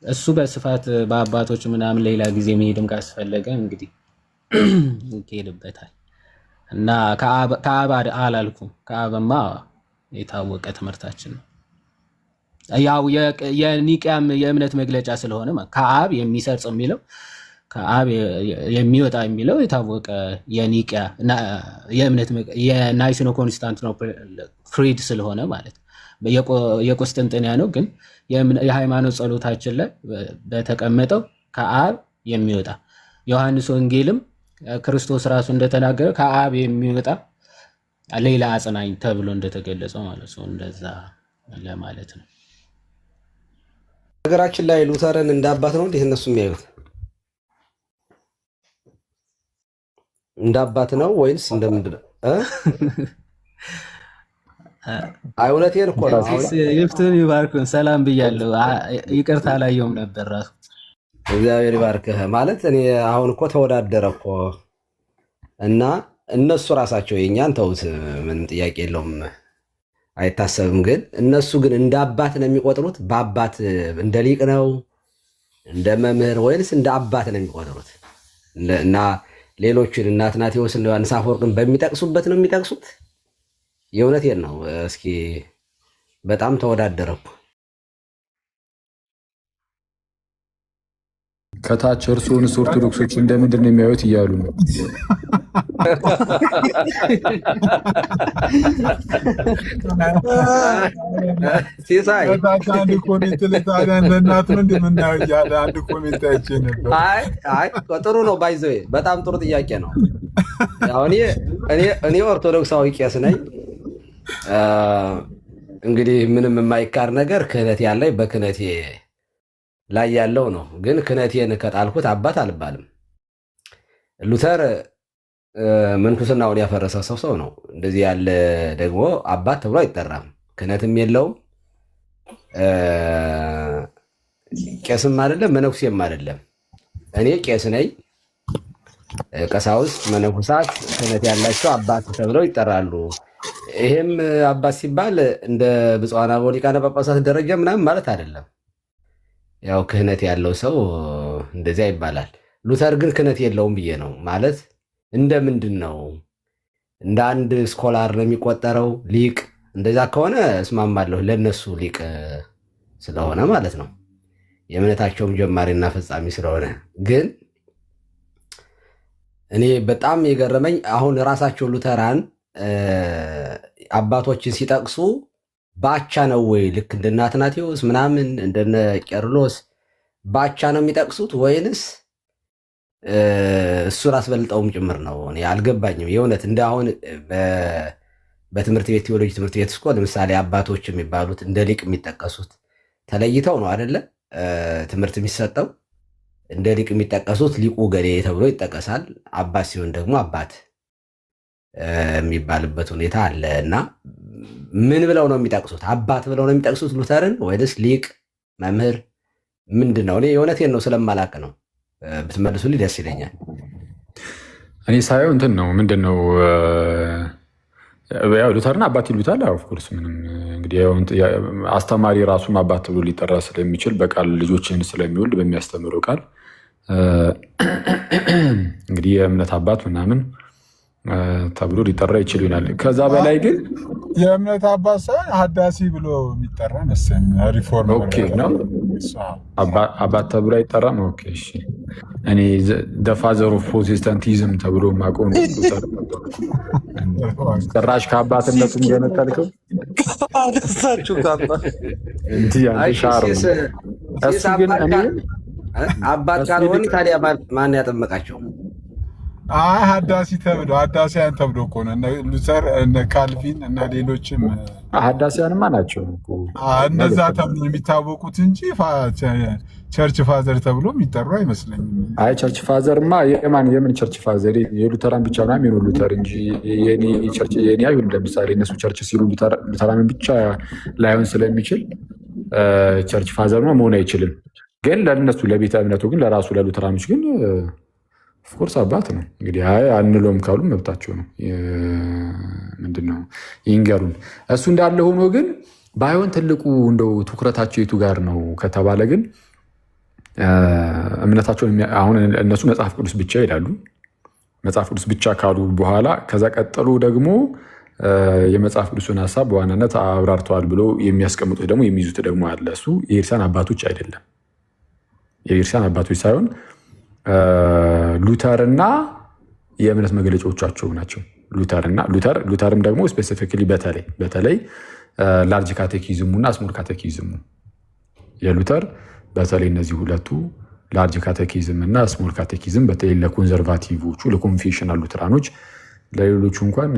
እሱ በስፋት በአባቶች ምናምን ሌላ ጊዜ መሄድም ካስፈለገ እንግዲህ ይሄድበታል እና ከአብ አላልኩም። ከአብማ የታወቀ ትምህርታችን ነው። ያው የኒቅያም የእምነት መግለጫ ስለሆነ ከአብ የሚሰርጽ የሚለው ከአብ የሚወጣ የሚለው የታወቀ የኒቅያ የእምነት የናይሲኖ ኮንስታንቲኖፕል ክሪድ ስለሆነ ማለት የቁስጥንጥንያ ነው። ግን የሃይማኖት ጸሎታችን ላይ በተቀመጠው ከአብ የሚወጣ ዮሐንስ ወንጌልም ክርስቶስ ራሱ እንደተናገረ ከአብ የሚወጣ ሌላ አጽናኝ ተብሎ እንደተገለጸው ማለት ነው። እንደዛ ለማለት ነው። ነገራችን ላይ ሉተርን እንዳባት ነው እንዴት እነሱ የሚያዩት? እንዳባት ነው ወይስ እንደምንድን ነው? አይ እውነቴን እኮ ነው። ይፍቱን ይባርኩን። ሰላም ብያለሁ። ይቅርታ አላየሁም ነበር ራሱ። እግዚአብሔር ይባርክህ። ማለት እኔ አሁን እኮ ተወዳደረ እኮ እና እነሱ ራሳቸው የኛን ተውት፣ ምንም ጥያቄ የለውም፣ አይታሰብም። ግን እነሱ ግን እንደ አባት ነው የሚቆጥሩት። በአባት እንደ ሊቅ ነው እንደ መምህር ወይንስ እንደ አባት ነው የሚቆጥሩት? እና ሌሎችን እነ አትናቴዎስን ዮሐንስ አፈወርቅን በሚጠቅሱበት ነው የሚጠቅሱት? የእውነቴን ነው። እስኪ በጣም ተወዳደረ እኮ። ከታች እርስዎንስ ኦርቶዶክሶች እንደምንድን ነው የሚያዩት እያሉ ነው። ሲሳይ አንድ ኮሜንት ለታዲያ እንደናት ነው እንደምናየው እያለ አንድ ኮሜንት አይቼ ነበር። አይ ጥሩ ነው። ባይዘው በጣም ጥሩ ጥያቄ ነው። ያው እኔ ኦርቶዶክሳዊ ቄስ ነኝ። እንግዲህ ምንም የማይካር ነገር ክህነት ያለኝ በክህነቴ ላይ ያለው ነው። ግን ክህነቴን ከጣልኩት አባት አልባልም። ሉተር ምንኩስናውን ያፈረሰ ሰው ነው። እንደዚህ ያለ ደግሞ አባት ተብሎ አይጠራም። ክህነትም የለውም፣ ቄስም አይደለም፣ መነኩሴም አይደለም። እኔ ቄስ ነኝ። ቀሳውስት፣ መነኩሳት ክህነት ያላቸው አባት ተብለው ይጠራሉ። ይሄም አባት ሲባል እንደ ብፁዓን አበው ሊቃነ ጳጳሳት ደረጃ ምናምን ማለት አይደለም። ያው ክህነት ያለው ሰው እንደዚያ ይባላል። ሉተር ግን ክህነት የለውም ብዬ ነው ማለት። እንደ ምንድን ነው እንደ አንድ ስኮላር ነው የሚቆጠረው ሊቅ። እንደዛ ከሆነ እስማማለሁ፣ ለነሱ ሊቅ ስለሆነ ማለት ነው፣ የእምነታቸውም ጀማሪና ፈጻሚ ስለሆነ። ግን እኔ በጣም የገረመኝ አሁን ራሳቸው ሉተራን አባቶችን ሲጠቅሱ ባቻ ነው ወይ ልክ እንደነ አትናቴዎስ ምናምን እንደነ ቄርሎስ ባቻ ነው የሚጠቅሱት ወይንስ እሱን አስበልጠውም ጭምር ነው? እኔ አልገባኝም የእውነት። እንደ አሁን በትምህርት ቤት ቴዎሎጂ ትምህርት ቤት እስኮ ለምሳሌ አባቶች የሚባሉት እንደ ሊቅ የሚጠቀሱት ተለይተው ነው አይደለ? ትምህርት የሚሰጠው እንደ ሊቅ የሚጠቀሱት ሊቁ ገሌ ተብሎ ይጠቀሳል። አባት ሲሆን ደግሞ አባት የሚባልበት ሁኔታ አለ። እና ምን ብለው ነው የሚጠቅሱት? አባት ብለው ነው የሚጠቅሱት ሉተርን ወይስ ሊቅ መምህር ምንድን ነው? እኔ የእውነቴን ነው ስለማላቅ ነው። ብትመልሱልኝ ደስ ይለኛል። እኔ ሳየው እንትን ነው ምንድን ነው ያው ሉተርን አባት ይሉታል። ኦፍኮርስ ምንም እንግዲህ አስተማሪ ራሱም አባት ተብሎ ሊጠራ ስለሚችል በቃል ልጆችን ስለሚወልድ በሚያስተምረው ቃል እንግዲህ የእምነት አባት ምናምን ተብሎ ሊጠራ ይችል ይሆናል። ከዛ በላይ ግን የእምነት አባት ሳይሆን ሀዳሲ ብሎ የሚጠራ መሰለኝ። ሪፎርም ነው አባት ተብሎ አይጠራም። ኦኬ እሺ። እኔ ፋዘር ኦፍ ፕሮቴስታንቲዝም ተብሎ ማቆም ጭራሽ ከአባትነቱም ገነጠልከው አባት ካልሆን ታዲያ ማን ያጠመቃቸው? ሀዳሲ ተብሎ ሀዳሲያን ተብሎ እኮ ነው። ሉተር እነ ካልቪን እና ሌሎችም ሀዳሲያንማ ናቸው እነዛ ተብሎ የሚታወቁት እንጂ ቸርች ፋዘር ተብሎ የሚጠሩ አይመስለኝም። አይ ቸርች ፋዘርማ የምን ቸርች ፋዘር? የሉተራን ብቻ ነው የሚሆኑ ሉተር እንጂ የኔ አይሁን። ለምሳሌ እነሱ ቸርች ሲሉ ሉተራንን ብቻ ላይሆን ስለሚችል ቸርች ፋዘር መሆን አይችልም። ግን ለእነሱ ለቤተ እምነቱ ግን ለራሱ ለሉተራኖች ግን ኦፍኮርስ አባት ነው። እንግዲህ አይ አንለውም ካሉ መብታቸው ነው። ምንድነው ይንገሩን። እሱ እንዳለ ሆኖ ግን ባይሆን ትልቁ እንደው ትኩረታቸው የቱ ጋር ነው ከተባለ ግን እምነታቸውን አሁን እነሱ መጽሐፍ ቅዱስ ብቻ ይላሉ። መጽሐፍ ቅዱስ ብቻ ካሉ በኋላ ከዛ ቀጠሉ ደግሞ የመጽሐፍ ቅዱስን ሀሳብ በዋናነት አብራርተዋል ብሎ የሚያስቀምጡት ደግሞ የሚይዙት ደግሞ አለ። እሱ የቤተክርስቲያን አባቶች አይደለም። የቤተክርስቲያን አባቶች ሳይሆን ሉተርና የእምነት መግለጫዎቻቸው ናቸው። ሉተርም ደግሞ ስፔሲፊካሊ በተለይ ላርጅ ካቴኪዝሙ እና ስሞል ካቴኪዝሙ የሉተር በተለይ እነዚህ ሁለቱ ላርጅ ካቴኪዝም እና ስሞል ካቴኪዝም በተለይ ለኮንዘርቫቲቮቹ ለኮንፌሽናል ሉተራኖች፣ ለሌሎቹ እንኳን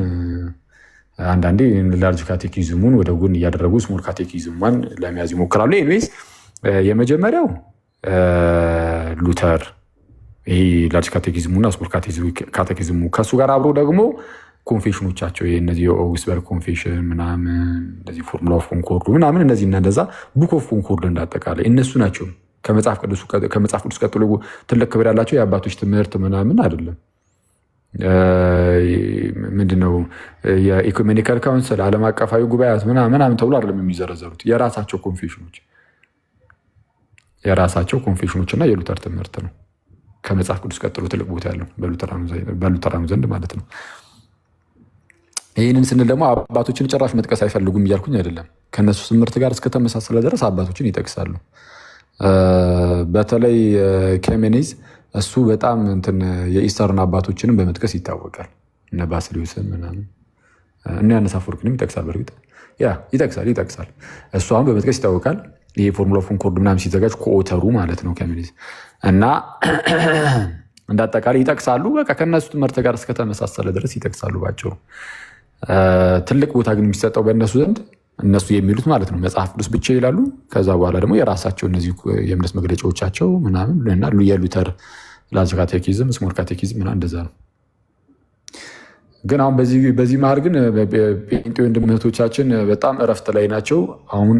አንዳንዴ ላርጅ ካቴኪዝሙን ወደ ጎን እያደረጉ ስሞል ካቴኪዝሟን ለመያዝ ይሞክራሉ። ኤኒዌይስ የመጀመሪያው ሉተር ይሄ ላርጅ ካቴኪዝሙ እና ስሞል ካቴኪዝሙ ከእሱ ጋር አብሮ ደግሞ ኮንፌሽኖቻቸው እነዚህ የኦግስበርግ ኮንፌሽን ምናምን እንደዚህ ፎርሙላ ኦፍ ኮንኮርዱ ምናምን እነዚህ እና እንደዛ ቡክ ኦፍ ኮንኮርድ እንዳጠቃላይ እነሱ ናቸው። ከመጽሐፍ ቅዱስ ቀጥሎ ትልቅ ክብር ያላቸው የአባቶች ትምህርት ምናምን አይደለም። ምንድነው የኢኩሜኒካል ካውንስል ዓለም አቀፋዊ ጉባኤያት ምናምን ተብሎ አይደለም የሚዘረዘሩት። የራሳቸው ኮንፌሽኖች እና የሉተር ትምህርት ነው ከመጽሐፍ ቅዱስ ቀጥሎ ትልቅ ቦታ ያለው በሉተራኑ ዘንድ ማለት ነው። ይህንን ስንል ደግሞ አባቶችን ጭራሽ መጥቀስ አይፈልጉም እያልኩኝ አይደለም። ከነሱ ትምህርት ጋር እስከተመሳሰለ ድረስ አባቶችን ይጠቅሳሉ። በተለይ ኬሜኔዝ እሱ በጣም የኢስተርን አባቶችንም በመጥቀስ ይታወቃል። እነ ባስልዮስን ምናምን እነ ዮሐንስ አፈወርቅንም ይጠቅሳል። በእርግጥ ይጠቅሳል። እሱ አሁን በመጥቀስ ይታወቃል። ይሄ ፎርሙላ ኦፍ ኮንኮርድ ምናምን ሲዘጋጅ ኮኦተሩ ማለት ነው ኬሜኔዝ እና እንዳጠቃላይ ይጠቅሳሉ። በቃ ከእነሱ ትምህርት ጋር እስከተመሳሰለ ድረስ ይጠቅሳሉ። ባጭሩ ትልቅ ቦታ ግን የሚሰጠው በእነሱ ዘንድ እነሱ የሚሉት ማለት ነው መጽሐፍ ቅዱስ ብቻ ይላሉ። ከዛ በኋላ ደግሞ የራሳቸው እነዚህ የእምነት መግለጫዎቻቸው ምናምን እና የሉተር ላርጅ ካቴኪዝም፣ ስሞል ካቴኪዝም ምናምን እንደዛ ነው። ግን አሁን በዚህ መሀል ግን ጴንጤ ወንድምህቶቻችን በጣም እረፍት ላይ ናቸው። አሁን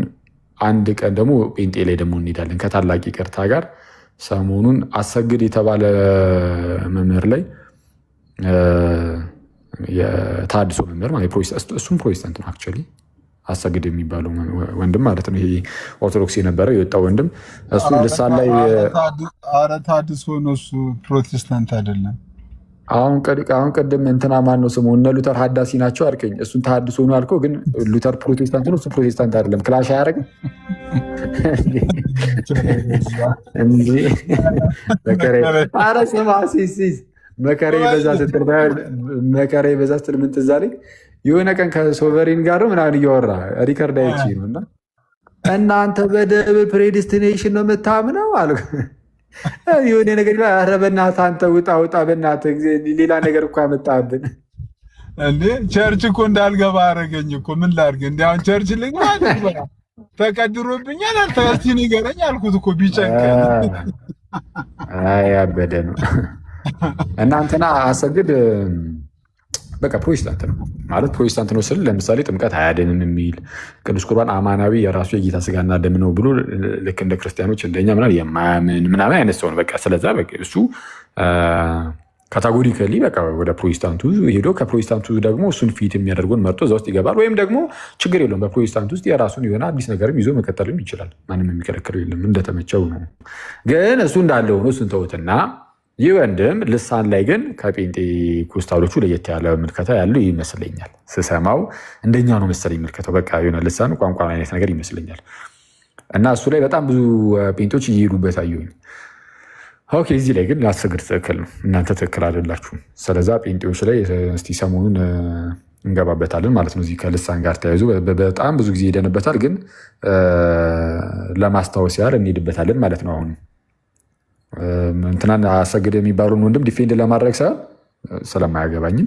አንድ ቀን ደግሞ ጴንጤ ላይ ደግሞ እንሄዳለን ከታላቅ ይቅርታ ጋር። ሰሞኑን አሰግድ የተባለ መምህር ላይ የታድሶ መምህር እሱም ፕሮቴስታንት ነው አክቹዋሊ አሰግድ የሚባለው ወንድም ማለት ነው። ይሄ ኦርቶዶክስ የነበረው የወጣው ወንድም እሱ ልሳን ላይ ታድሶ ነው እሱ ፕሮቴስታንት አይደለም። አሁን ቅድም እንትና ማን ነው ስሙ እነ ሉተር ሀዳሲ ናቸው አልከኝ። እሱን ተሐድሶ ነው አልከው፣ ግን ሉተር ፕሮቴስታንት ነው፣ እሱ ፕሮቴስታንት አይደለም። ክላሽ አያደርግም እንጂ ኧረ ስማ ሲስ መከራ በዛ ስትል ምን ትዝ አለኝ። የሆነ ቀን ከሶቨሪን ጋር ምናምን እያወራ ሪከርድ አይቼ ነው እና እናንተ በደብል ፕሬዲስቲኔሽን ነው የምታምነው አሉ። የሆነ ነገር ኧረ በእናትህ አንተ ውጣ በእናትህ ሌላ ነገር እኮ ያመጣብን እንዴ። ቸርች እኮ እንዳልገባ አደረገኝ እኮ ምን ላድርግ? እንዲ አሁን ቸርች ልግባ ተቀድሮብኛል። እስኪ ንገረኝ አልኩት እኮ ቢጨንቀኝ። ያበደ ነው። እናንተና አሰግድ በቃ ፕሮቴስታንት ነው ማለት ፕሮቴስታንት ነው ስል ለምሳሌ ጥምቀት አያድንም የሚል ቅዱስ ቁርባን አማናዊ የራሱ የጌታ ስጋና ደም ነው ብሎ ልክ እንደ ክርስቲያኖች እንደኛ ምናምን የማያምን ምናምን አይነት ሰው ነው። በቃ ስለዛ እሱ ካታጎሪካሊ በቃ ወደ ፕሮቴስታንቱ ሄዶ ከፕሮቴስታንቱ ደግሞ እሱን ፊት የሚያደርገውን መርጦ እዛ ውስጥ ይገባል። ወይም ደግሞ ችግር የለውም በፕሮቴስታንት ውስጥ የራሱን የሆነ አዲስ ነገርም ይዞ መከተልም ይችላል። ማንም የሚከለክለው የለም፣ እንደተመቸው ነው። ግን እሱ እንዳለ ሆኖ እሱን ተውትና ይህ ወንድም ልሳን ላይ ግን ከጴንጤኮስታሎቹ ለየት ያለ ምልከታ ያለው ይመስለኛል። ስሰማው እንደኛ ነው መሰለኝ ምልከታው። በቃ የሆነ ልሳን ቋንቋ አይነት ነገር ይመስለኛል። እና እሱ ላይ በጣም ብዙ ጴንጤዎች እየሄዱበት አየሁኝ። ኦኬ፣ እዚህ ላይ ግን ላሰግድ ትክክል ነው፣ እናንተ ትክክል አይደላችሁም። ስለዛ ጴንጤዎች ላይ እስቲ ሰሞኑን እንገባበታለን ማለት ነው። እዚህ ከልሳን ጋር ተያይዞ በጣም ብዙ ጊዜ ሄደንበታል፣ ግን ለማስታወስ ያህል እንሄድበታለን ማለት ነው። አሁን እንትናን አሰግድ የሚባለውን ወንድም ዲፌንድ ለማድረግ ሳይሆን ስለማያገባኝም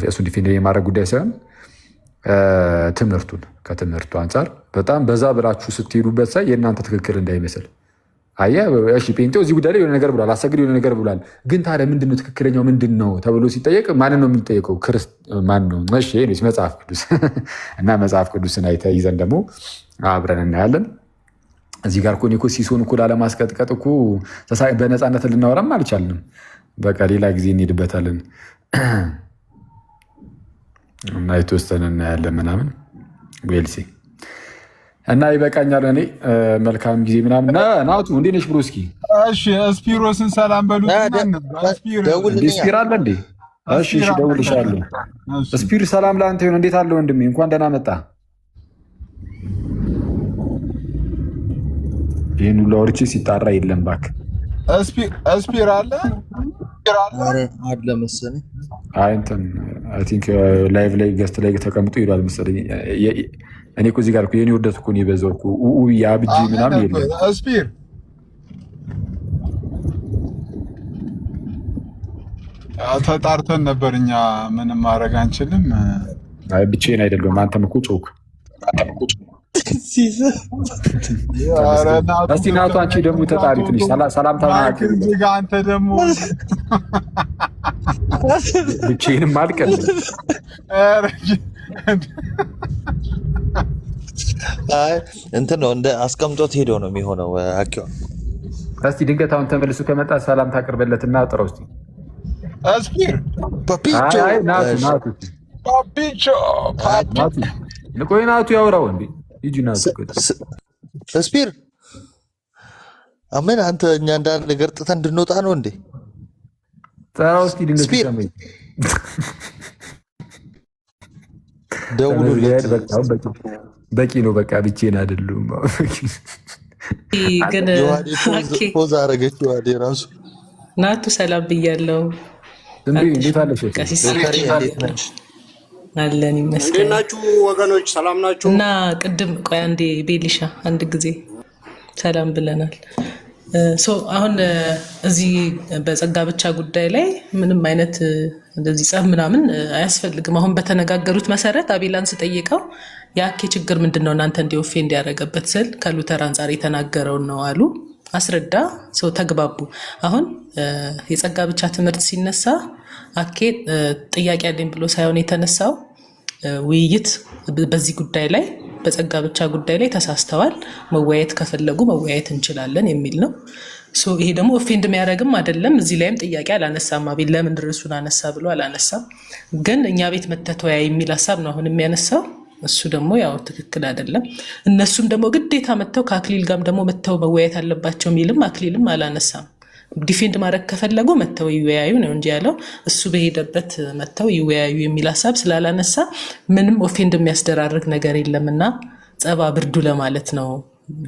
እሱን ዲፌንድ የማድረግ ጉዳይ ሳይሆን ከትምህርቱ አንጻር በጣም በዛ ብላችሁ ስትሄዱበት ሳይ የእናንተ ትክክል እንዳይመስል። አየህ እሺ ጴንጤው እዚህ ጉዳይ ላይ የሆነ ነገር ብሏል፣ አሰግድ የሆነ ነገር ብሏል። ግን ታዲያ ምንድነው ትክክለኛው ምንድን ነው ተብሎ ሲጠየቅ ማንን ነው የሚጠየቀው? ማን ነው? እሺ መጽሐፍ ቅዱስ እና መጽሐፍ ቅዱስን አይተህ ይዘን ደግሞ አብረን እናያለን። እዚህ ጋር እኮ ሲሶን እኮ ላለማስቀጥቀጥ እኮ በነፃነት ልናወራም አልቻልንም። በቃ ሌላ ጊዜ እንሄድበታለን እና የተወሰነ እናያለን ምናምን ዌልሲ እና ይበቃኛል። እኔ መልካም ጊዜ ምናምን። ናቱ እንዴት ነሽ ብሮ? እስኪ እሺ ስፒሮስን ሰላም በሉት። ስፒር አለ እንዴ? እሺ ደውልሻለሁ። ስፒር ሰላም ለአንተ ይሁን። እንዴት አለ ወንድሜ? እንኳን ደህና መጣ። ይህን ሁሉ አውርቼ ሲጣራ የለም እባክህ። ስፒር አለ አለ መሰለኝ። አይ እንትን አይ ቲንክ ላይቭ ላይ ገስት ላይ ተቀምጦ ይሏል መሰለኝ። እኔ እኮ እዚህ ጋር እኮ የኔ ውርደት እኮ ነው የበዛው እኮ የአብጂ ምናምን የለም። ስፒር ተጣርተን ነበር እኛ ምንም ማድረግ አንችልም። ብቻዬን አይደለም። አንተም እኮ ጮክ። እስቲ ናቱ አንቺ ደግሞ ተጣሪ ትንሽ ሰላምታ አንተ ደግሞ ብቻዬንም አልቀልም። እንትን ነው እንደ አስቀምጦት ሄዶ ነው የሚሆነው። አኪዋ እስቲ ድንገት አሁን ተመልሶ ከመጣ ሰላምታ አቅርበለትና ጥራው እስቲ። ስፒር ቆይ ናቱ ያውራው እንዴ? ስፒር አሜን። አንተ እኛ እንዳንድ ነገር ጥተን እንድንወጣ ነው እንዴ? ጥራው እስቲ ድንገት ሰማኝ። ደውሉለት። በቂ ነው በቃ። ብቻዬን አይደሉም። ግን ፖዝ አረገች ዋዴ ራሱ። ናቱ ሰላም ብያለሁ። እንዴት አለሽ? አለን ይመስገን። እንዴት ናችሁ ወገኖች? ሰላም ናችሁ? እና ቅድም ቆይ አንዴ ቤሊሻ አንድ ጊዜ ሰላም ብለናል። አሁን እዚህ በጸጋ ብቻ ጉዳይ ላይ ምንም አይነት እንደዚህ ጸብ ምናምን አያስፈልግም። አሁን በተነጋገሩት መሰረት አቤላን ስጠይቀው የአኬ ችግር ምንድን ነው እናንተ እንዲወፌ እንዲያደረገበት ስል ከሉተር አንጻር የተናገረውን ነው አሉ። አስረዳ ሰው ተግባቡ። አሁን የጸጋ ብቻ ትምህርት ሲነሳ አኬ ጥያቄ ያለኝ ብሎ ሳይሆን የተነሳው ውይይት በዚህ ጉዳይ ላይ በጸጋ ብቻ ጉዳይ ላይ ተሳስተዋል፣ መወያየት ከፈለጉ መወያየት እንችላለን የሚል ነው። ይሄ ደግሞ ኦፌንድ የሚያደርግም አይደለም። እዚህ ላይም ጥያቄ አላነሳም። አቤል ለምን ርዕሱን አነሳ ብሎ አላነሳም። ግን እኛ ቤት መተተወያ የሚል ሀሳብ ነው አሁን የሚያነሳው። እሱ ደግሞ ያው ትክክል አይደለም። እነሱም ደግሞ ግዴታ መጥተው ከአክሊል ጋርም ደግሞ መጥተው መወያየት አለባቸው የሚልም አክሊልም አላነሳም። ዲፌንድ ማድረግ ከፈለጉ መጥተው ይወያዩ ነው እንጂ ያለው እሱ በሄደበት መጥተው ይወያዩ የሚል ሀሳብ ስላላነሳ ምንም ኦፌንድ የሚያስደራርግ ነገር የለምና ጸባ ብርዱ ለማለት ነው።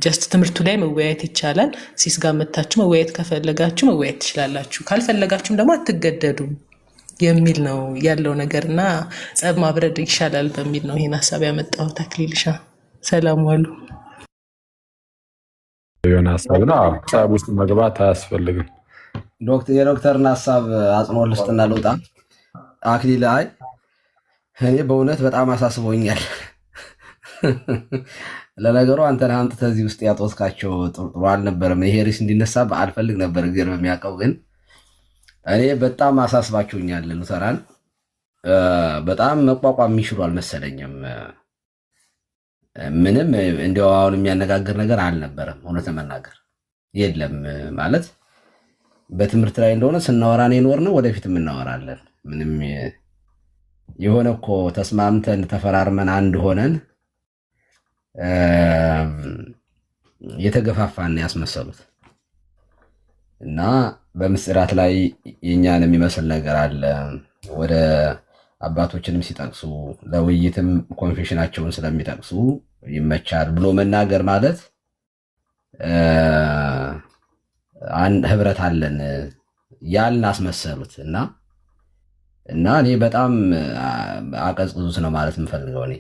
ጀስት ትምህርቱ ላይ መወያየት ይቻላል። ሲስ ጋር መታችሁ መወያየት ከፈለጋችሁ መወያየት ትችላላችሁ፣ ካልፈለጋችሁም ደግሞ አትገደዱም የሚል ነው ያለው ነገር እና ጸብ ማብረድ ይሻላል በሚል ነው ይህን ሀሳብ ያመጣሁት። አክሊልሻ ሰላም ዋሉ። የሆነ ሀሳብ ነው። ጸብ ውስጥ መግባት አያስፈልግም። የዶክተርን ሀሳብ አጽንኦት ልስጥና ልውጣ። አክሊል አይ እኔ በእውነት በጣም አሳስቦኛል። ለነገሩ አንተን አምጥተህ እዚህ ውስጥ ያጦስካቸው ጥሩ አልነበረም። ይሄ ርዕስ እንዲነሳ አልፈልግ ነበር፣ እግዚአብሔር በሚያውቀው ግን እኔ በጣም አሳስባችሁኛል። ሉተራን በጣም መቋቋም የሚችሉ አልመሰለኝም። ምንም እንዲያው አሁን የሚያነጋግር ነገር አልነበረም። እውነት ለመናገር የለም ማለት በትምህርት ላይ እንደሆነ ስናወራን የኖርነው ወደፊትም እናወራለን። ምንም የሆነ እኮ ተስማምተን ተፈራርመን አንድ ሆነን የተገፋፋን ያስመሰሉት እና በምስጢራት ላይ የኛን የሚመስል ነገር አለ። ወደ አባቶችንም ሲጠቅሱ ለውይይትም ኮንፌሽናቸውን ስለሚጠቅሱ ይመቻል ብሎ መናገር ማለት ህብረት አለን ያልን አስመሰሉት እና እኔ በጣም አቀዝቅዙት ነው ማለት የምፈልገው። እኔ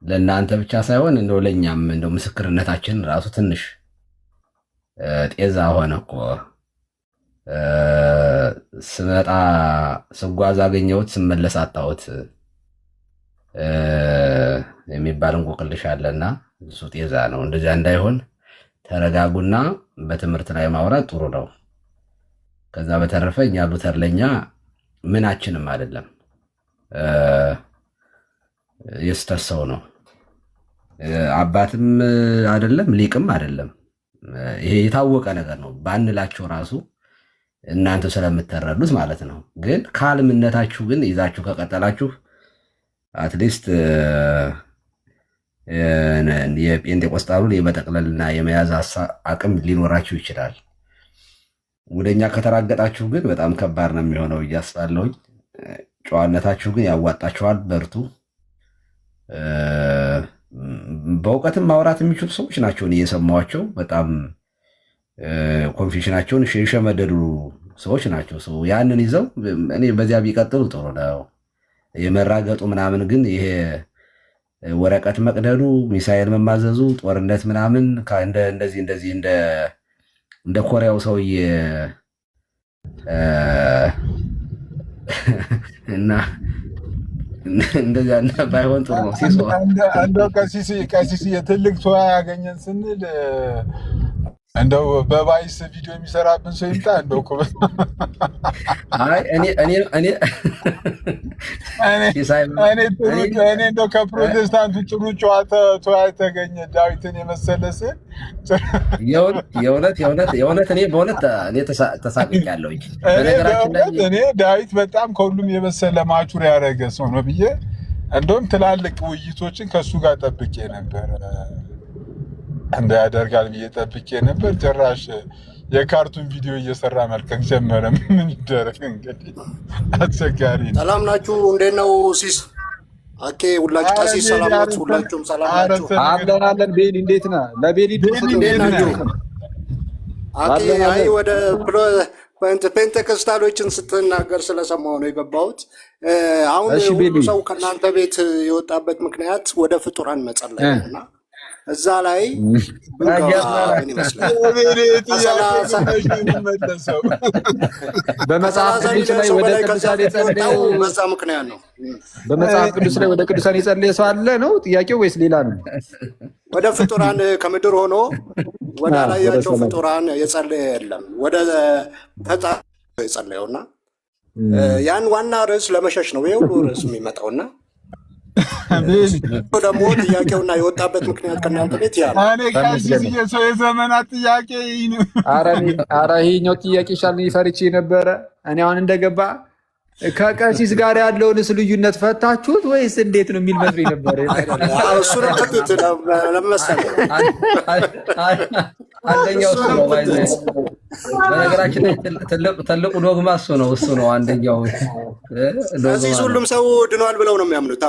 ለእናንተ ብቻ ሳይሆን እንደው ለእኛም እንደው ምስክርነታችን ራሱ ትንሽ ጤዛ ሆነ እኮ። ስመጣ ስጓዝ አገኘሁት ስመለስ አጣሁት የሚባል እንቆቅልሽ አለና እሱ ጤዛ ነው። እንደዚያ እንዳይሆን ተረጋጉና በትምህርት ላይ ማውራት ጥሩ ነው። ከዛ በተረፈ እኛ ሉተር ለኛ ምናችንም አይደለም፣ የስተት ሰው ነው። አባትም አይደለም ሊቅም አይደለም። ይሄ የታወቀ ነገር ነው ባንላችሁ ራሱ እናንተ ስለምትረዱት ማለት ነው። ግን ካልምነታችሁ ግን ይዛችሁ ከቀጠላችሁ አትሊስት የጴንጤቆስጣሉን የመጠቅለልና የመያዝ አቅም ሊኖራችሁ ይችላል። ወደኛ ከተራገጣችሁ ግን በጣም ከባድ ነው የሚሆነው እያስባለሁኝ። ጨዋነታችሁ ግን ያዋጣችኋል። በርቱ። በእውቀትም ማውራት የሚችሉ ሰዎች ናቸው እየሰማኋቸው። በጣም ኮንፌሽናቸውን የሸመደዱ ሰዎች ናቸው። ያንን ይዘው እኔ በዚያ ቢቀጥሉ ጥሩ ነው። የመራገጡ ምናምን ግን ይሄ ወረቀት መቅደዱ፣ ሚሳኤል መማዘዙ፣ ጦርነት ምናምን እንደዚህ እንደ ኮሪያው ሰውዬ እና እንደዚያ ባይሆን ጥሩ ነው። እንደው ቀሲስ የትልቅ ሰው ያገኘን ስንል እንደው በቫይስ ቪዲዮ የሚሰራብን ሰው ይምጣ። እንደው እኮ እኔ እንደው ከፕሮቴስታንቱ ጥሩ ጨዋታ ተገኘ ዳዊትን የመሰለ ስል የእውነት እኔ በእውነት ተሳቅቄያለሁ። እኔ ዳዊት በጣም ከሁሉም የመሰለ ማቹር ያደረገ ሰው ነው ብዬ እንደውም ትላልቅ ውይይቶችን ከእሱ ጋር ጠብቄ ነበር እንዳያደርጋል ብዬ ጠብቄ ነበር። ጭራሽ የካርቱን ቪዲዮ እየሰራ መልቀቅ ጀመረ። ምን ይደረግ እንግዲህ አስቸጋሪ ነው። ሰላም ናችሁ? እንዴት ነው ሲስ? አኬ ሁላችሁ ቀሲስ ሰላም ናችሁ? ሁላችሁም ሰላም ናችሁ? አለን። ቤሊ እንዴት ነህ? ለቤሊ እንዴት ናችሁ? አኬ አይ ወደ ፔንቴኮስታሎችን ስትናገር ስለሰማሁ ነው የገባሁት። አሁን ሁሉ ሰው ከእናንተ ቤት የወጣበት ምክንያት ወደ ፍጡራን መጸለይ ነውና እዛ ላይ በመጽሐፍ ቅዱስ ላይ ወደ ቅዱሳን የጸለየ በዛ ምክንያት ነው። በመጽሐፍ ቅዱስ ላይ ወደ ቅዱሳን የጸለየ ሰው አለ ነው ጥያቄው ወይስ ሌላ ነው? ወደ ፍጡራን ከምድር ሆኖ ወደ አላያቸው ፍጡራን የጸለየ የለም። ወደ የጸለየውና ያን ዋና ርዕስ ለመሸሽ ነው ይሄ ሁሉ ርዕስ የሚመጣውና ደግሞ ጥያቄውና የወጣበት ምክንያት ከእናንተ ቤት ያ ሰው የዘመናት ጥያቄ። ኧረ ይኸኛው ጥያቄ ሻል ፈርቼ ነበረ። እኔ አሁን እንደገባ ከቀሲስ ጋር ያለውንስ ልዩነት ፈታችሁት ወይስ እንዴት ነው የሚል መስሎኝ ነበር። እሱ ነው ፈቱት ለመሰለህ። አንደኛው እሱ ነው። በነገራችን ላይ ትልቁ ዶግማ እሱ ነው አንደኛው። እዚህ ሁሉም ሰው ድኗል ብለው ነው የሚያምኑት።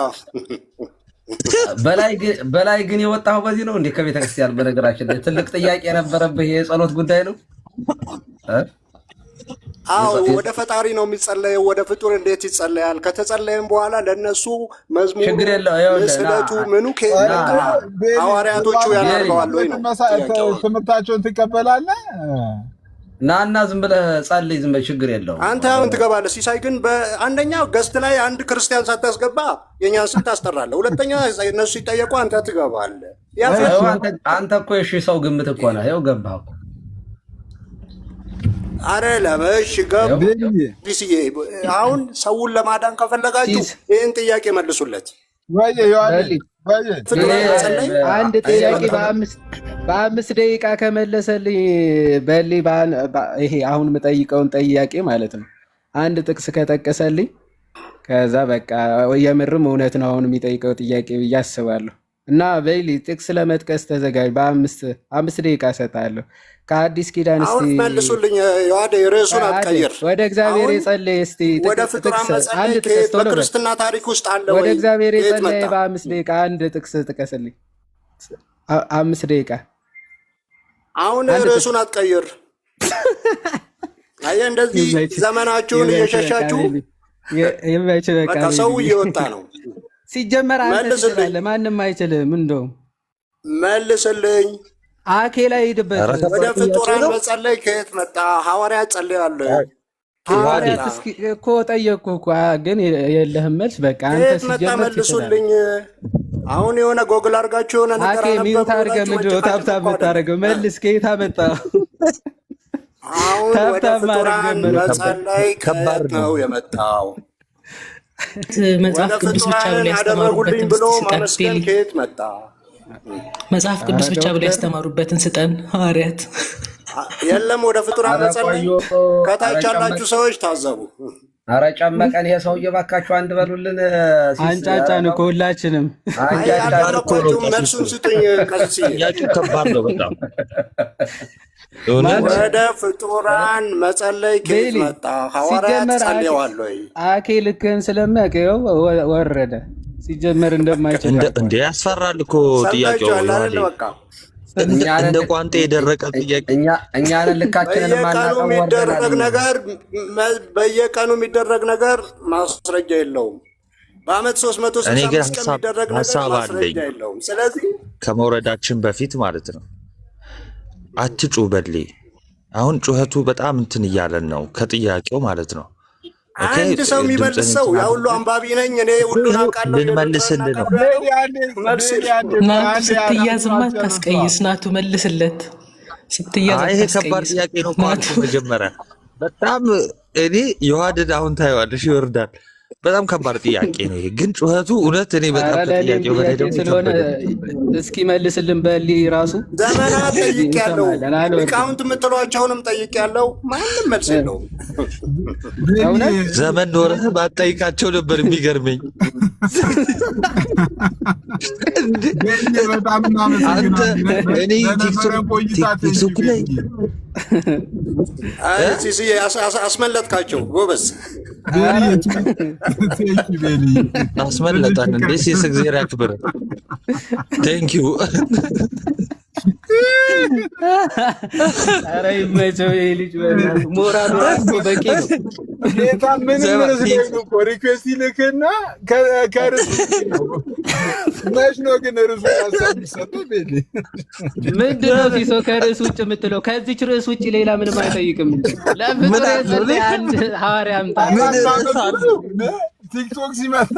በላይ ግን የወጣው በዚህ ነው እንዴ ከቤተክርስቲያን? በነገራችን ላይ ትልቅ ጥያቄ የነበረብህ የጸሎት ጉዳይ ነው። አዎ ወደ ፈጣሪ ነው የሚጸለየው። ወደ ፍጡር እንዴት ይጸለያል? ከተጸለየም በኋላ ለነሱ መዝሙሩ፣ ስዕለቱ፣ ምኑ ሐዋርያቶቹ ያደርገዋል ወይ ነው ትምህርታቸውን ትቀበላለህ? ናና ዝም ብለህ ጸልይ፣ ዝም ብለህ ችግር የለውም። አንተ አሁን ትገባለህ። ሲሳይ ግን በአንደኛው ገስት ላይ አንድ ክርስቲያን ሳታስገባ የኛን ስም ታስጠራለህ። ሁለተኛ እነሱ ሲጠየቁ አንተ ትገባለህ። አንተ እኮ የሺ ሰው ግምት እኮ ነህ። ይኸው ገባህ እኮ። አረ ለመሽ ገብ ዲስዬ አሁን ሰውን ለማዳን ከፈለጋችሁ ይህን ጥያቄ መልሱለት። አንድ ጥያቄ በ5 ደቂቃ ከመለሰልኝ በሌ ይሄ አሁን የምጠይቀውን ጥያቄ ማለት ነው አንድ ጥቅስ ከጠቀሰልኝ ከዛ በቃ የምርም እውነት ነው አሁን የሚጠይቀው ጥያቄ ብዬ አስባለሁ። እና በሌ ጥቅስ ለመጥቀስ ተዘጋጅ። በ5 ደቂቃ እሰጥሃለሁ። ከአዲስ ኪዳን እስቲ መልሱልኝ። ዋደ ርዕሱን አትቀይር። ወደ እግዚአብሔር የጸለየ እስቲ ወደ ፍጡራን መጸለይ በክርስትና ታሪክ ውስጥ አለ ወይ? ወደ እግዚአብሔር የጸለየ በ5 ደቂቃ አንድ ጥቅስ ጥቀስልኝ። 5 ደቂቃ። አሁን ርዕሱን አትቀይር። አየህ እንደዚህ ዘመናችሁን እየሸሻችሁ በቃ ሰው እየወጣ ነው። ሲጀመር አንተ ትችላለህ፣ ማንም አይችልም። እንደውም መልስልኝ። አኬ ላይ ሄድበት። ወደ ፍጡራን መጸለይ ከየት መጣ? ሐዋርያት ጸልያሉ። ሐዋርያት እኮ ጠየቅኩህ እኮ ግን የለህም መልስ። በቃ አንተ ሲጀምር መልሱልኝ። አሁን የሆነ ጎግል አድርጋችሁ የሆነ ነገር አኬ ሚውት አድርገህ ምንድን ነው ታብታብ የምታደርገው? መልስ። ከየት አመጣኸው? አሁን ወደ ፍጡራን መጸለይ ከየት ነው የመጣው? መጽሐፍ ቅዱስ ብቻ ብሎ ያስተማሩበትን ብሎ ማመስገን ከየት መጣ? መጽሐፍ ቅዱስ ብቻ ብሎ ያስተማሩበትን ስጠን ሐዋርያት። የለም ወደ ፍጡራን መጸለይ ከታች ያላችሁ ሰዎች ታዘቡ። አረ ጨመቀን ይሄ ሰውዬ እባካችሁ አንድ በሉልን። አንጫጫን እኮ ሁላችንም። መልሱን ስጡኝ። ጥያቄው ከባድ ነው በጣም። ወደ ፍጡራን መጸለይ ከየት መጣ? ሐዋርያት ጸልየዋል ወይ? አኬ ልክህን ስለሚያውቀው ወረደ። ሲጀመር እንደማይችል እንደ ያስፈራል እኮ ጥያቄው። እንደ ቋንጤ የደረቀ ጥያቄ። እኛን ልካችንን ማናቀው በየቀኑ የሚደረግ ነገር ማስረጃ የለውም። በአመት 365 ቀን የሚደረግ ነገር ማስረጃ የለውም። ስለዚህ ከመውረዳችን በፊት ማለት ነው አትጩ በሌ። አሁን ጩኸቱ በጣም እንትን እያለን ነው ከጥያቄው ማለት ነው። አንድ ሰው የሚመልስ ሰው ያ ሁሉ አንባቢ ነኝ እኔ ሁሉን አውቃለሁ ልንመልስልህ ነው። ናቱ ስትያዝማ ታስቀይስ። ናቱ መልስለት ስትያዝ። ይሄ ከባድ ጥያቄ ነው። መጀመሪያ በጣም እኔ ዮሐድን አሁን ታየዋለሽ ይወርዳል። በጣም ከባድ ጥያቄ ነው ይሄ ግን ጩኸቱ እውነት እኔ በጣም ጥያቄው በላይ ደግሞ ስለሆነ እስኪ መልስልን በሊ ራሱ ዘመናት ጠይቄያለሁ። ሊቃውንት የምትሏቸውንም ጠይቄያለሁ። ማንም መልስ የለውም። ዘመን ኖረህ ባትጠይቃቸው ነበር የሚገርመኝ። አንተ እኔ ቲክቶክ ላይ አስመለጥካቸው ጎበዝ። አስመለጠን እንዴ? ሲስ እግዚአብሔር ያክብር። ቴንኪዩ። ኧረ ይመቸው ይሄ ልጅ ሞራሉ ራሱ በቂ ነው። ጌታ ምን እኮ ሪኩዌስት ይልክና ከርሱ መች ነው ግን ርሱ ያሰብሰጡ ቤት ምንድን ነው ሲሶ ከርዕስ ውጭ የምትለው? ከዚች ርዕስ ውጭ ሌላ ምንም አይጠይቅም። ለፍጡር የጸለየ አንድ ሐዋርያ አምጣ። ቲክቶክ ሲመጣ